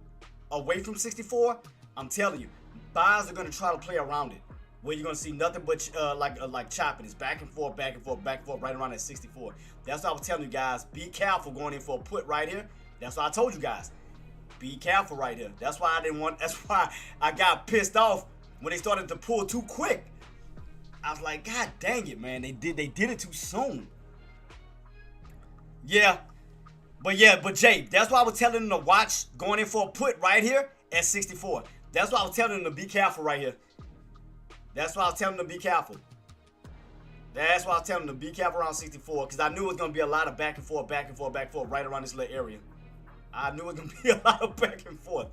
away from 64, I'm telling you, buyers are going to try to play around it. Where you're going to see nothing but like chopping. It's back and forth, right around that 64. That's why I was telling you guys, be careful going in for a put right here. That's why I told you guys, be careful right here. That's why I got pissed off when they started to pull too quick. I was like, God dang it, man. They did it too soon. But Jay, that's why I was telling them to watch going in for a put right here at 64. That's why I was telling them to be careful right here. That's why I was telling them to be careful. That's why I was telling them to be careful around 64, because I knew it was going to be a lot of back and forth right around this little area. I knew it was going to be a lot of back and forth.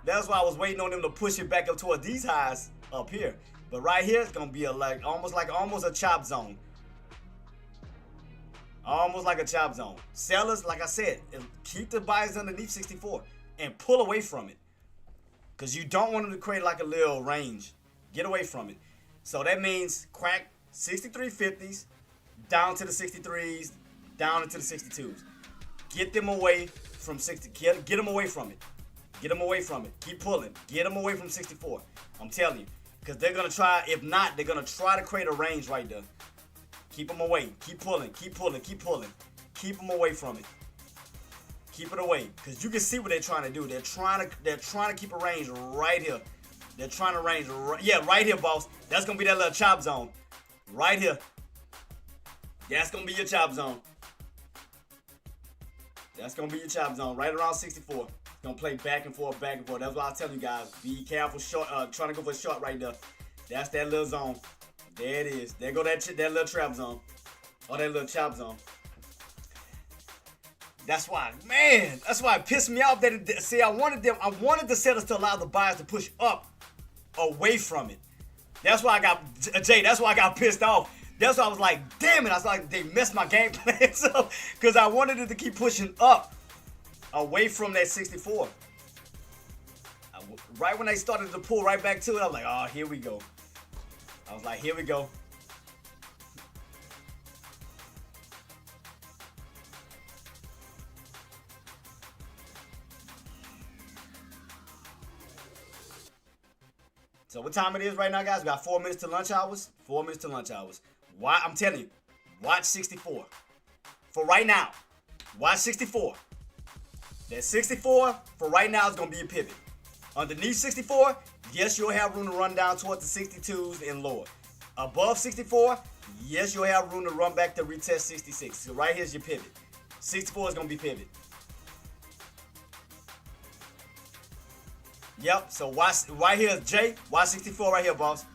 That's why I was waiting on them to push it back up towards these highs up here. But right here, it's going to be almost a chop zone. Almost like a chop zone. Sellers, like I said, keep the buyers underneath 64 and pull away from it, because you don't want them to create like a little range. Get away from it. So that means crack 63.50s down to the 63s, down into the 62s. Get them away from 60. Get them away from it. Get them away from it. Keep pulling. Get them away from 64. I'm telling you. Because they're going to try, if not, they're going to try to create a range right there. Keep them away. Keep pulling. Keep them away from it. Keep it away, because you can see what they're trying to do. They're trying to keep a range right here. They're trying to range, right here, boss. That's gonna be that little chop zone, right here. That's gonna be your chop zone. That's gonna be your chop zone, right around 64. It's gonna play back and forth, back and forth. That's why I tell you guys, be careful. Short, trying to go for a short right there. That's that little zone. There it is. There go that little trap zone, or that little chop zone. That's why, man. That's why it pissed me off. See, I wanted the sellers to allow the buyers to push up, away from it. That's why I got Jay. That's why I got pissed off. That's why I was like, damn it. I was like, they messed my game plan up, because I wanted it to keep pushing up, away from that 64. Right when they started to pull right back to it, I was like, oh, here we go. I was like, here we go. So what time it is right now, guys? We got 4 minutes to lunch hours. 4 minutes to lunch hours. Why? I'm telling you, watch 64. For right now, watch 64. That 64 for right now is gonna be a pivot. Underneath 64, yes, you'll have room to run down towards the 62s and lower. Above 64, yes, you'll have room to run back to retest 66. So right here's your pivot. 64 is gonna be pivot. Yep, so watch right here, Jay. Watch 64 right here, boss.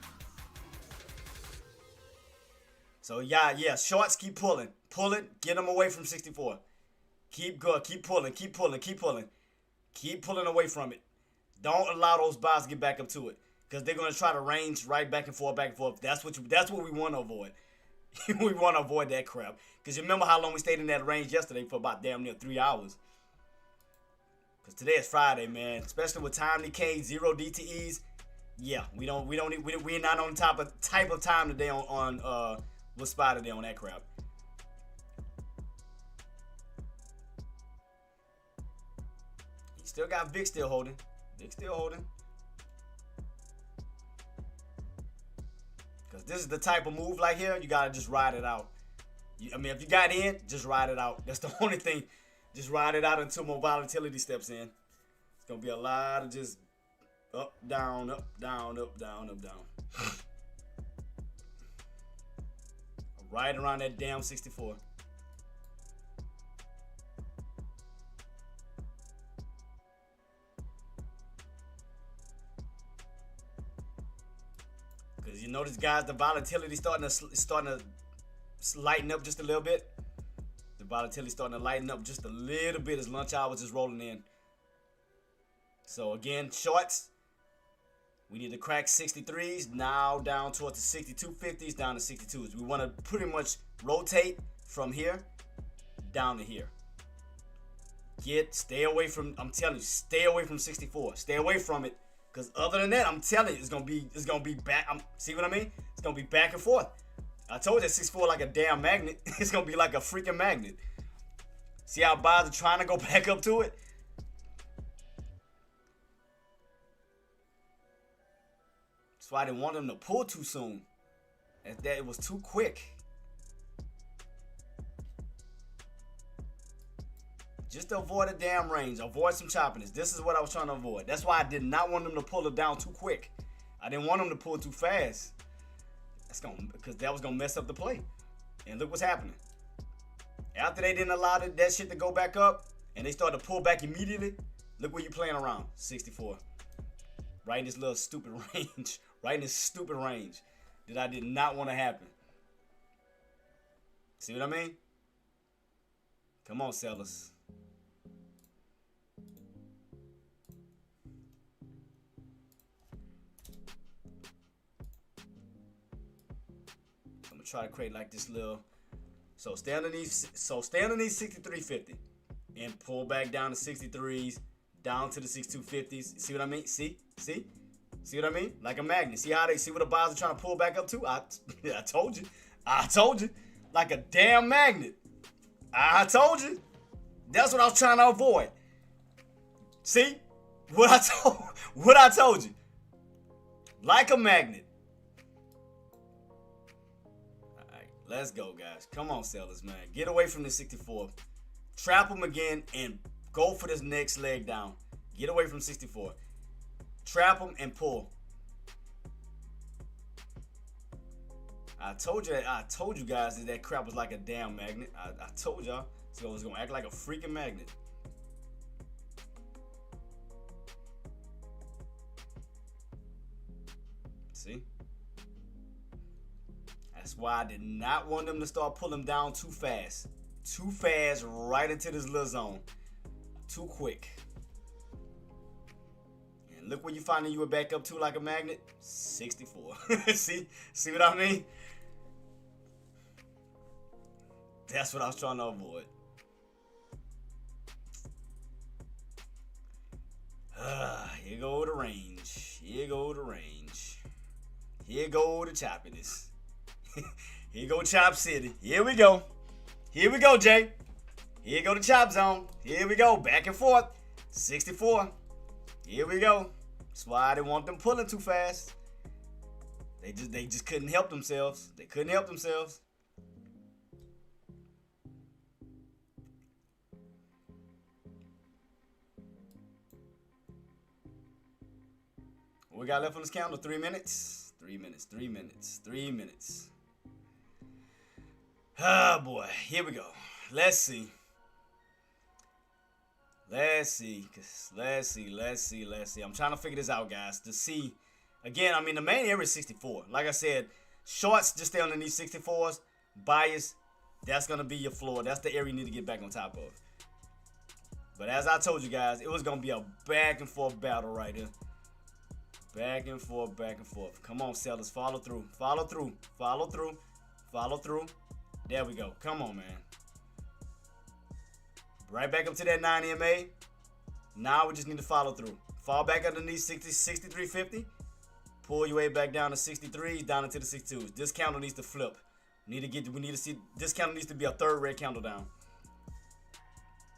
So yeah, shorts keep pulling. Pull it, get them away from 64. Keep good, keep pulling, keep pulling, keep pulling. Keep pulling away from it. Don't allow those buys to get back up to it, because they're gonna try to range right back and forth, back and forth. That's what we want to avoid. We want to avoid that crap. Because you remember how long we stayed in that range yesterday for about damn near 3 hours. Because today is Friday, man. Especially with time decay, 0 DTEs. Yeah, we're not on the type of time today on with spot today on that crap. He still got Vic still holding. Vic still holding. Because this is the type of move like here, you got to just ride it out. I mean, if you got in, just ride it out. That's the only thing. Just ride it out until more volatility steps in. It's going to be a lot of just up, down, up, down, up, down, up, down. Right around that damn 64. Because you notice, guys, the volatility starting to lighten up just a little bit. The volatility starting to lighten up just a little bit as lunch hours is rolling in. So again, shorts. We need to crack 63s, now down towards the 62.50s, down to 62s. We want to pretty much rotate from here down to here. Stay away from, I'm telling you, stay away from 64. Stay away from it. Because other than that, I'm telling you, it's gonna be back. See what I mean? It's gonna be back and forth. I told you 64 like a damn magnet. It's gonna be like a freaking magnet. See how buyers are trying to go back up to it? That's why I didn't want them to pull too soon. That it was too quick. Just to avoid a damn range, avoid some choppiness. This is what I was trying to avoid. That's why I did not want them to pull it down too quick. I didn't want them to pull too fast. Because that was gonna mess up the play. And look what's happening. After they didn't allow that shit to go back up, and they started to pull back immediately, look where you playing around. 64. Right in this little stupid range. Right in this stupid range that I did not want to happen. See what I mean? Come on, sellers. I'm gonna try to create like this little. So stay underneath 63.50 and pull back down to 63s, down to the 62.50s. See what I mean? See what I mean? Like a magnet. See what the buyers are trying to pull back up to? I told you. Like a damn magnet. I told you. That's what I was trying to avoid. See? What I told you. Like a magnet. Alright, Let's go, guys. Come on, sellers, man. Get away from the 64. Trap them again and go for this next leg down. Get away from 64. Trap them and pull. I told you guys that crap was like a damn magnet. I told y'all. So it was gonna act like a freaking magnet. See? That's why I did not want them to start pulling down too fast. Too fast right into this little zone. Too quick. And look where you finding you were back up to like a magnet. 64. See what I mean? That's what I was trying to avoid. Here go the range. Here go the range. Here go the choppiness. Here go Chop City. Here we go. Here we go, Jay. Here go the chop zone. Here we go. Back and forth. 64. Here we go. That's why I didn't want them pulling too fast. They just couldn't help themselves. They couldn't help themselves. What we got left on this counter? 3 minutes. 3 minutes. 3 minutes. 3 minutes. Oh boy, here we go. Let's see. Let's see. I'm trying to figure this out, guys. To see, again, I mean, the main area is 64. Like I said, shorts just stay underneath 64s. Bias, that's gonna be your floor. That's the area you need to get back on top of. But as I told you guys, it was gonna be a back and forth battle right here. Back and forth, back and forth. Come on, sellers, follow through, follow through, follow through, follow through. There we go. Come on, man. Right back up to that 9 EMA. Now we just need to follow through. Fall back underneath 63.50. Pull your way back down to 63, down into the 62s. This candle needs to flip. We need to see this candle needs to be a third red candle down.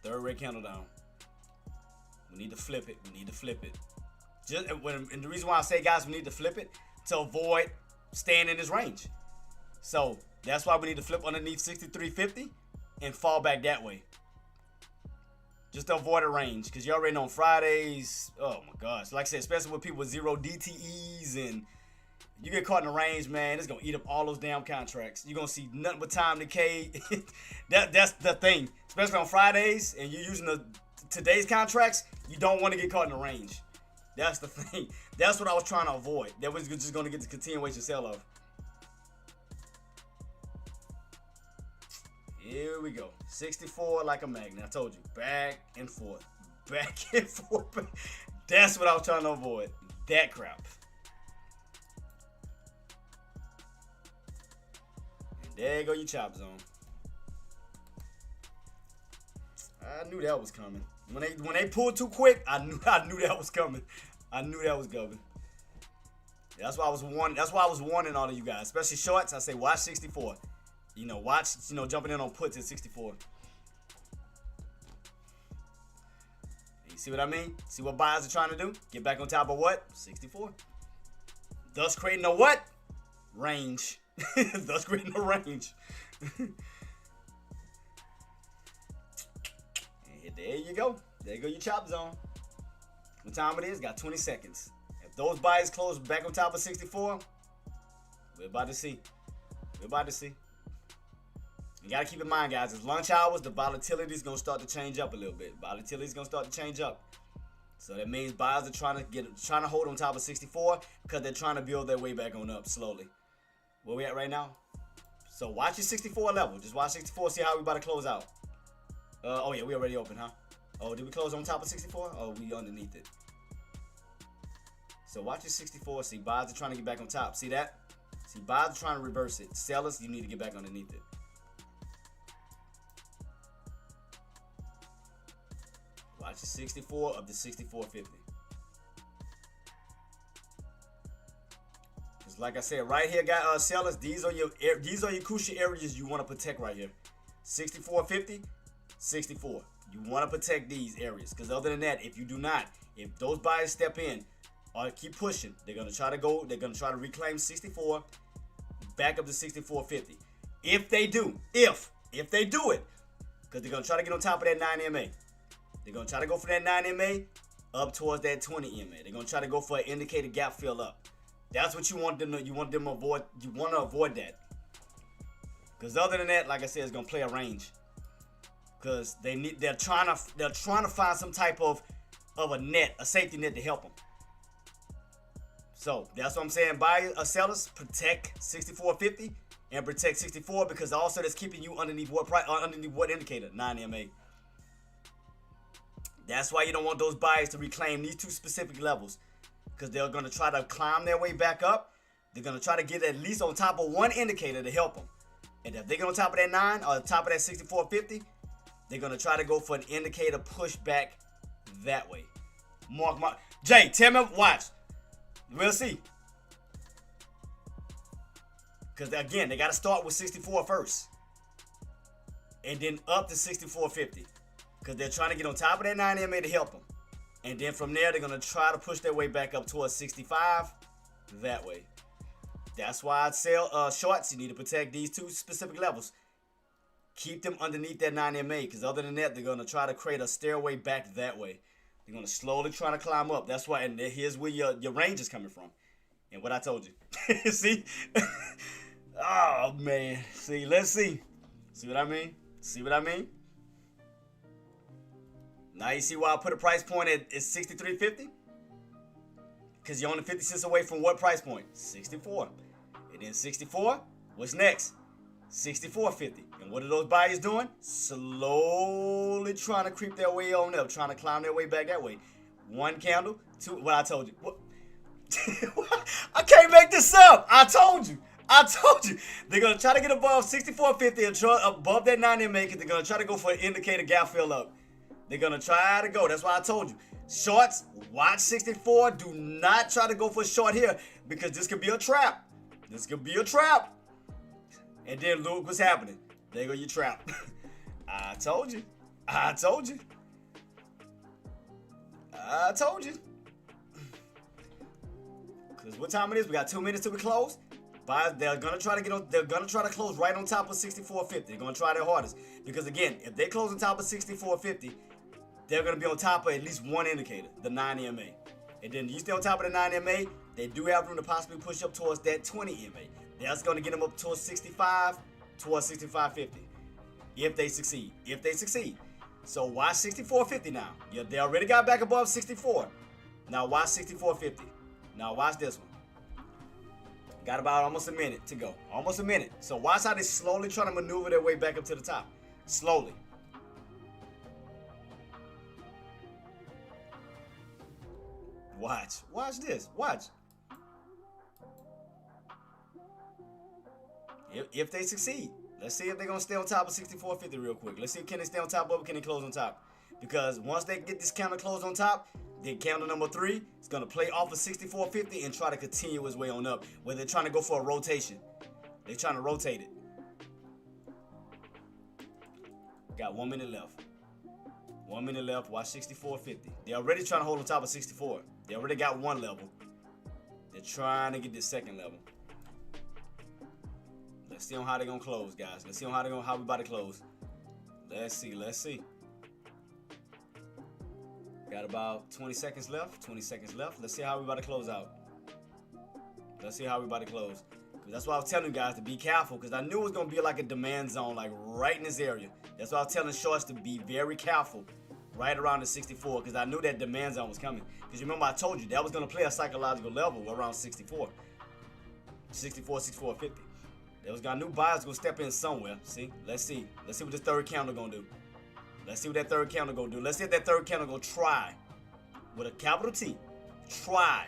Third red candle down. We need to flip it. We need to flip it. And the reason why I say, guys, we need to flip it to avoid staying in this range. So that's why we need to flip underneath 63.50 and fall back that way. Just to avoid a range, because you already know on Fridays, oh my gosh, like I said, especially with people with 0 DTEs and you get caught in the range, man, it's going to eat up all those damn contracts. You're going to see nothing but time decay. That's the thing. Especially on Fridays and you're using today's contracts, you don't want to get caught in the range. That's the thing. That's what I was trying to avoid. That was just going to get the continuation sell-off. Here we go. 64 like a magnet. I told you. Back and forth. Back and forth. That's what I was trying to avoid. That crap. And there you go, your chop zone. I knew that was coming. When they pulled too quick, I knew that was coming. I knew that was coming. That's why I was warning. That's why I was warning all of you guys, especially shorts. I say watch 64. Watch, jumping in on puts at 64. You see what I mean? See what buyers are trying to do? Get back on top of what? 64. Thus creating a what? Range. Thus creating a range. And there you go. There you go your chop zone. What time it is? Got 20 seconds. If those buyers close back on top of 64, we're about to see. We're about to see. You got to keep in mind, guys, it's lunch hours. The volatility is going to start to change up a little bit. Volatility is going to start to change up. So that means buyers are trying to hold on top of 64 because they're trying to build their way back on up slowly. Where we at right now? So watch your 64 level. Just watch 64, see how we about to close out. Oh, yeah, we already open, huh? Oh, did we close on top of 64? Oh, we underneath it. So watch your 64. See, buyers are trying to get back on top. See that? See, buyers are trying to reverse it. Sellers, you need to get back underneath it. Watch the 64 of the 64.50. Just like I said, right here, guys, sellers, these are your crucial areas you want to protect right here. 64.50, 64. You want to protect these areas, because other than that, if you do not, if those buyers step in or keep pushing, they're gonna try to reclaim 64, back up to 64.50. If they do, if they do it, because they're going to try to get on top of that 9 EMA. They're going to try to go for that 9 EMA up towards that 20 EMA. They're going to try to go for an indicated gap fill up. That's what you want them to, avoid. You want to avoid that. Because other than that, like I said, it's going to play a range. Because they're trying to find some type of a net, a safety net to help them. So that's what I'm saying. Buyers or sellers, protect 64.50 and protect 64 because also that's keeping you underneath what price, underneath what indicator? 9 EMA. That's why you don't want those buyers to reclaim these two specific levels because they're going to try to climb their way back up. They're going to try to get at least on top of one indicator to help them. And if they get on top of that 9 or top of that 64.50, they're going to try to go for an indicator pushback that way. Mark. Jay, tell me, watch. We'll see. Because, again, they got to start with 64 first. And then up to 64.50. Because they're trying to get on top of that 9 EMA to help them. And then from there, they're going to try to push their way back up towards 65 that way. That's why I'd sell shorts. You need to protect these two specific levels. Keep them underneath that 9 EMA. Because other than that, they're going to try to create a stairway back that way. They're going to slowly try to climb up. That's why, and here's where your range is coming from. And what I told you. See? Oh, man. See, let's see. See what I mean? See what I mean? Now you see why I put a price point at 63.50? Because you're only 50 cents away from what price point? 64. And then 64, what's next? 64.50. And what are those buyers doing? Slowly trying to creep their way on up, trying to climb their way back that way. One candle, two. What I told you. What? I can't make this up. I told you. They're going to try to get above 64.50 and try above that 9 EMA because they're going to try to go for an indicator gap fill up. They're going to try to go. That's why I told you. Shorts, watch 64. Do not try to go for a short here because this could be a trap. This could be a trap. And then look what's happening. There go your trap. I told you. Because what time it is? We got 2 minutes till we close. They're gonna try to get on. They're gonna try to close right on top of 64.50. They're gonna try their hardest because again, if they close on top of 64.50, they're gonna be on top of at least one indicator, the 9 EMA. And then you stay on top of the 9 EMA, they do have room to possibly push up towards that 20 EMA. That's gonna get them up towards 65, towards 65.50. If they succeed. So watch 64.50 now. Yeah, they already got back above 64. Now watch 64.50. Now watch this one. Got about almost a minute to go. Almost a minute. So watch how they slowly trying to maneuver their way back up to the top. Slowly. Watch. Watch this. Watch. If they succeed. Let's see if they're going to stay on top of 64.50 real quick. Let's see if can they stay on top of it, can they close on top. Because once they get this candle closed on top, then candle number 3 is going to play off of 64.50 and try to continue his way on up. Where they're trying to go for a rotation. They're trying to rotate it. Got 1 minute left. 1 minute left. Watch 64.50. They're already trying to hold on top of 64. They already got one level. They're trying to get this second level. Let's see on how they're going to close, guys. Let's see on how we about to close. Let's see. Got about 20 seconds left. Let's see how we about to close out. That's why I was telling you guys to be careful because I knew it was going to be like a demand zone, like right in this area. That's why I was telling shorts to be very careful right around the 64 because I knew that demand zone was coming. Because you remember I told you that was going to play a psychological level around 64. 64.50. I knew buyers going to step in somewhere. See? Let's see what this third candle going to do. Let's see if that third candle going to try, with a capital T, try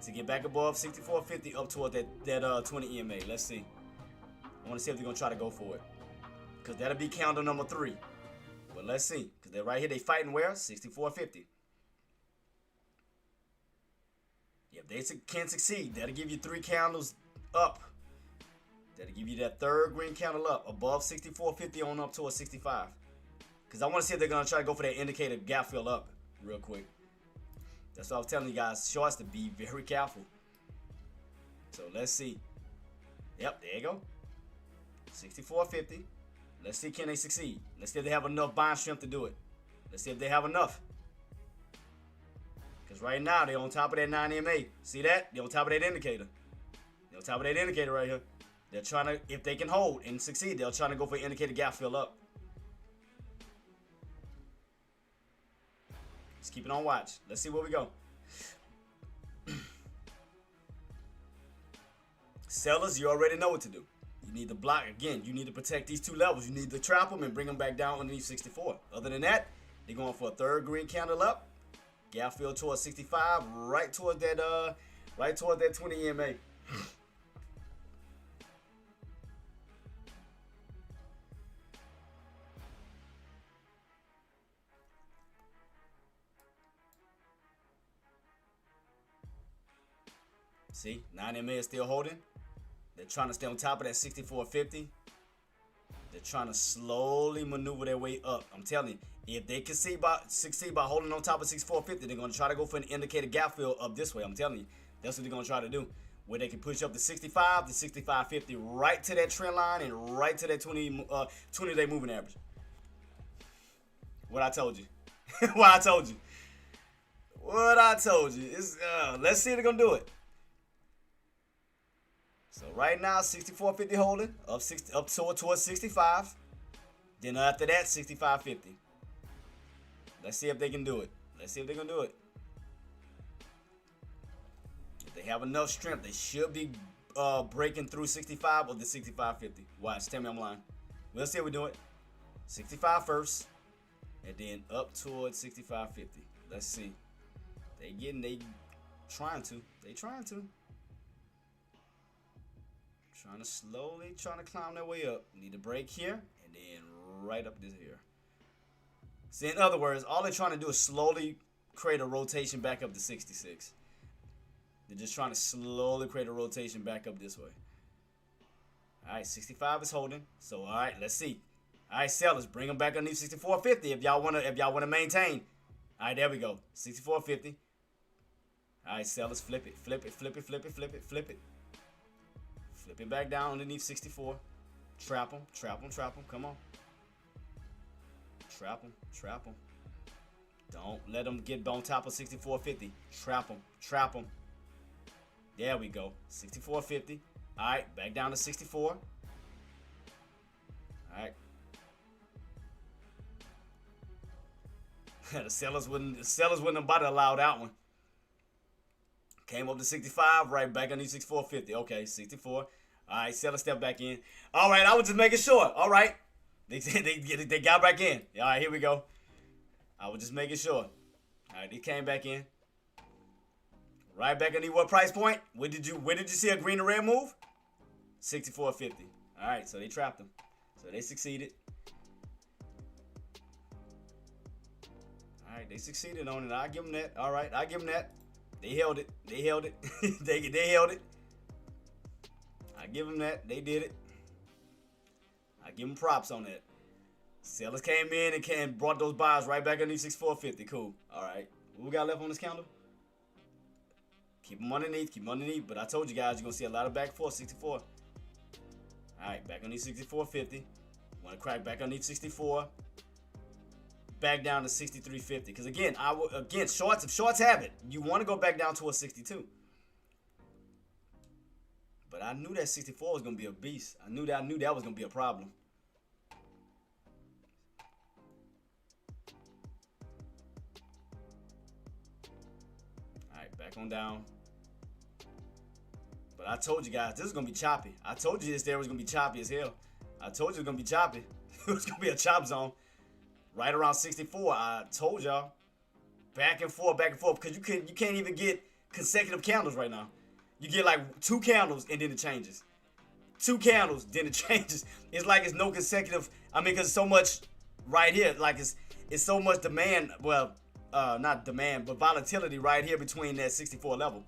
to get back above 64.50 up toward that 20 EMA. Let's see. I want to see if they're going to try to go for it. Because that'll be candle number 3. But let's see. Because they're right here. They fighting where? 64.50. If they can succeed, that'll give you 3 candles up. That'll give you that third green candle up above 64.50 on up towards 65. Because I want to see if they're going to try to go for that indicator gap fill up real quick. That's what I was telling you guys. Shorts to be very careful. So let's see. Yep, there you go. 64.50. Let's see, can they succeed? Let's see if they have enough buying strength to do it. Let's see if they have enough. Because right now, they're on top of that 9 EMA. See that? They're on top of that indicator. They're on top of that indicator right here. They're trying to, if they can hold and succeed, they're trying to go for indicator gap fill up. Let's keep it on watch. Let's see where we go. Sellers, you already know what to do. You need to block. Again, you need to protect these two levels. You need to trap them and bring them back down underneath 64. Other than that, they're going for a third green candle up. Gap fill towards 65, right towards that 20 EMA. See, 9 EMA is still holding. They're trying to stay on top of that 64.50. They're trying to slowly maneuver their way up. I'm telling you, if they can succeed by holding on top of 64.50, they're going to try to go for an indicator gap fill up this way. I'm telling you, that's what they're going to try to do. Where they can push up to 65 to 65.50, right to that trend line and right to that 20-day moving average. What I told you. What I told you. What I told you. Let's see if they're going to do it. So right now, 64.50 holding, up towards 65. Then after that, 65.50. Let's see if they can do it. Let's see if they're going to do it. If they have enough strength, they should be breaking through 65 or the 65.50. Watch, tell me I'm lying. We'll see if we do it. 65 first, and then up towards 65.50. Let's see. They trying to. Trying to climb their way up. Need to break here and then right up this here. See, in other words, all they're trying to do is slowly create a rotation back up to 66. They're just trying to slowly create a rotation back up this way. All right, 65 is holding. So all right, let's see. All right, sellers, bring them back underneath 64.50 if y'all wanna maintain. All right, there we go. 64.50. All right, sellers, flip it. Flip it back down underneath 64. Trap them. Come on. Trap them. Don't let them get on top of 64.50. Trap them. There we go. 64.50. All right, back down to 64. All right. The sellers wouldn't about to allow that one. Came up to 65, right back underneath 64.50. Okay, 64. All right, seller step back in. All right, I was just making sure. All right, they got back in. All right, here we go. I was just making sure. All right, they came back in. Right back underneath what price point? Where did you see a green and red move? 64.50. All right, so they trapped them. So they succeeded. All right, they succeeded on it. I'll give them that. All right, I'll give them that. They held it. They held it. they held it. I give them that. They did it. I give them props on that. Sellers came in and brought those buyers right back underneath 64.50. Cool. All right. What we got left on this candle? Keep them underneath. But I told you guys you're going to see a lot of back and forth. 64. All right. Back underneath 64.50. Want to crack back underneath 64. Back down to 63.50. Because again, shorts, if shorts have it, you want to go back down towards 62. But I knew that 64 was going to be a beast. I knew that was going to be a problem. All right, back on down. But I told you guys, this is going to be choppy. I told you this area was going to be choppy as hell. I told you it was going to be choppy. It was going to be a chop zone. Right around 64, I told y'all. Back and forth, because you can't even get consecutive candles right now. You get like 2 candles and then it changes. 2 candles, then it changes. It's like it's no consecutive. I mean, because so much right here, like it's so much demand. Well, not demand, but volatility right here between that 64 level.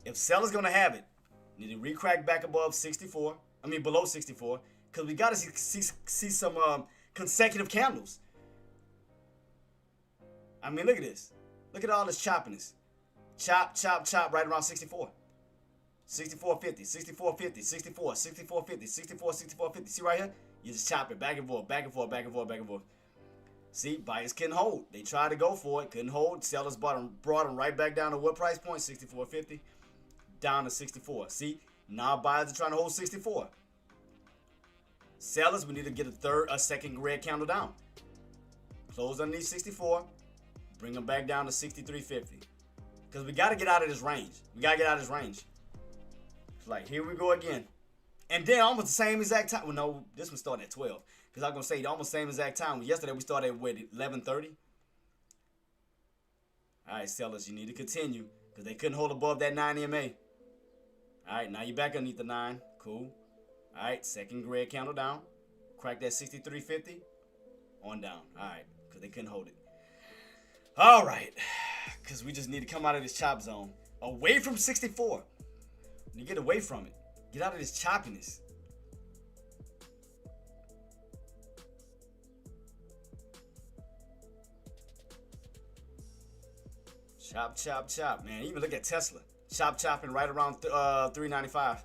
If seller's gonna have it, need to recrack back above 64. I mean below 64, because we gotta see some consecutive candles. I mean, look at this. Look at all this choppiness. Chop right around 64. 64.50, 64.50, 64, 64.50, 64, 64.50. See right here? You just chop it back and forth, back and forth, back and forth, back and forth. See, buyers couldn't hold. They tried to go for it, couldn't hold. Sellers brought them right back down to what price point? 64.50, down to 64. See, now buyers are trying to hold 64. Sellers, we need to get a second red candle down. Close underneath 64, bring them back down to 63.50. Because we got to get out of this range. We got to get out of this range. It's like, here we go again. And then almost the same exact time. Well, no, this one started at 12. Because I was going to say almost the same exact time. Yesterday we started at, what, 11:30? All right, sellers, you need to continue. Because they couldn't hold above that 9 EMA. All right, now you're back underneath the 9. Cool. All right, second red candle down. Crack that 63.50. On down. All right, because they couldn't hold it. All right. Because we just need to come out of this chop zone. Away from 64. You get away from it. Get out of this choppiness. Chop, chop, chop, man. Even look at Tesla. Chopping right around 395.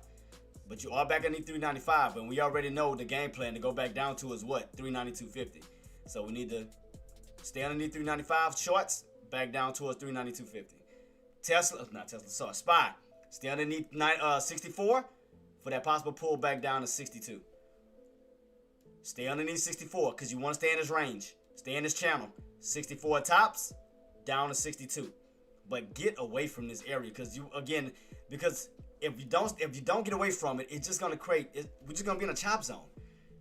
But you are back underneath 395. And we already know the game plan to go back down to is what? 392.50. So we need to stay underneath 395 shorts. Back down towards 392.50. SPY. Stay underneath 64 for that possible pull back down to 62. Stay underneath 64 because you want to stay in this range. Stay in this channel. 64 tops, down to 62. But get away from this area because if you don't get away from it, it's just gonna create. We're just gonna be in a chop zone.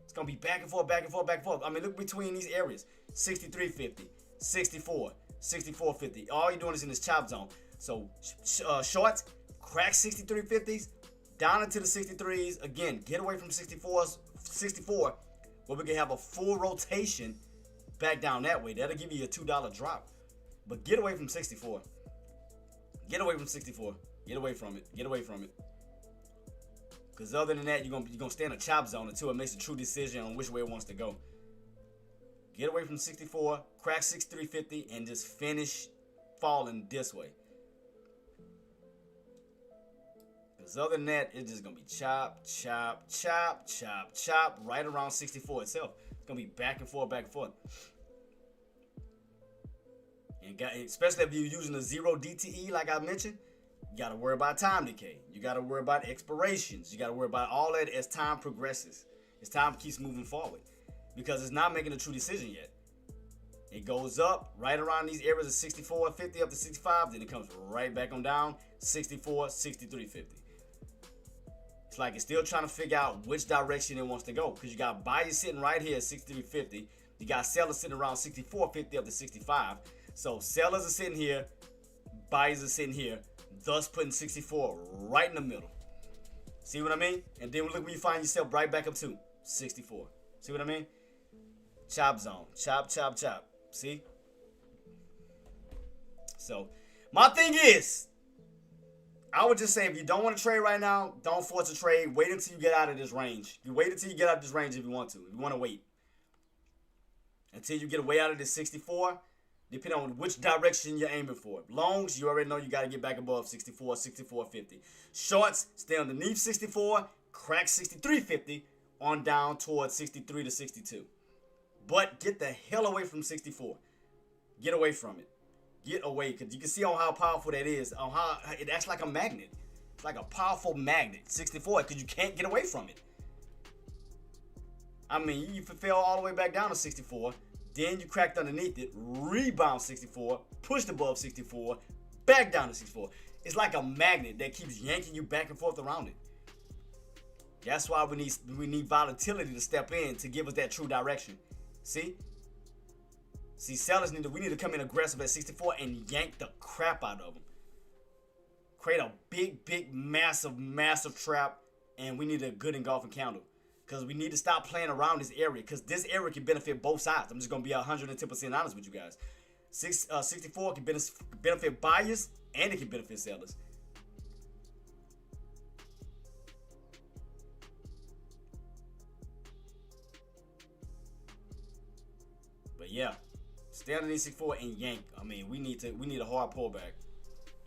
It's gonna be back and forth, back and forth, back and forth. I mean, look between these areas: 63.50, 64. 64.50. All you're doing is in this chop zone. So shorts, crack 63.50s, down into the 63s. Again, get away from 64, where we can have a full rotation back down that way. That'll give you a $2 drop. But get away from 64. Get away from 64. Get away from it. Get away from it. Because other than that, you're gonna stay in a chop zone until it makes a true decision on which way it wants to go. Get away from 64, crack 63.50, and just finish falling this way. Because other than that, it's just going to be chop, chop, chop, chop, chop, right around 64 itself. It's going to be back and forth, back and forth. And especially if you're using a 0 DTE, like I mentioned, you got to worry about time decay. You got to worry about expirations. You got to worry about all that as time progresses, as time keeps moving forward. Because it's not making a true decision yet. It goes up right around these areas of 64.50 up to 65. Then it comes right back on down, 64, 63.50. It's like it's still trying to figure out which direction it wants to go. Because you got buyers sitting right here at 63.50. You got sellers sitting around 64.50 up to 65. So sellers are sitting here. Buyers are sitting here. Thus putting 64 right in the middle. See what I mean? And then look where you find yourself right back up to 64. See what I mean? Chop zone. Chop, chop, chop. See? So, my thing is, I would just say if you don't want to trade right now, don't force a trade. Wait until you get out of this range. You wait until you get out of this range if you want to. If you want to wait. Until you get way out of this 64, depending on which direction you're aiming for. Longs, you already know you got to get back above 64, 64.50. Shorts, stay underneath 64, crack 63.50 on down towards 63 to 62. But get the hell away from 64. Get away from it. Get away, because you can see on how powerful that is, on how it acts like a magnet. It's like a powerful magnet, 64, because you can't get away from it. I mean, you fell all the way back down to 64, then you cracked underneath it, rebound 64, pushed above 64, back down to 64. It's like a magnet that keeps yanking you back and forth around it. That's why we need volatility to step in to give us that true direction. See, sellers we need to come in aggressive at 64 and yank the crap out of them. Create a big, massive trap, and we need a good engulfing candle. Because we need to stop playing around this area, because this area can benefit both sides. I'm just going to be 110% honest with you guys. 64 can benefit buyers, and it can benefit sellers. But yeah, stay underneath 64 and yank. I mean, we need a hard pullback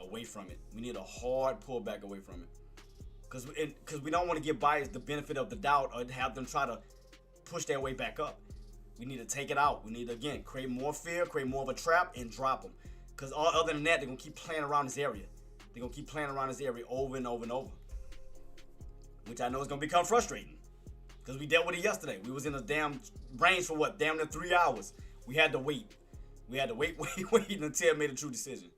away from it. We need a hard pullback away from it. Because we don't want to give buyers the benefit of the doubt or have them try to push their way back up. We need to take it out. We need to, again, create more fear, create more of a trap, and drop them. Because other than that, they're going to keep playing around this area. They're going to keep playing around this area over and over and over. Which I know is going to become frustrating. Because we dealt with it yesterday. We was in a damn range for what? Damn near 3 hours. We had to wait. We had to wait until it made a true decision.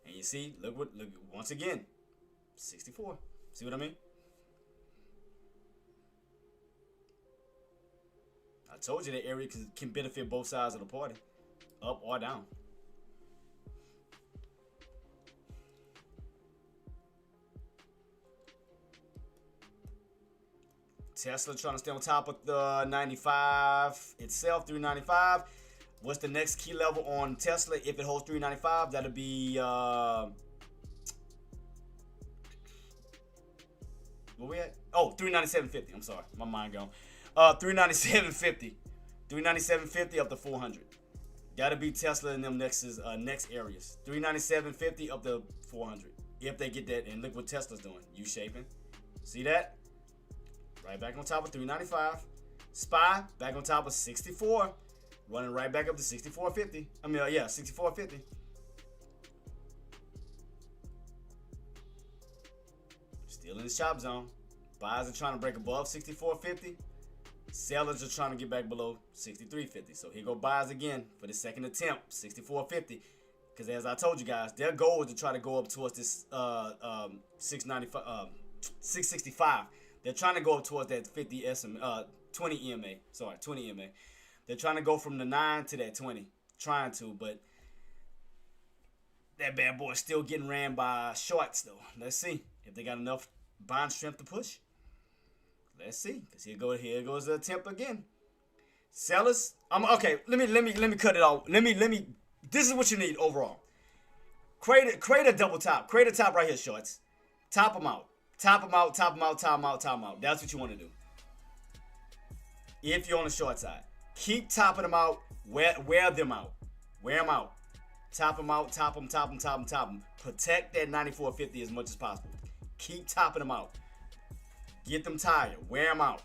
And you see, look once again, 64. See what I mean? I told you that area can benefit both sides of the party, up or down. Tesla trying to stay on top of the 95 itself, 395. What's the next key level on Tesla? If it holds 395, that'll be where we at? Oh, 397.50. I'm sorry, my mind gone. 397.50. 397.50 up to 400. Gotta be Tesla in them next areas. 397.50 up to 400. If they get that, and look what Tesla's doing. U-shaping. See that? Right back on top of 395. SPY back on top of 64. Running right back up to 64.50. I mean, yeah, 64.50. Still in the chop zone. Buyers are trying to break above 64.50. Sellers are trying to get back below 63.50. So here go buyers again for the second attempt, 64.50. Because as I told you guys, their goal is to try to go up towards this 665. They're trying to go up towards that 50 20 EMA. Sorry, 20 EMA. They're trying to go from the 9 to that 20. Trying to, but that bad boy is still getting ran by shorts though. Let's see if they got enough buying strength to push. Let's see, because here goes the attempt again. Sellers, okay. Let me cut it off. Let me. This is what you need overall. Create a double top. Create a top right here, shorts. Top them out. Top them out. Top them out. Top them out. Top them out. That's what you want to do. If you're on the short side, keep topping them out. Wear them out. Wear them out. Top them out. Top them. Top them. Top them. Top them. Protect that 94.50 as much as possible. Keep topping them out. Get them tired. Wear them out.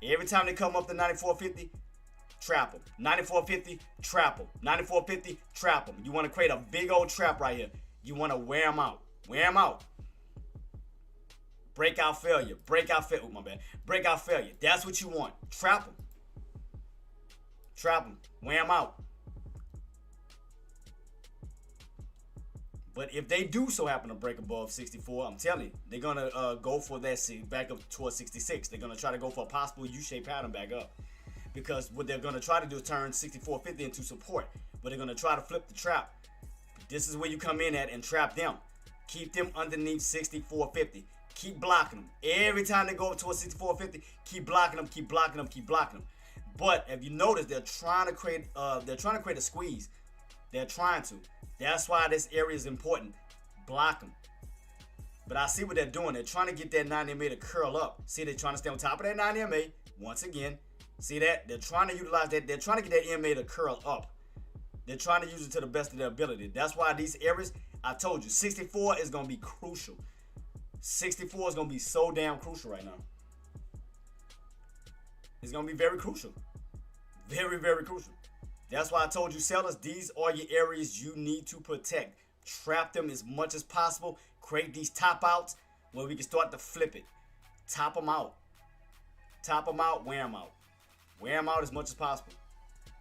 Every time they come up to 94.50, trap them. 94.50, trap them. 94.50, trap them. You want to create a big old trap right here. You want to wear them out. Wear them out. Breakout failure. Breakout failure. Oh, my bad. Breakout failure. That's what you want. Trap them. Trap them. Wear them out. But if they do so happen to break above 64, I'm telling you, they're going to go for that back up towards 66. They're going to try to go for a possible U-shaped pattern back up. Because what they're going to try to do is turn 64.50 into support. But they're going to try to flip the trap. This is where you come in at and trap them. Keep them underneath 64.50. Keep blocking them. Every time they go up towards 64.50, keep blocking them, keep blocking them, keep blocking them. But if you notice, they're trying to create a squeeze. They're trying to. That's why this area is important. Block them. But I see what they're doing. They're trying to get that 90 MA to curl up. See, they're trying to stay on top of that 90 MA. Once again, see that? They're trying to utilize that. They're trying to get that MA to curl up. They're trying to use it to the best of their ability. That's why these areas, I told you, 64 is going to be crucial. 64 is going to be so damn crucial right now. It's going to be very crucial. Very, very crucial. That's why I told you, sellers, these are your areas you need to protect. Trap them as much as possible. Create these top outs where we can start to flip it. Top them out. Top them out, wear them out. Wear them out as much as possible.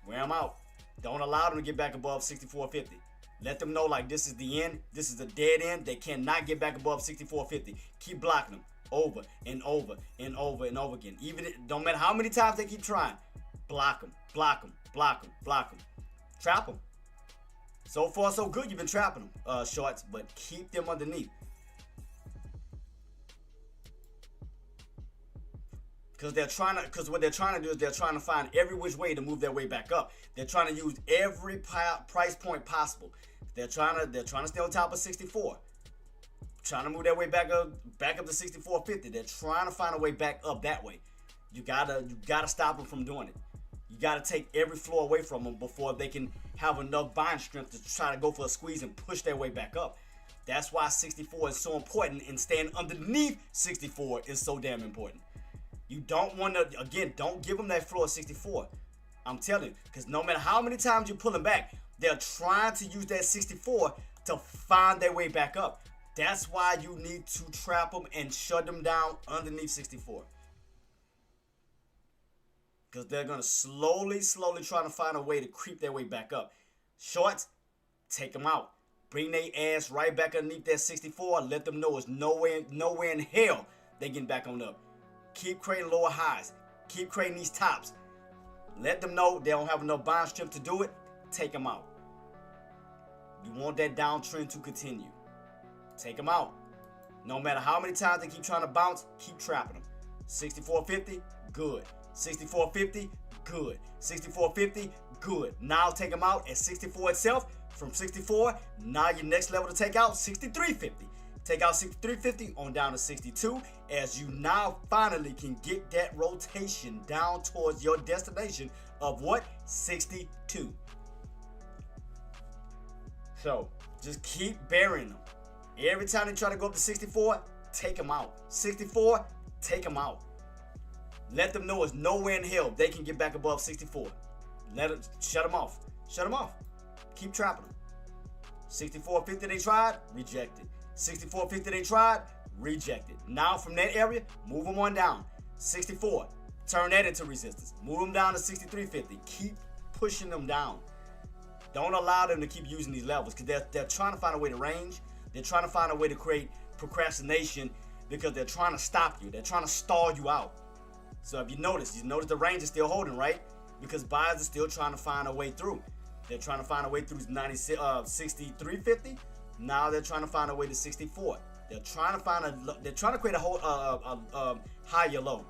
Wear them out. Don't allow them to get back above 64.50. Let them know like this is the end. This is a dead end. They cannot get back above 64.50. Keep blocking them over and over and over and over again. Even don't matter how many times they keep trying. Block them, block them, block them, block them. Trap them. So far, so good. You've been trapping them, shorts, but keep them underneath. Because what they're trying to do is they're trying to find every which way to move their way back up. They're trying to use every price point possible. They're trying to stay on top of 64. Trying to move their way back up to 64.50. They're trying to find a way back up that way. You gotta stop them from doing it. You gotta take every floor away from them before they can have enough buying strength to try to go for a squeeze and push their way back up. That's why 64 is so important, and staying underneath 64 is so damn important. You don't want to, again, don't give them that floor of 64. I'm telling you, because no matter how many times you pull them back, they're trying to use that 64 to find their way back up. That's why you need to trap them and shut them down underneath 64. Because they're going to slowly try to find a way to creep their way back up. Shorts, take them out. Bring their ass right back underneath that 64. Let them know it's nowhere in hell they getting back on up. Keep creating lower highs. Keep creating these tops. Let them know they don't have enough buying strength to do it. Take them out. You want that downtrend to continue. Take them out. No matter how many times they keep trying to bounce, keep trapping them. 64.50, good. 64.50, good. 64.50, good. Now take them out at 64 itself. From 64, now your next level to take out, 63.50. Take out 63.50 on down to 62, as you now finally can get that rotation down towards your destination of what? 62. So just keep burying them. Every time they try to go up to 64, take them out. 64, take them out. Let them know it's nowhere in hell they can get back above 64. Shut them off. Shut them off. Keep trapping them. 64.50 they tried, rejected. 64.50 they tried, rejected. Now from that area, move them on down. 64, turn that into resistance. Move them down to 63.50. Keep pushing them down. Don't allow them to keep using these levels, because they're trying to find a way to range. They're trying to find a way to create procrastination, because they're trying to stop you. They're trying to stall you out. So if you notice the range is still holding, right? Because buyers are still trying to find a way through. They're trying to find a way through 63.50. Now they're trying to find a way to 64. They're trying to create a whole higher low.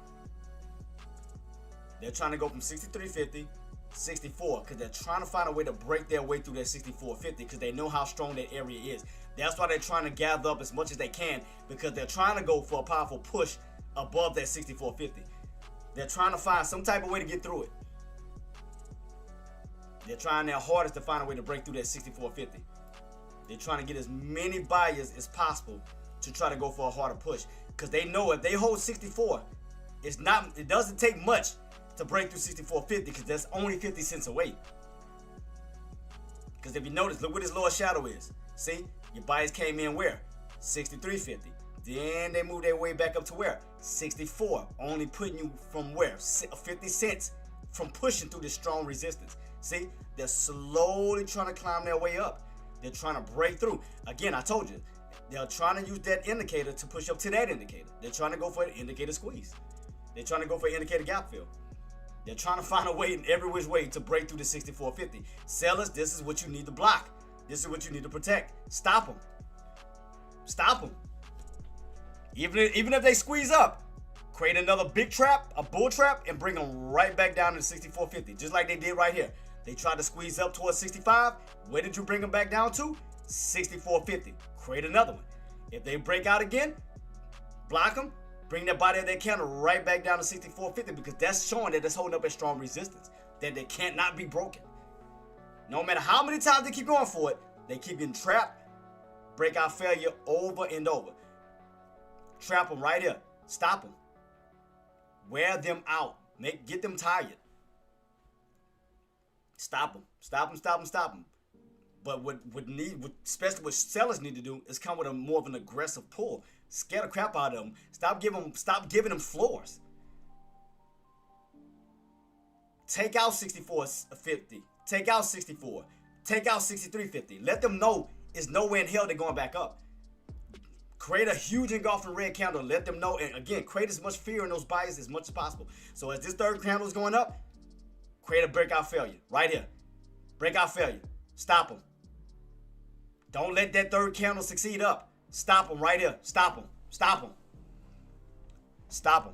They're trying to go from 63.50, 64, because they're trying to find a way to break their way through that 64.50, because they know how strong that area is. That's why they're trying to gather up as much as they can, because they're trying to go for a powerful push above that 64.50. They're trying to find some type of way to get through it. They're trying their hardest to find a way to break through that 64.50. They're trying to get as many buyers as possible to try to go for a harder push, because they know if they hold 64, it doesn't take much to break through 64.50, because that's only 50 cents away. Because if you notice, look what this lower shadow is. See, your buyers came in where? 63.50. Then they moved their way back up to where? 64. Only putting you from where? 50 cents from pushing through this strong resistance. See, they're slowly trying to climb their way up. They're trying to break through. Again, I told you, they're trying to use that indicator to push up to that indicator. They're trying to go for an indicator squeeze. They're trying to go for an indicator gap fill. They're trying to find a way in every which way to break through the 64.50. Sellers, this is what you need to block. This is what you need to protect. Stop them. Stop them. Even if they squeeze up, create another big trap, a bull trap, and bring them right back down to 64.50, just like they did right here. They tried to squeeze up towards 65. Where did you bring them back down to? 64.50. Create another one. If they break out again, block them. Bring that body of that candle right back down to 64.50, because that's showing that it's holding up a strong resistance, that they cannot be broken. No matter how many times they keep going for it, they keep getting trapped. Breakout failure over and over. Trap them right here. Stop them. Wear them out. Get them tired. Stop them. Stop them, stop them, stop them. But especially what sellers need to do is come with a more of an aggressive pull. Scare the crap out of them. Stop giving them floors. Take out 64.50. Take out 64. Take out 63.50. Let them know it's nowhere in hell they're going back up. Create a huge engulfing red candle. Let them know, and again, create as much fear in those buyers as much as possible. So as this third candle is going up, create a breakout failure right here. Breakout failure. Stop them. Don't let that third candle succeed up. Stop them right here. Stop them. Stop them. Stop them.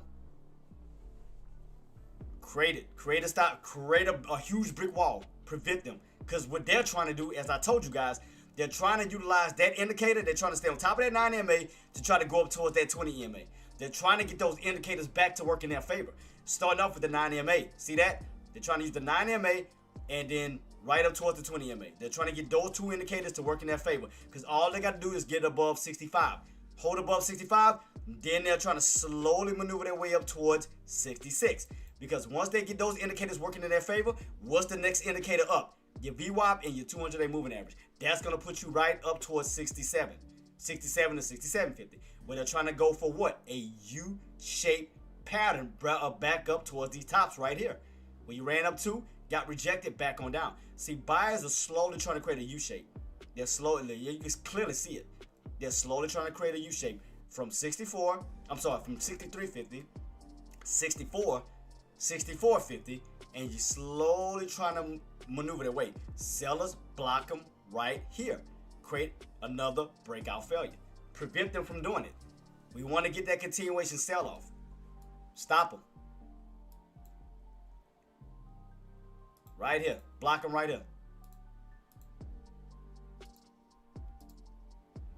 Create it. Create a stop. Create a huge brick wall. Prevent them. Because what they're trying to do, as I told you guys, they're trying to utilize that indicator. They're trying to stay on top of that 9 EMA to try to go up towards that 20 EMA. They're trying to get those indicators back to work in their favor. Starting off with the 9 EMA. See that? They're trying to use the 9 EMA and then right up towards the 20 MA. They're trying to get those two indicators to work in their favor because all they got to do is get above 65. Hold above 65, then they're trying to slowly maneuver their way up towards 66. Because once they get those indicators working in their favor, what's the next indicator up? Your VWAP and your 200-day moving average. That's going to put you right up towards 67. 67 to 67.50. Where they're trying to go for what? A U-shaped pattern back up towards these tops right here. Where you ran up to, got rejected, back on down. See, buyers are slowly trying to create a U-shape. They're slowly, you can clearly see it. They're slowly trying to create a U-shape from 63.50, 64, 64.50, and you're slowly trying to maneuver their way. Sellers block them right here. Create another breakout failure. Prevent them from doing it. We want to get that continuation sell-off. Stop them. Right here. Block them right here.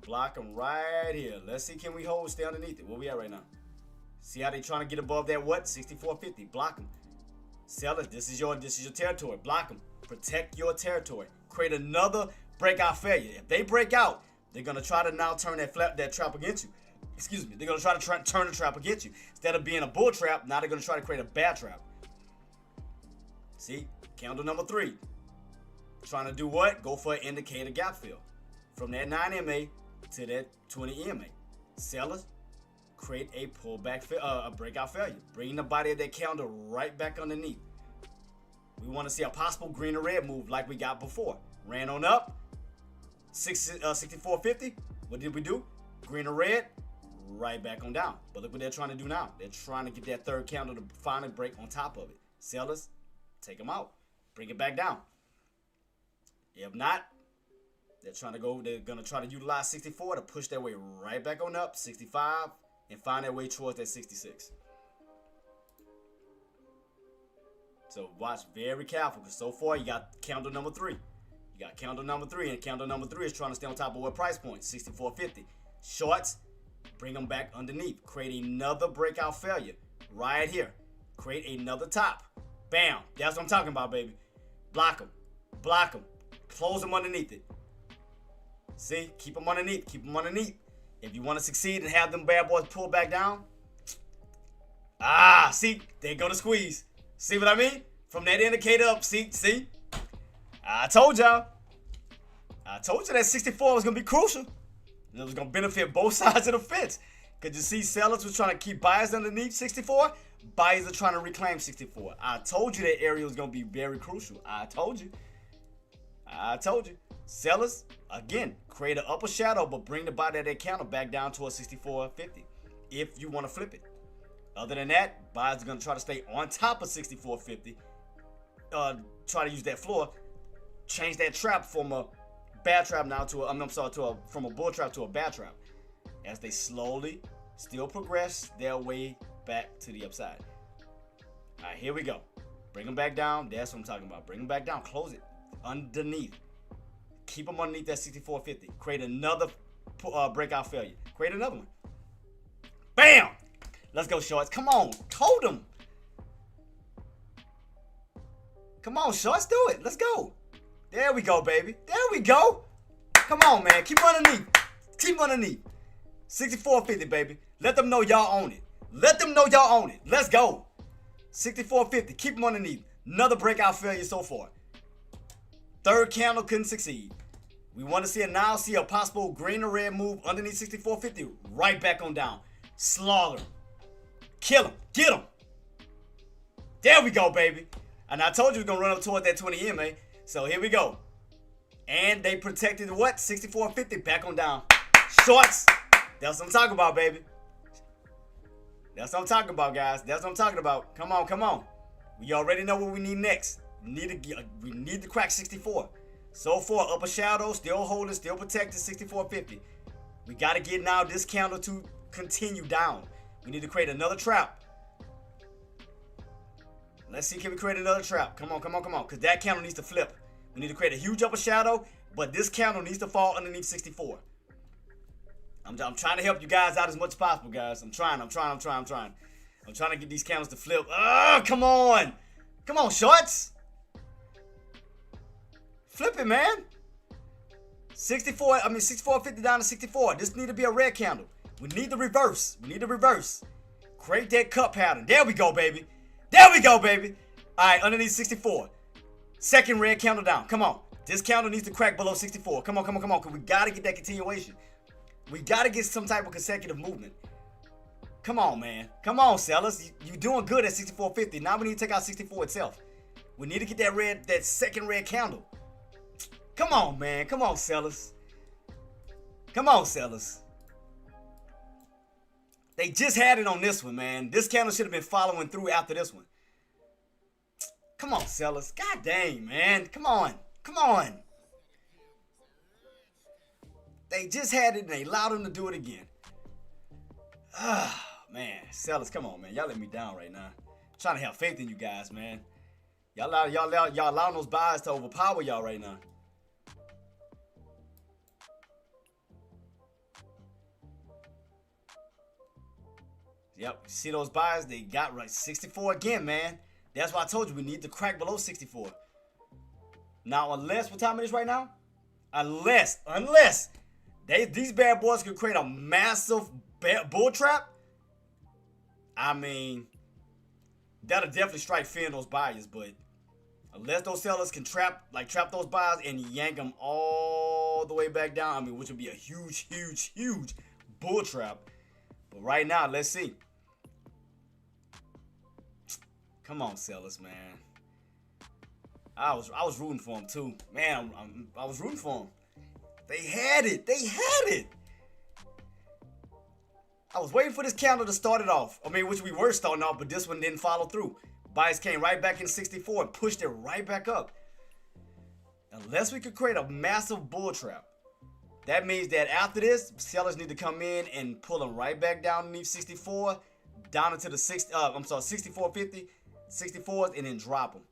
Block them right here. Let's see, can we hold, stay underneath it? Where we at right now? See how they trying to get above that what? 64.50. Block them. Sellers, this is your territory. Block them. Protect your territory. Create another breakout failure. If they break out, they're gonna try to now turn that trap against you. Excuse me. They're gonna try to turn the trap against you. Instead of being a bull trap, now they're gonna try to create a bear trap. See, candle number 3. Trying to do what? Go for an indicator gap fill. From that 9 MA to that 20 MA. Sellers, create a pullback, a breakout failure. Bring the body of that candle right back underneath. We want to see a possible green or red move like we got before. Ran on up, 64.50. What did we do? Green or red, right back on down. But look what they're trying to do now. They're trying to get that third candle to finally break on top of it. Sellers, take them out. Bring it back down. If not, they're going to try to utilize 64 to push their way right back on up, 65, and find their way towards that 66. So watch very careful, because so far you got candle number 3. You got candle number 3, and candle number 3 is trying to stay on top of what price point? 64.50. Shorts, bring them back underneath. Create another breakout failure right here. Create another top. Bam. That's what I'm talking about, baby. Block them. Block them. Close them underneath it. See? Keep them underneath. Keep them underneath. If you want to succeed and have them bad boys pull back down, see? They're going to squeeze. See what I mean? From that indicator up, see? I told y'all. I told you that 64 was going to be crucial. It was going to benefit both sides of the fence. Because you see, sellers were trying to keep buyers underneath 64. Buyers are trying to reclaim 64. I told you that area was going to be very crucial. I told you. Sellers, again, create an upper shadow, but bring the body of that candle back down towards 64.50 if you want to flip it. Other than that, buyers are going to try to stay on top of 64.50. Try to use that floor. Change that trap from a bad trap now to from a bull trap to a bad trap. As they slowly still progress their way back to the upside. All right, here we go. Bring them back down. That's what I'm talking about. Bring them back down. Close it. Underneath. Keep them underneath that 64.50. Create another breakout failure. Create another one. Bam! Let's go, shorts. Come on. Hold them. Come on, shorts. Do it. Let's go. There we go, baby. There we go. Come on, man. Keep underneath. Keep underneath. 64.50, baby. Let them know y'all own it. Let them know y'all own it. Let's go. 64.50. Keep them underneath. Another breakout failure so far. Third candle couldn't succeed. We want to see a possible green or red move underneath 64.50. Right back on down. Slaughter. Kill him. Get him. There we go, baby. And I told you we're going to run up toward that 20 MA. So here we go. And they protected what? 64.50. Back on down. Shorts. That's what I'm talking about, baby. That's what I'm talking about, guys. That's what I'm talking about. Come on, come on. We already know what we need next. We need to crack 64. So far, upper shadow, still holding, still protected, 64.50. We got to get now this candle to continue down. We need to create another trap. Let's see, can we create another trap? Come on, come on, come on. Because that candle needs to flip. We need to create a huge upper shadow, but this candle needs to fall underneath 64. I'm trying to help you guys out as much as possible, guys. I'm trying to get these candles to flip. Oh, come on. Come on, shorts. Flip it, man. 64.50 down to 64. This need to be a red candle. We need the reverse. Create that cup pattern. There we go, baby. All right, underneath 64. Second red candle down. Come on. This candle needs to crack below 64. Come on. Because we got to get that continuation. We got to get some type of consecutive movement. Come on, man. Come on, sellers. You doing good at 64.50. Now we need to take out 64 itself. We need to get that second red candle. Come on, man. Come on, sellers. They just had it on this one, man. This candle should have been following through after this one. Come on, sellers. God dang, man. Come on. They just had it and they allowed them to do it again. Man. Sellers, come on, man. Y'all let me down right now. I'm trying to have faith in you guys, man. Y'all allowing those buys to overpower y'all right now. Yep, see those buys? They got right 64 again, man. That's why I told you we need to crack below 64. Now, unless, what time it is right now? Unless these bad boys can create a massive bull trap, I mean, that'll definitely strike fear in those buyers. But unless those sellers can trap those buyers and yank them all the way back down, I mean, which would be a huge bull trap. But right now, let's see. Come on, sellers, man. I was rooting for them too, man. I was rooting for them. They had it. I was waiting for this candle to start it off. I mean, which we were starting off, but this one didn't follow through. Buyers came right back in 64 and pushed it right back up. Unless we could create a massive bull trap. That means that after this, sellers need to come in and pull them right back down underneath 64, down into the 64.50, 64s, and then drop them.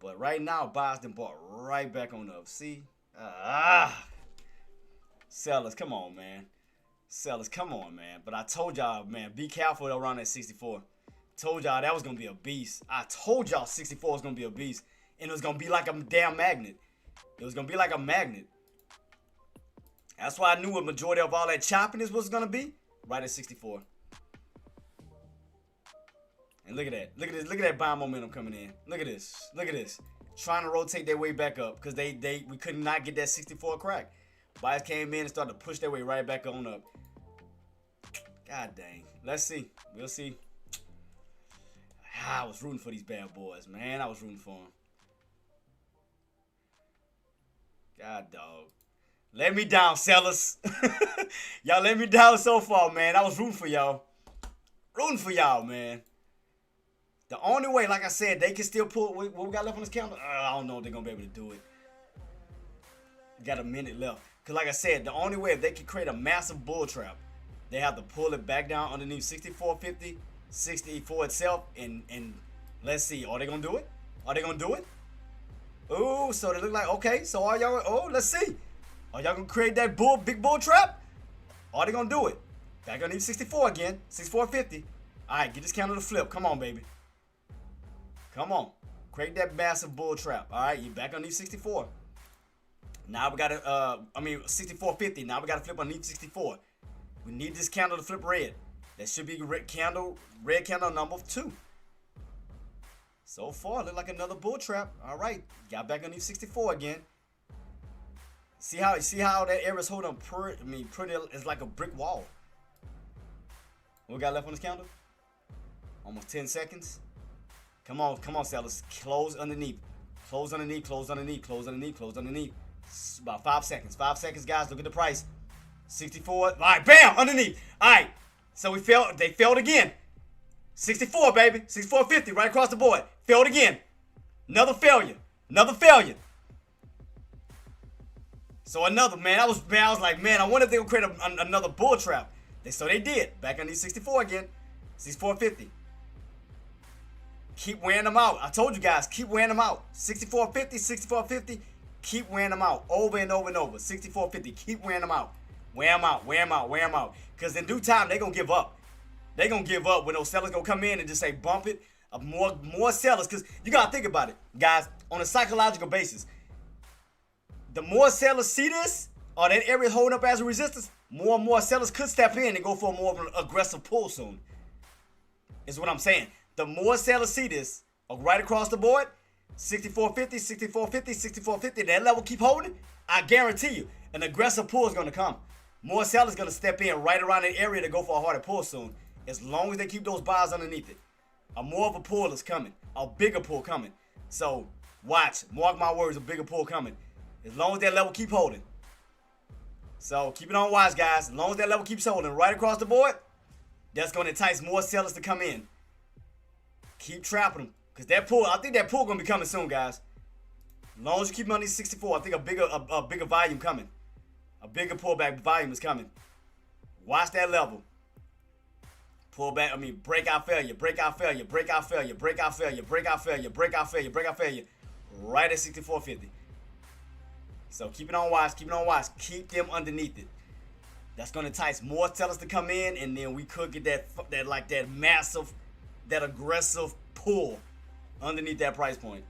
But right now, buyers done bought right back on up. See? Sellers, come on, man. But I told y'all, man, be careful around that 64. Told y'all that was going to be a beast. I told y'all 64 was going to be a beast. And it was going to be like a damn magnet. That's why I knew what majority of all that choppiness was going to be. Right at 64. And look at that. Look at that buying momentum coming in. Look at this. Trying to rotate their way back up. Because we could not get that 64 crack. Buyers came in and started to push their way right back on up. God dang. Let's see. We'll see. I was rooting for these bad boys, man. I was rooting for them. God, dog. Let me down, sellers. Y'all let me down so far, man. I was rooting for y'all. Man. The only way, like I said, they can still pull. What we got left on this counter? I don't know if they're going to be able to do it. Got a minute left. Because like I said, the only way if they can create a massive bull trap, they have to pull it back down underneath 64.50, 64 itself. And let's see. Are they going to do it? Ooh, so they look like, okay. So are y'all, let's see. Are y'all going to create that big bull trap? Are they going to do it? Back underneath 64 again. 64.50. All right, get this candle to flip. Come on, baby. Come on. Create that massive bull trap. All right, you back underneath 64. Now we got to, 64.50. Now we got to flip underneath 64. We need this candle to flip red. That should be red candle number 2. So far, look like another bull trap. All right, got back underneath 64 again. See how that area is holding pretty. It's like a brick wall. What we got left on this candle? Almost 10 seconds. Come on, sellers. Close underneath. Close underneath. It's about 5 seconds. 5 seconds, guys. Look at the price. 64. All right, bam, underneath. All right. So they failed again. 64, baby. 64.50 right across the board. Failed again. Another failure. So another, man. I was like, man, I wonder if they would create another bull trap. So they did. Back underneath 64 again. 64.50. Keep wearing them out. I told you guys, keep wearing them out. 64.50. Keep wearing them out. Over and over and over. 64.50. Keep wearing them out. Wear them out. Because in due time, they're going to give up. They're going to give up when those sellers going to come in and just say bump it. More sellers. Because you got to think about it. Guys, on a psychological basis, the more sellers see this, or that area holding up as a resistance, more and more sellers could step in and go for more of an aggressive pull soon. Is what I'm saying. The more sellers see this, right across the board, 64.50, 64.50, 64.50, that level keep holding, I guarantee you, an aggressive pull is going to come. More sellers going to step in right around that area to go for a harder pull soon, as long as they keep those buyers underneath it. A more of a pull is coming, a bigger pull coming. So watch, mark my words, a bigger pull coming. As long as that level keep holding. So keep it on watch, guys. As long as that level keeps holding right across the board, that's going to entice more sellers to come in. Keep trapping them. Because that pull, I think that pull going to be coming soon, guys. As long as you keep them on these 64, I think a bigger volume coming. A bigger pullback volume is coming. Watch that level. Pull back, breakout failure, breakout failure, breakout failure, breakout failure, breakout failure, breakout failure, breakout failure. Right at 64.50. So keep it on watch, keep it on watch. Keep them underneath it. That's going to entice more sellers to come in, and then we could get that massive, that aggressive pull underneath that price point.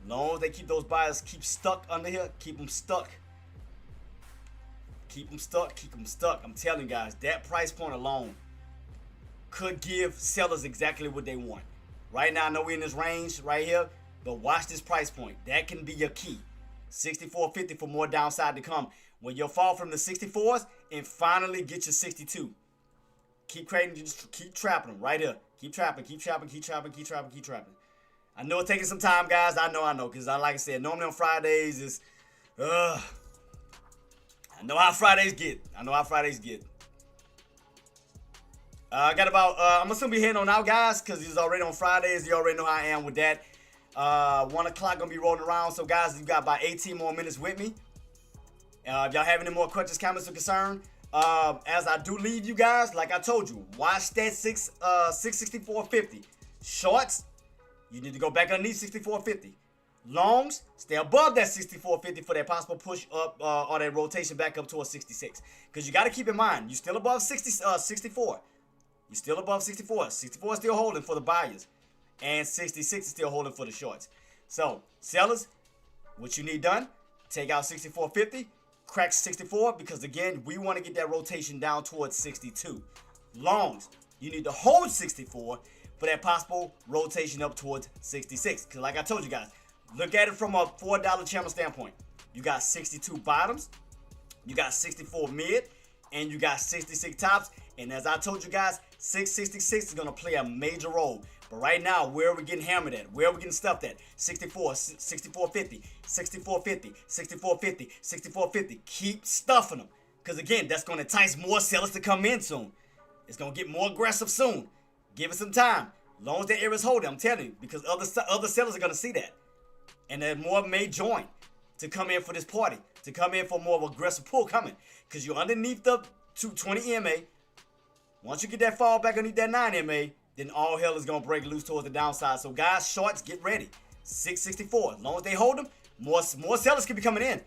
As long as they keep those buyers keep stuck under here, keep them stuck. Keep them stuck, keep them stuck. I'm telling you guys, that price point alone could give sellers exactly what they want. Right now, I know we're in this range right here, but watch this price point. That can be your key. 64.50 for more downside to come. When you fall from the 64s and finally get your 62. Keep trading, just keep trapping them right here. Keep trapping, keep trapping, keep trapping, keep trapping, keep trapping. I know it's taking some time, guys. I know, because like I said, normally on Fridays is, I know how Fridays get. I got about, I'm going to be heading on out, guys, because it's already on Fridays. You already know how I am with that. 1 o'clock going to be rolling around. So, guys, you got about 18 more minutes with me. If y'all have any more questions, comments, or concern, as I do leave you guys, like I told you, watch that 664.50. Shorts, you need to go back underneath 64.50. Longs, stay above that 64.50 for that possible push up or that rotation back up towards 66. Because you got to keep in mind, you're still above 64. You're still above 64. 64 is still holding for the buyers. And 66 is still holding for the shorts. So, sellers, what you need done, take out 64.50, crack 64, because again, we want to get that rotation down towards 62. Longs, you need to hold 64 for that possible rotation up towards 66. Because like I told you guys, look at it from a $4 channel standpoint. You got 62 bottoms, you got 64 mid, and you got 66 tops. And as I told you guys, 666 is going to play a major role. But right now, where are we getting hammered at? Where are we getting stuffed at? 64, 64.50, 64.50, 64.50, 64.50. Keep stuffing them. Because again, that's going to entice more sellers to come in soon. It's going to get more aggressive soon. Give it some time. As long as that area is holding, I'm telling you. Because other sellers are going to see that. And then more may join to come in for this party. To come in for more of an aggressive pull coming. Because you're underneath the 220 EMA. Once you get that fall back underneath that 9 MA, then all hell is going to break loose towards the downside. So, guys, shorts, get ready. 664. As long as they hold them, more sellers can be coming in.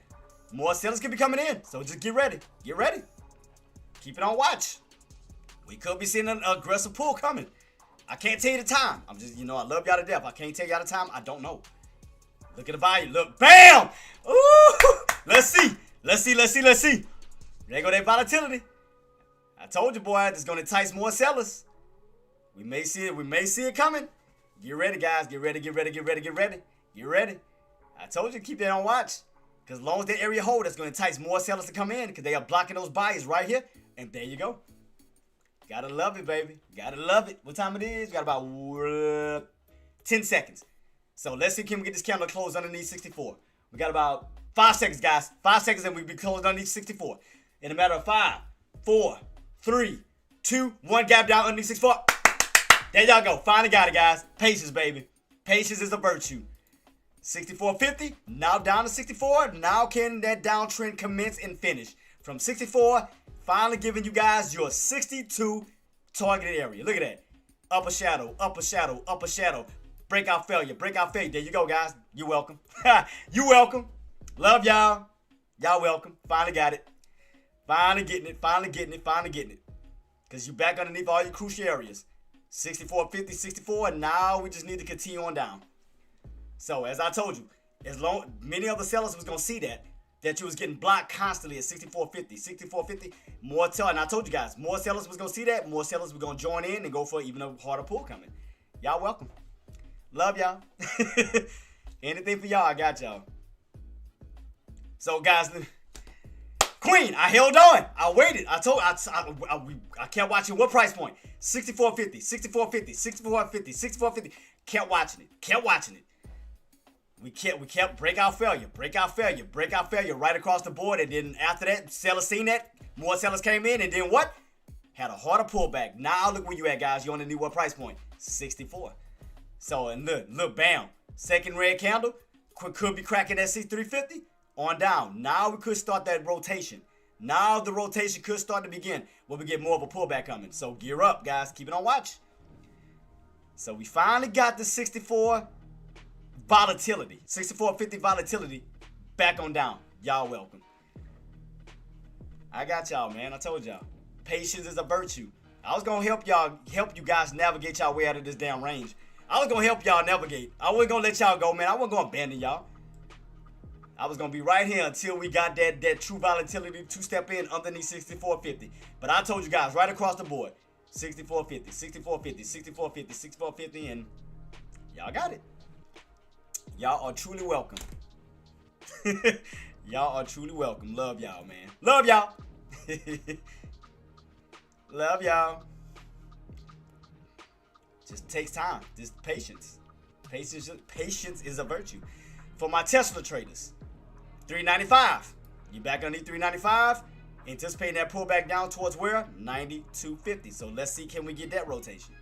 More sellers can be coming in. So, just get ready. Get ready. Keep it on watch. We could be seeing an aggressive pull coming. I can't tell you the time. I'm just, I love y'all to death. I can't tell y'all the time. I don't know. Look at the value. Look. Bam! Ooh! Let's see. There go that volatility. I told you, boy, it's going to entice more sellers. We may see it coming. Get ready, guys. Get ready. I told you to keep that on watch. Because as long as that area hold, that's going to entice more sellers to come in because they are blocking those buyers right here. And there you go. Gotta love it, baby. Gotta love it. What time it is? Got about 10 seconds. So let's see, can we get this candle closed underneath 64? We got about 5 seconds, guys. 5 seconds and we'll be closed underneath 64. In a matter of 5, 4, 3, 2, 1, gap down underneath 64. There y'all go. Finally got it, guys. Patience, baby. Patience is a virtue. 64.50. Now down to 64. Now can that downtrend commence and finish? From 64, finally giving you guys your 62 targeted area. Look at that. Upper shadow, upper shadow, upper shadow. Breakout failure, breakout failure. There you go, guys. You're welcome. You welcome. Love y'all. Y'all welcome. Finally got it. Finally getting it. Because you back underneath all your crucial areas. 64.50, 64, and now we just need to continue on down. So, as I told you, Many other sellers was gonna see that you was getting blocked constantly at 64.50, 64.50. And I told you guys, more sellers was gonna see that. More sellers were gonna join in and go for even a harder pull coming. Y'all welcome. Love y'all. Anything for y'all, I got y'all. So guys, Queen, I held on. I waited. I kept watching. What price point? 64.50, 64.50, 64.50, 64.50. Kept watching it. We kept breakout failure right across the board. And then after that, sellers seen that. More sellers came in, and then what? Had a harder pullback. Now look where you at, guys. You only need what price point? 64. So, and look, bam. Second red candle. Could be cracking that 63.50 on down. Now we could start that rotation. Now the rotation could start to begin when we get more of a pullback coming. So gear up, guys. Keep it on watch. So we finally got the 64 volatility. 64.50 volatility back on down. Y'all welcome. I got y'all, man. I told y'all. Patience is a virtue. I was going to help you guys navigate y'all way out of this damn range. I was going to help y'all navigate. I wasn't going to let y'all go, man. I wasn't going to abandon y'all. I was going to be right here until we got that true volatility to step in underneath 64.50. But I told you guys right across the board, 64.50, 64.50, 64.50, 64.50, and y'all got it. Y'all are truly welcome. Y'all are truly welcome. Love y'all, man. Love y'all. Love y'all. Just takes time. Just patience. Patience is a virtue. For my Tesla traders, 395. You back underneath 395. Anticipating that pullback down towards where? 92.50. So let's see, can we get that rotation?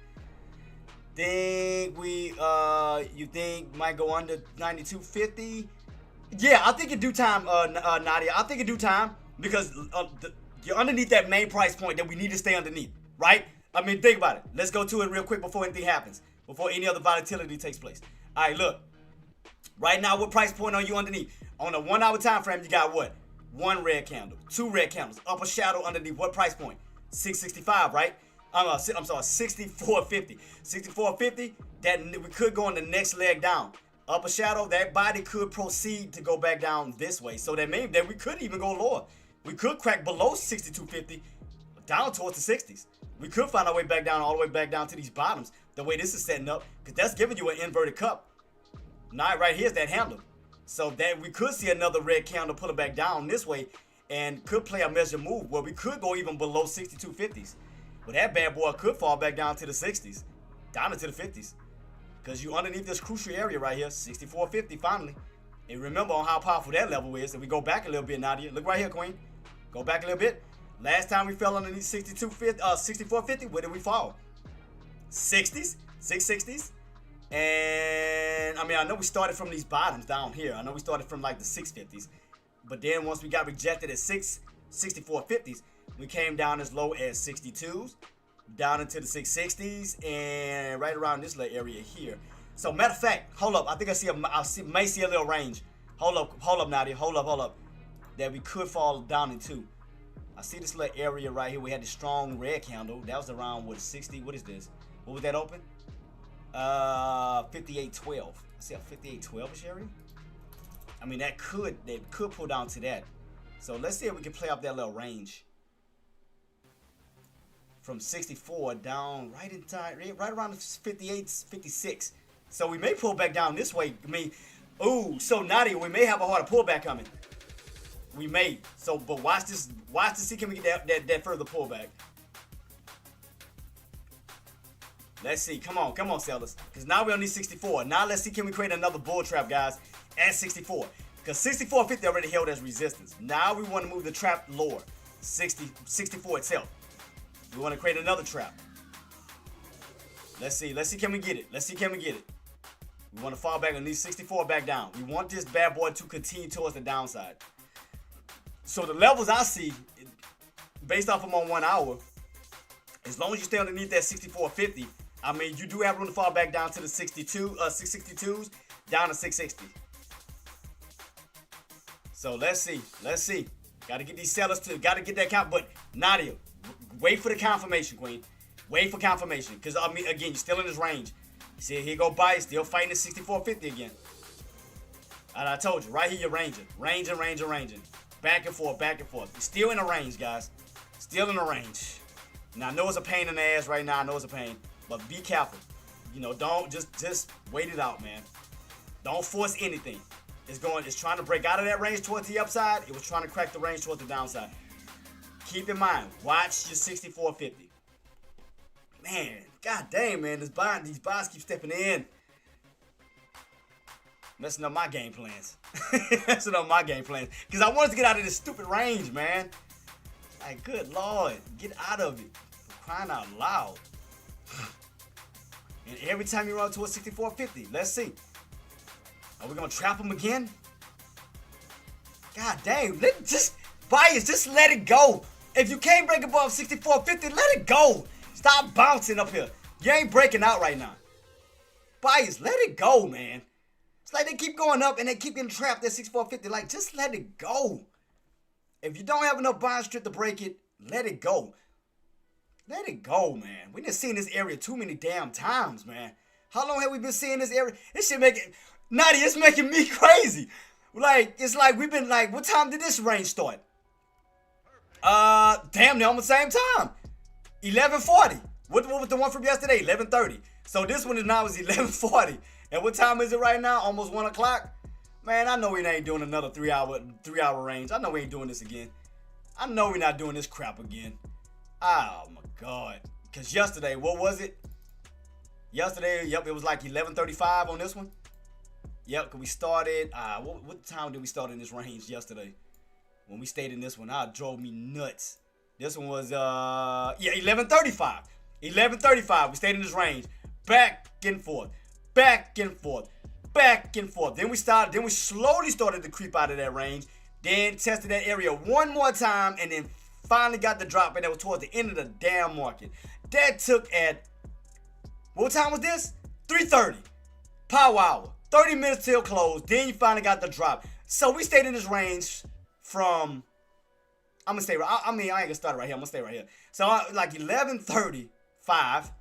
You think might go under 92.50? Yeah, I think in due time, Nadia. I think in due time, because you're underneath that main price point that we need to stay underneath, right? I mean, think about it. Let's go to it real quick before anything happens, before any other volatility takes place. All right, look. Right now, what price point are you underneath? On a 1 hour time frame, you got what? 1 red candle, 2 red candles, upper shadow underneath. What price point? 665, right? I'm sorry, 64.50. 64.50, that we could go on the next leg down. Upper shadow, that body could proceed to go back down this way. So that means that we could even go lower. We could crack below 62.50, down towards the 60s. We could find our way back down, all the way back down to these bottoms, the way this is setting up, because that's giving you an inverted cup. Now, right here's that handle. So that we could see another red candle pull it back down this way and could play a measure move where we could go even below 62.50s. But that bad boy could fall back down to the 60s, down into the 50s. Because you underneath this crucial area right here, 64.50 finally. And remember on how powerful that level is. And we go back a little bit, Nadia. Look right here, Queen. Go back a little bit. Last time we fell underneath 64.50, where did we fall? 60s, 660s. And I mean, I know we started from these bottoms down here. I know we started from like the 650s. But then once we got rejected at 64.50s, we came down as low as 62s, down into the 660s, and right around this little area here. So matter of fact, hold up. I think I may see a little range. Hold up, Nadia. Hold up. That we could fall down into. I see this little area right here. We had the strong red candle. That was around, what, 60? What is this? What was that open? 58.12. I see a 58.12-ish area. I mean, they could pull down to that. So let's see if we can play up that little range. From 64 down right around the 58, 56. So we may pull back down this way. I mean, ooh, so Nadia, we may have a harder pullback coming. We may. So, but watch this. Watch to see, can we get that further pullback. Let's see. Come on, sellers. Because now we're on these 64. Now let's see, can we create another bull trap, guys, at 64. Because 64.50 already held as resistance. Now we want to move the trap lower. 64 itself. We want to create another trap. Let's see, can we get it? We want to fall back on these 64 back down. We want this bad boy to continue towards the downside. So the levels I see, based off of on 1 hour, as long as you stay underneath that 64.50, I mean, you do have room to fall back down to the 662s, down to 660. So let's see. Got to get these sellers got to get that count. But Nadia, wait for the confirmation, Queen. Wait for confirmation. Because, I mean, again, you're still in this range. See, here go buy, still fighting the 64.50 again. And I told you, right here you're ranging. Ranging. Back and forth. Still in the range, guys. Still in the range. Now, I know it's a pain in the ass right now. I know it's a pain. But be careful. You know, don't just wait it out, man. Don't force anything. It's trying to break out of that range towards the upside. It was trying to crack the range towards the downside. Keep in mind, watch your 64.50. Man, god dang, man, these buys keep stepping in. Messing up my game plans. Because I wanted to get out of this stupid range, man. Like, good Lord, get out of it. For crying out loud. And every time you run to a 64.50, let's see. Are we going to trap him again? God dang, buyers, just let it go. If you can't break above 64.50, let it go. Stop bouncing up here. You ain't breaking out right now. Buyers, let it go, man. It's like they keep going up and they keep getting trapped at 64.50. Like, just let it go. If you don't have enough buying strength to break it, let it go. Let it go, man. We just seen this area too many damn times, man. How long have we been seeing this area? This shit it's making me crazy. Like, it's like we've been like, what time did this range start? Damn near almost the same time. 11:40. What was the one from yesterday? 11:30. So this one is now is 11:40. And what time is it right now? Almost 1 o'clock. Man, I know we ain't doing another 3 hour range. I know we ain't doing this again. I know we're not doing this crap again. Oh my God. Cause yesterday, what was it? Yesterday, yep, it was like 11:35 on this one. Yep, cause we started. What time did we start in this range yesterday? When we stayed in this one, it drove me nuts. This one was 11:35. 11:35. We stayed in this range. Back and forth. Then we slowly started to creep out of that range. Then tested that area one more time and then finally got the drop, and that was towards the end of the damn market. That took at, what time was this? 3:30. Power hour. 30 minutes till close. Then you finally got the drop. So we stayed in this range from, I'm going to stay right, I ain't going to start right here. I'm going to stay right here. So like 11:35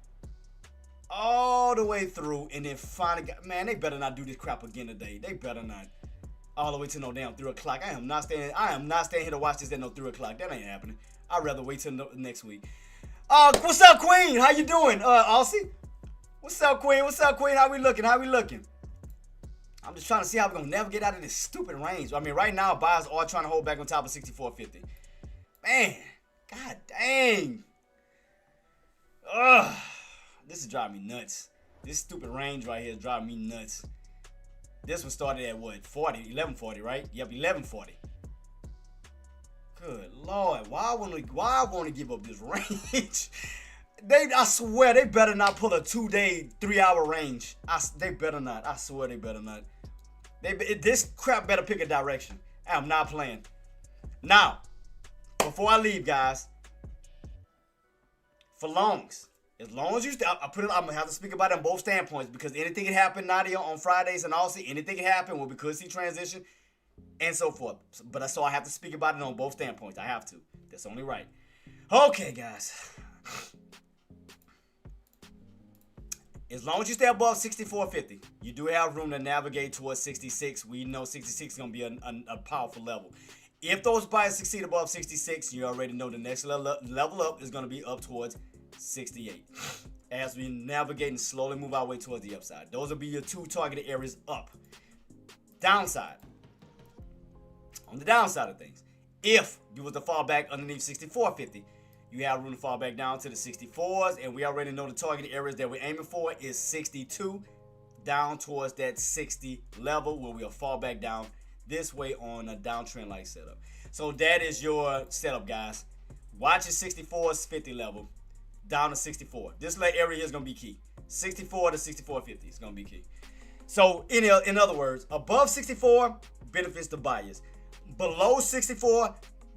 all the way through, and then finally got, man, they better not do this crap again today. They better not. All the way to no damn 3 o'clock. I am not staying here to watch this at no 3 o'clock. That ain't happening. I'd rather wait till next week. What's up, Queen? How you doing? Aussie? What's up, Queen? How we looking? I'm just trying to see how we're going to navigate out of this stupid range. I mean, right now, buyers are trying to hold back on top of 64.50. Man, god dang. Ugh. This is driving me nuts. This stupid range right here is driving me nuts. This one started at what? 11:40, right? Yep, 11:40. Good Lord, why I want to give up this range? I swear they better not pull a 2-day, 3-hour range. They better not. I swear they better not. This crap better pick a direction. I'm not playing. Now, before I leave, guys, for longs, as long as you I'm gonna have to speak about it on both standpoints, because anything can happen, Nadia, on Fridays, and also anything can happen when we could see transition and so forth. But so I have to speak about it on both standpoints. I have to. That's only right. Okay, guys. As long as you stay above 64.50, you do have room to navigate towards 66. We know 66 is gonna be a powerful level. If those buyers succeed above 66, you already know the next level up is gonna be up towards 68. As we navigate and slowly move our way towards the upside. Those will be your two targeted areas up. Downside. On the downside of things, if you was to fall back underneath 64.50, you have room to fall back down to the 64s, and we already know the targeted areas that we're aiming for is 62 down towards that 60 level, where we'll fall back down this way on a downtrend like setup. So that is your setup, guys. Watch your 64s 50 level down to 64. This area is going to be key. 64 to 64.50 is going to be key. So in other words, above 64 benefits the buyers. Below 64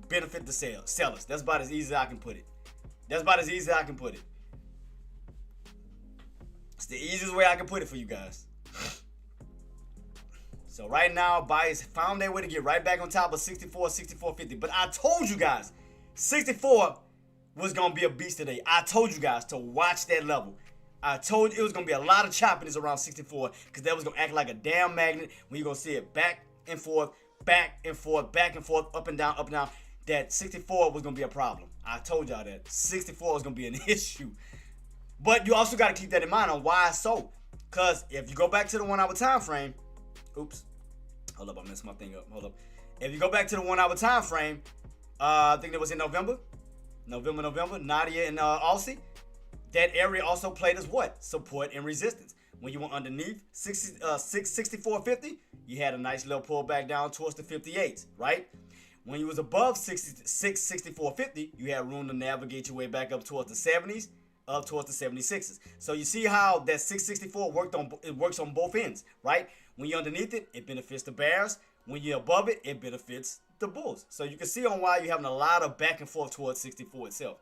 benefit the sellers. That's about as easy as I can put it. It's the easiest way I can put it for you guys. So right now, buyers found their way to get right back on top of 64, 64.50. But I told you guys, 64 was going to be a beast today. I told you guys to watch that level. I told you it was going to be a lot of choppiness around 64, because that was going to act like a damn magnet when you're going to see it back and forth, back and forth, back and forth, up and down, that 64 was going to be a problem. I told y'all that 64 was going to be an issue. But you also got to keep that in mind on why so. Because if you go back to the 1 hour time frame, oops, hold up, I messed my thing up. Hold up. If you go back to the 1 hour time frame, I think it was in November, Nadia and Aussie, that area also played as what? Support and resistance. When you went underneath 64.50, you had a nice little pullback down towards the 58s, right? When you was above 64.50, you had room to navigate your way back up towards the 70s, up towards the 76s. So you see how that 664 works on both ends, right? When you're underneath it, it benefits the bears. When you're above it, it benefits the bulls. So you can see on why you're having a lot of back and forth towards 64 itself.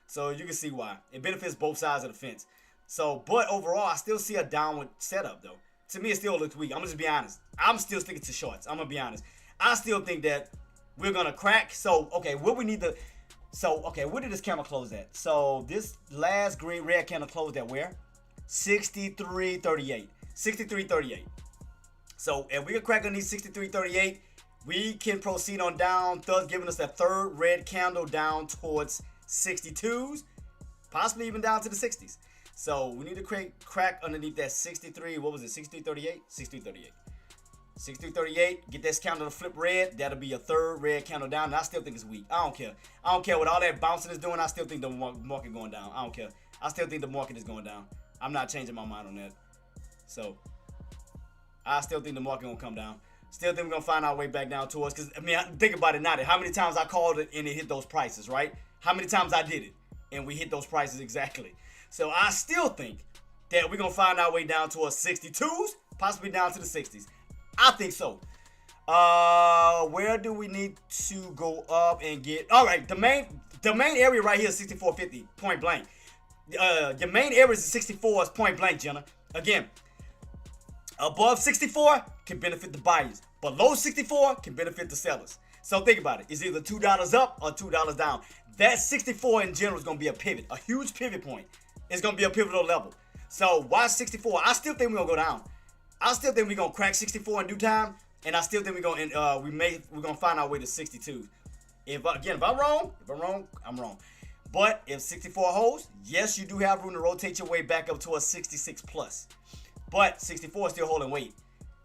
So you can see why. It benefits both sides of the fence. So, but overall, I still see a downward setup, though. To me, it still looks weak. I'm going to just be honest. I'm still sticking to shorts. I'm going to be honest. I still think that we're going to crack. So, okay, what we need to... So, okay, where did this candle close at? So, this last green red candle closed at where? 63.38. 63.38. So, if we can crack on these 63.38, we can proceed on down, thus giving us that third red candle down towards 62s, possibly even down to the 60s. So, we need to crack underneath that 63, what was it, 63.38? 63.38. 63.38, get this candle to flip red. That'll be a third red candle down. And I still think it's weak. I don't care. I don't care what all that bouncing is doing. I still think the market going down. I don't care. I still think the market is going down. I'm not changing my mind on that. So, I still think the market gonna come down. Still think we're gonna find our way back down towards. Because, I mean, think about it now. How many times I called it and it hit those prices, right? How many times I did it and we hit those prices exactly. So, I still think that we're gonna find our way down towards 62s, possibly down to the 60s. I think so. Where do we need to go up and get? All right, the main area right here is 64.50, point blank. Your main area is 64 is point blank, Jenna. Again, above 64 can benefit the buyers. Below 64 can benefit the sellers. So think about it. It's either $2 up or $2 down. That 64 in general is going to be a pivot, a huge pivot point. It's going to be a pivotal level. So why 64? I still think we're going to go down. I still think we're gonna crack 64 in due time, and I still think we're gonna find our way to 62. If I'm wrong, I'm wrong. But if 64 holds, yes, you do have room to rotate your way back up to a 66 plus. But 64 is still holding weight.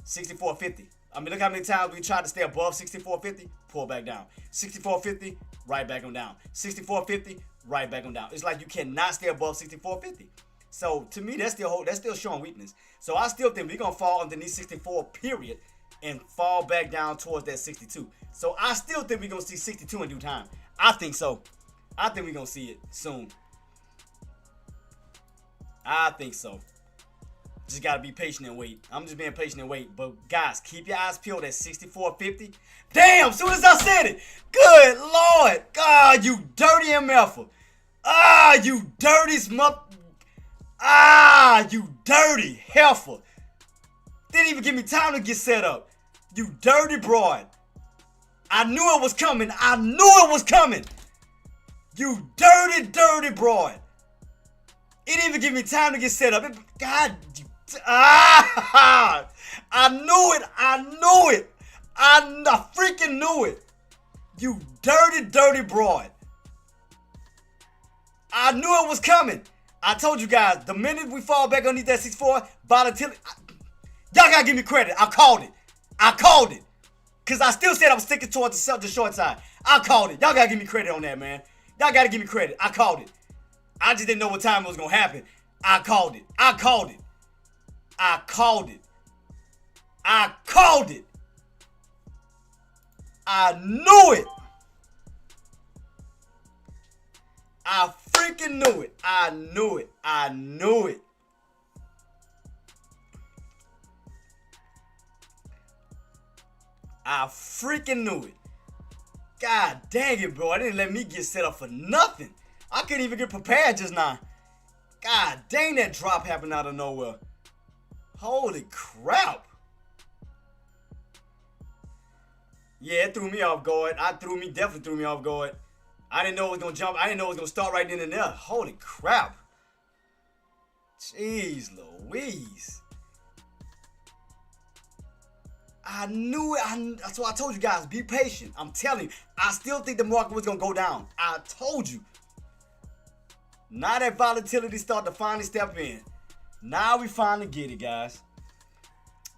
64.50. I mean, look how many times we tried to stay above 64.50, pull back down. 64.50, right back on down. 64.50, right back on down. It's like you cannot stay above 64.50. So to me, that's still showing weakness. So I still think we're gonna fall underneath 64 period and fall back down towards that 62. So I still think we're gonna see 62 in due time. I think so. I think we're gonna see it soon. I think so. Just gotta be patient and wait. I'm just being patient and wait. But guys, keep your eyes peeled at 64.50. Damn, soon as I said it. Good Lord. God, you dirty MFer. You dirty you dirty heifer. Didn't even give me time to get set up. You dirty broad. I knew it was coming. You dirty broad. It didn't even give me time to get set up. I knew it. I freaking knew it. You dirty broad. I knew it was coming. I told you guys, the minute we fall back underneath that 64, volatility, y'all gotta give me credit. I called it. Because I still said I was sticking towards the short side. I called it. Y'all gotta give me credit on that, man. Y'all gotta give me credit. I called it. I just didn't know what time it was gonna happen. I called it. I knew it. I freaking knew it. I knew it. I freaking knew it. God dang it, bro. I didn't let me get set up for nothing. I couldn't even get prepared just now. God dang, that drop happened out of nowhere. Holy crap. Yeah, it threw me off guard. Definitely threw me off guard. I didn't know it was going to jump. I didn't know it was going to start right then and there. Holy crap. Jeez Louise. I knew it. That's why I told you guys, be patient. I'm telling you, I still think the market was going to go down. I told you. Now that volatility started to finally step in. Now we finally get it, guys.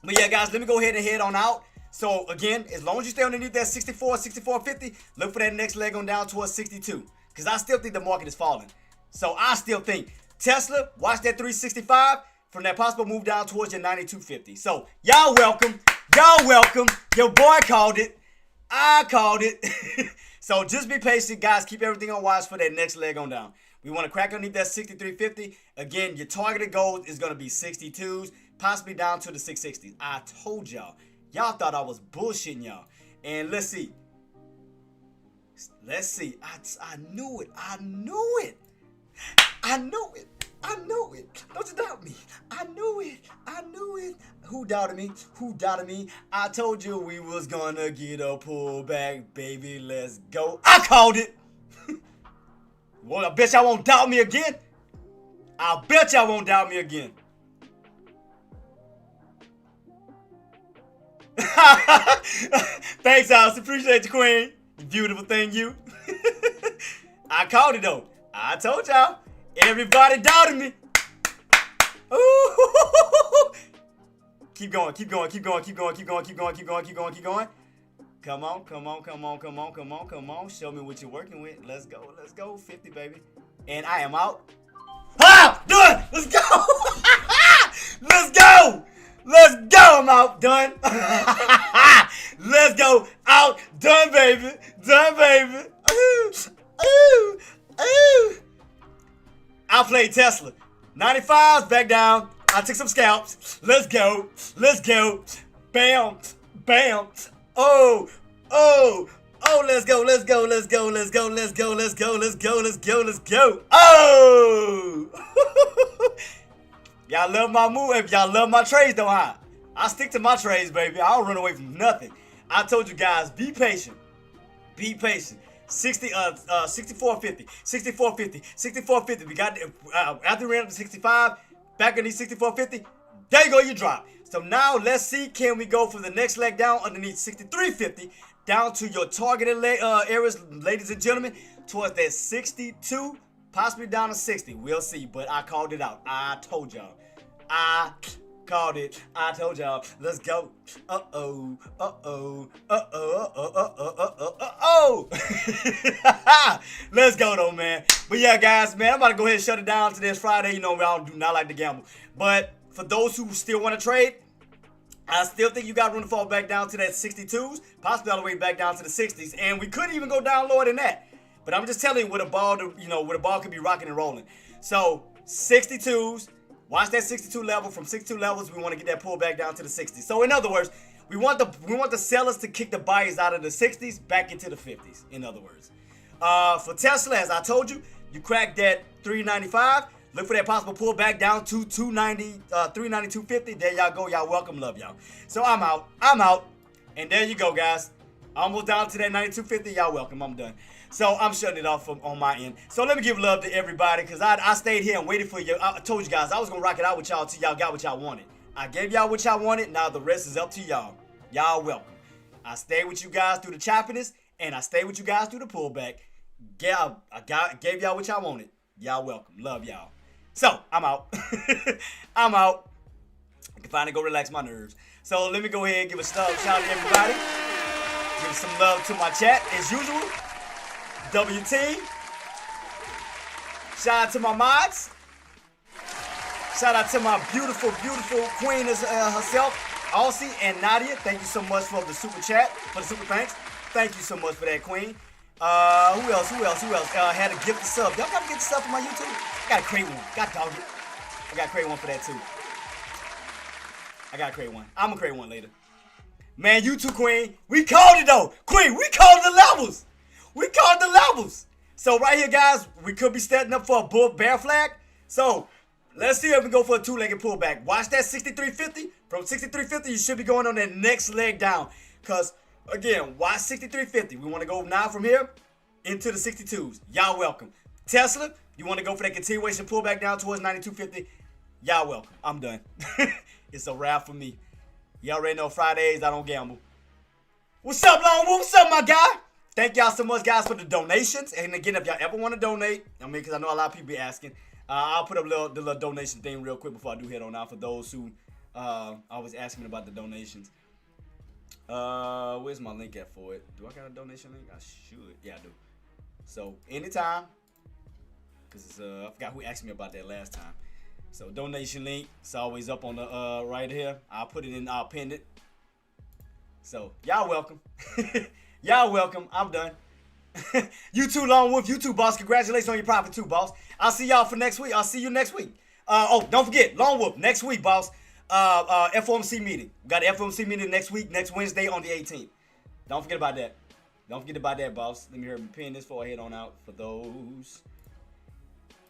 But yeah, guys, let me go ahead and head on out. So again, as long as you stay underneath that 64, 64.50, look for that next leg on down towards 62. Because I still think the market is falling. So I still think Tesla, watch that 365 from that possible move down towards your 92.50. So y'all welcome. Y'all welcome. Your boy called it. I called it. So just be patient, guys. Keep everything on watch for that next leg on down. We want to crack underneath that 63.50. Again, your targeted goal is going to be 62s, possibly down to the 660s. I told y'all. Y'all thought I was bullshitting y'all. And let's see. Let's see. I knew it. I knew it. I knew it. I knew it. Don't you doubt me. I knew it. I knew it. Who doubted me? Who doubted me? I told you we was gonna get a pullback, baby. Let's go. I called it. Well, I bet y'all won't doubt me again. I bet y'all won't doubt me again. Thanks, Alice. Appreciate you, Queen. Beautiful thing, you. I called it, though. I told y'all. Everybody doubted me. Ooh. Keep going, keep going, keep going, keep going, keep going, keep going, keep going, keep going, keep going. Come on, come on, come on, come on, come on, come on. Show me what you're working with. Let's go, let's go. 50, baby. And I am out. Ah! Done! Let's go! Let's go! Let's go! I'm out. Done. Let's go. Out. Done, baby. Done, baby. Ooh. Ooh. Ooh. I played Tesla. 95s back down. I took some scalps. Let's go. Let's go. Bam. Bam. Oh. Oh. Oh, let's go. Let's go. Let's go. Let's go. Let's go. Let's go. Let's go. Let's go. Let's go. Oh. Y'all love my move. Y'all love my trades, though, huh? I stick to my trades, baby. I don't run away from nothing. I told you guys, be patient. Be patient. 64.50, 64.50, 64.50. We got after we ran up to 65, back on these 64.50. There you go, you drop. So now let's see, can we go for the next leg down underneath 63.50 down to your targeted areas, ladies and gentlemen, towards that 62, possibly down to 60. We'll see, but I called it out. I told y'all. I called it. I told y'all. Let's go. Uh-oh. Uh-oh. Uh-oh. Uh-oh. Uh-oh. Let's go, though, man. But yeah, guys, man, I'm about to go ahead and shut it down today. It's Friday. You know, I do not like to gamble. But for those who still want to trade, I still think you got room to fall back down to that 62s, possibly all the way back down to the 60s. And we could even go down lower than that. But I'm just telling you where the ball, where the ball could be rocking and rolling. So 62s. Watch that 62 level. From 62 levels, we want to get that pull back down to the 60s. So in other words, we want the sellers to kick the buyers out of the 60s back into the 50s. In other words, for Tesla, as I told you, you crack that 395. Look for that possible pull back down to 290, 392.50. There y'all go. Y'all welcome. Love y'all. So I'm out. I'm out. And there you go, guys. Almost down to that 92.50. Y'all welcome. I'm done. So I'm shutting it off on my end. So let me give love to everybody because I stayed here and waited for you. I told you guys I was going to rock it out with y'all until y'all got what y'all wanted. I gave y'all what y'all wanted. Now the rest is up to y'all. Y'all welcome. I stayed with you guys through the choppiness and I stayed with you guys through the pullback. Yeah, gave y'all what y'all wanted. Y'all welcome. Love y'all. So I'm out. I'm out. I can finally go relax my nerves. So let me go ahead and give a shout out to everybody. Give some love to my chat as usual. WT. Shout out to my mods. Shout out to my beautiful, beautiful queen herself, Aussie and Nadia. Thank you so much for the super chat, for the super thanks. Thank you so much for that, queen. Who else? Had a gift sub. Y'all got to get the sub for my YouTube? I got to create one. God dog it. I got to create one for that too. I got to create one. I'm going to create one later. Man, you too, queen. We called it though. Queen, we called the levels. We called the levels. So right here, guys, we could be setting up for a bull bear flag. So let's see if we go for a two-legged pullback. Watch that 63.50. From 63.50, you should be going on that next leg down. Because, again, watch 63.50. We want to go now from here into the 62s. Y'all welcome. Tesla, you want to go for that continuation pullback down towards 92.50. Y'all welcome. I'm done. It's a wrap for me. You already know Fridays, I don't gamble. What's up, Lone Wolf? What's up, my guy? Thank y'all so much, guys, for the donations. And again, if y'all ever want to donate, I mean, because I know a lot of people be asking, I'll put up the little donation thing real quick before I do head on out for those who always ask me about the donations. Where's my link at for it? Do I got a donation link? I should. Yeah, I do. So, anytime, because I forgot who asked me about that last time. So, donation link, it's always up on the right here. I'll put it in, I'll pin it. So, y'all welcome. Y'all welcome. I'm done. You too, Lone Wolf. You too, boss. Congratulations on your profit too, boss. I'll see y'all for next week. I'll see you next week. Oh, don't forget, Lone Wolf, next week, boss. FOMC meeting. We got the FOMC meeting next week, next Wednesday on the 18th. Don't forget about that. Don't forget about that, boss. Let me hear me pin this before I head on out for those.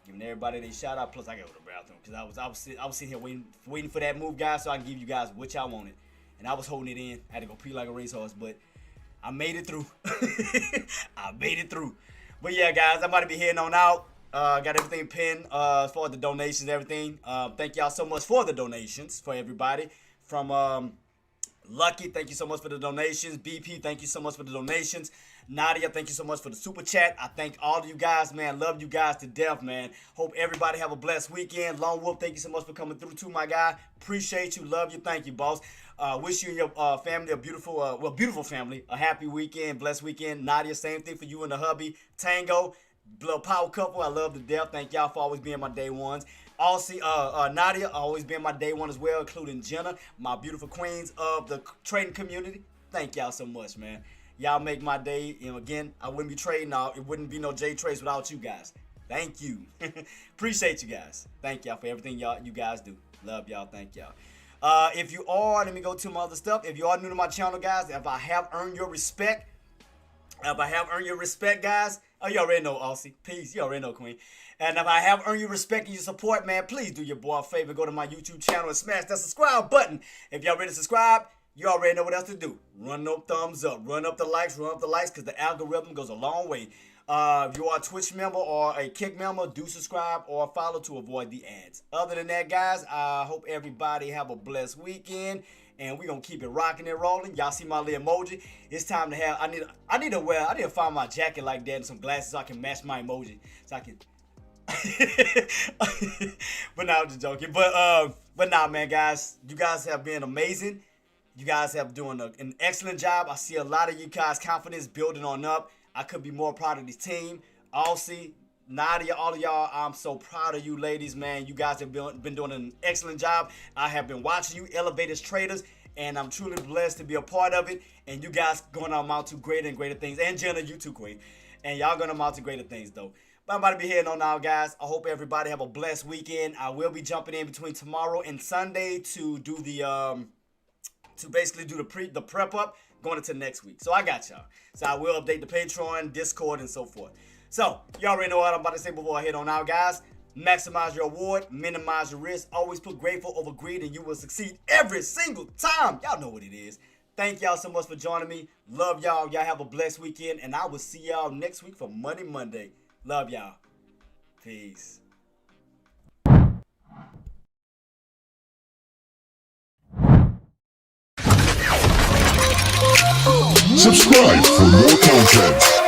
Giving everybody a shout out. Plus, I got to go to the bathroom because I was sitting here waiting for that move, guys, so I can give you guys what y'all wanted. And I was holding it in. I had to go pee like a racehorse, but I made it through. I made it through. But yeah, guys, I'm about to be heading on out. Got everything pinned as far as the donations and everything. Thank y'all so much for the donations for everybody. From Lucky, thank you so much for the donations. BP, thank you so much for the donations. Nadia, thank you so much for the super chat. I thank all of you guys, man. Love you guys to death, man. Hope everybody have a blessed weekend. Lone Wolf, thank you so much for coming through too, my guy. Appreciate you. Love you. Thank you, boss. Wish you and your family a beautiful, beautiful family. A happy weekend, blessed weekend. Nadia, same thing for you and the hubby. Tango, little power couple. I love to death. Thank y'all for always being my day ones. Also, Nadia, always been my day one as well, including Jenna, my beautiful queens of the trading community. Thank y'all so much, man. Y'all make my day. And again, I wouldn't be trading out. It wouldn't be no JTraedz without you guys. Thank you. Appreciate you guys. Thank y'all for everything you guys do. Love y'all. Thank y'all. If you are, let me go to my other stuff. If you are new to my channel, guys, if I have earned your respect, guys, oh, you already know, Aussie. Peace. You already know, Queen. And if I have earned your respect and your support, man, please do your boy a favor. Go to my YouTube channel and smash that subscribe button. If y'all ready to subscribe, you already know what else to do. Run no thumbs up. Run up the likes, because the algorithm goes a long way. If you are a Twitch member or a Kick member, do subscribe or follow to avoid the ads. Other than that, guys, I hope everybody have a blessed weekend. And we're going to keep it rocking and rolling. Y'all see my little emoji? It's time to have, I need to find my jacket like that and some glasses so I can match my emoji. So I can, but now I'm just joking. But nah, man, guys, you guys have been amazing. You guys have doing an excellent job. I see a lot of you guys' confidence building on up. I could be more proud of this team. Aussie, Nadia, all of y'all, I'm so proud of you ladies, man. You guys have been doing an excellent job. I have been watching you elevate as traders, and I'm truly blessed to be a part of it. And you guys going to amount to greater and greater things. And Jenna, you too, Queen. And y'all going to amount to greater things, though. But I'm about to be heading on now, guys. I hope everybody have a blessed weekend. I will be jumping in between tomorrow and Sunday to do the basically do the prep up going into next week. So I got y'all. So I will update the Patreon, Discord, and so forth. So you already know what I'm about to say before I head on out, guys. Maximize your reward, minimize your risk. Always put grateful over greed, and you will succeed every single time. Y'all know what it is. Thank y'all so much for joining me. Love y'all. Y'all have a blessed weekend, and I will see y'all next week for Money Monday. Love y'all. Peace. Subscribe for more content.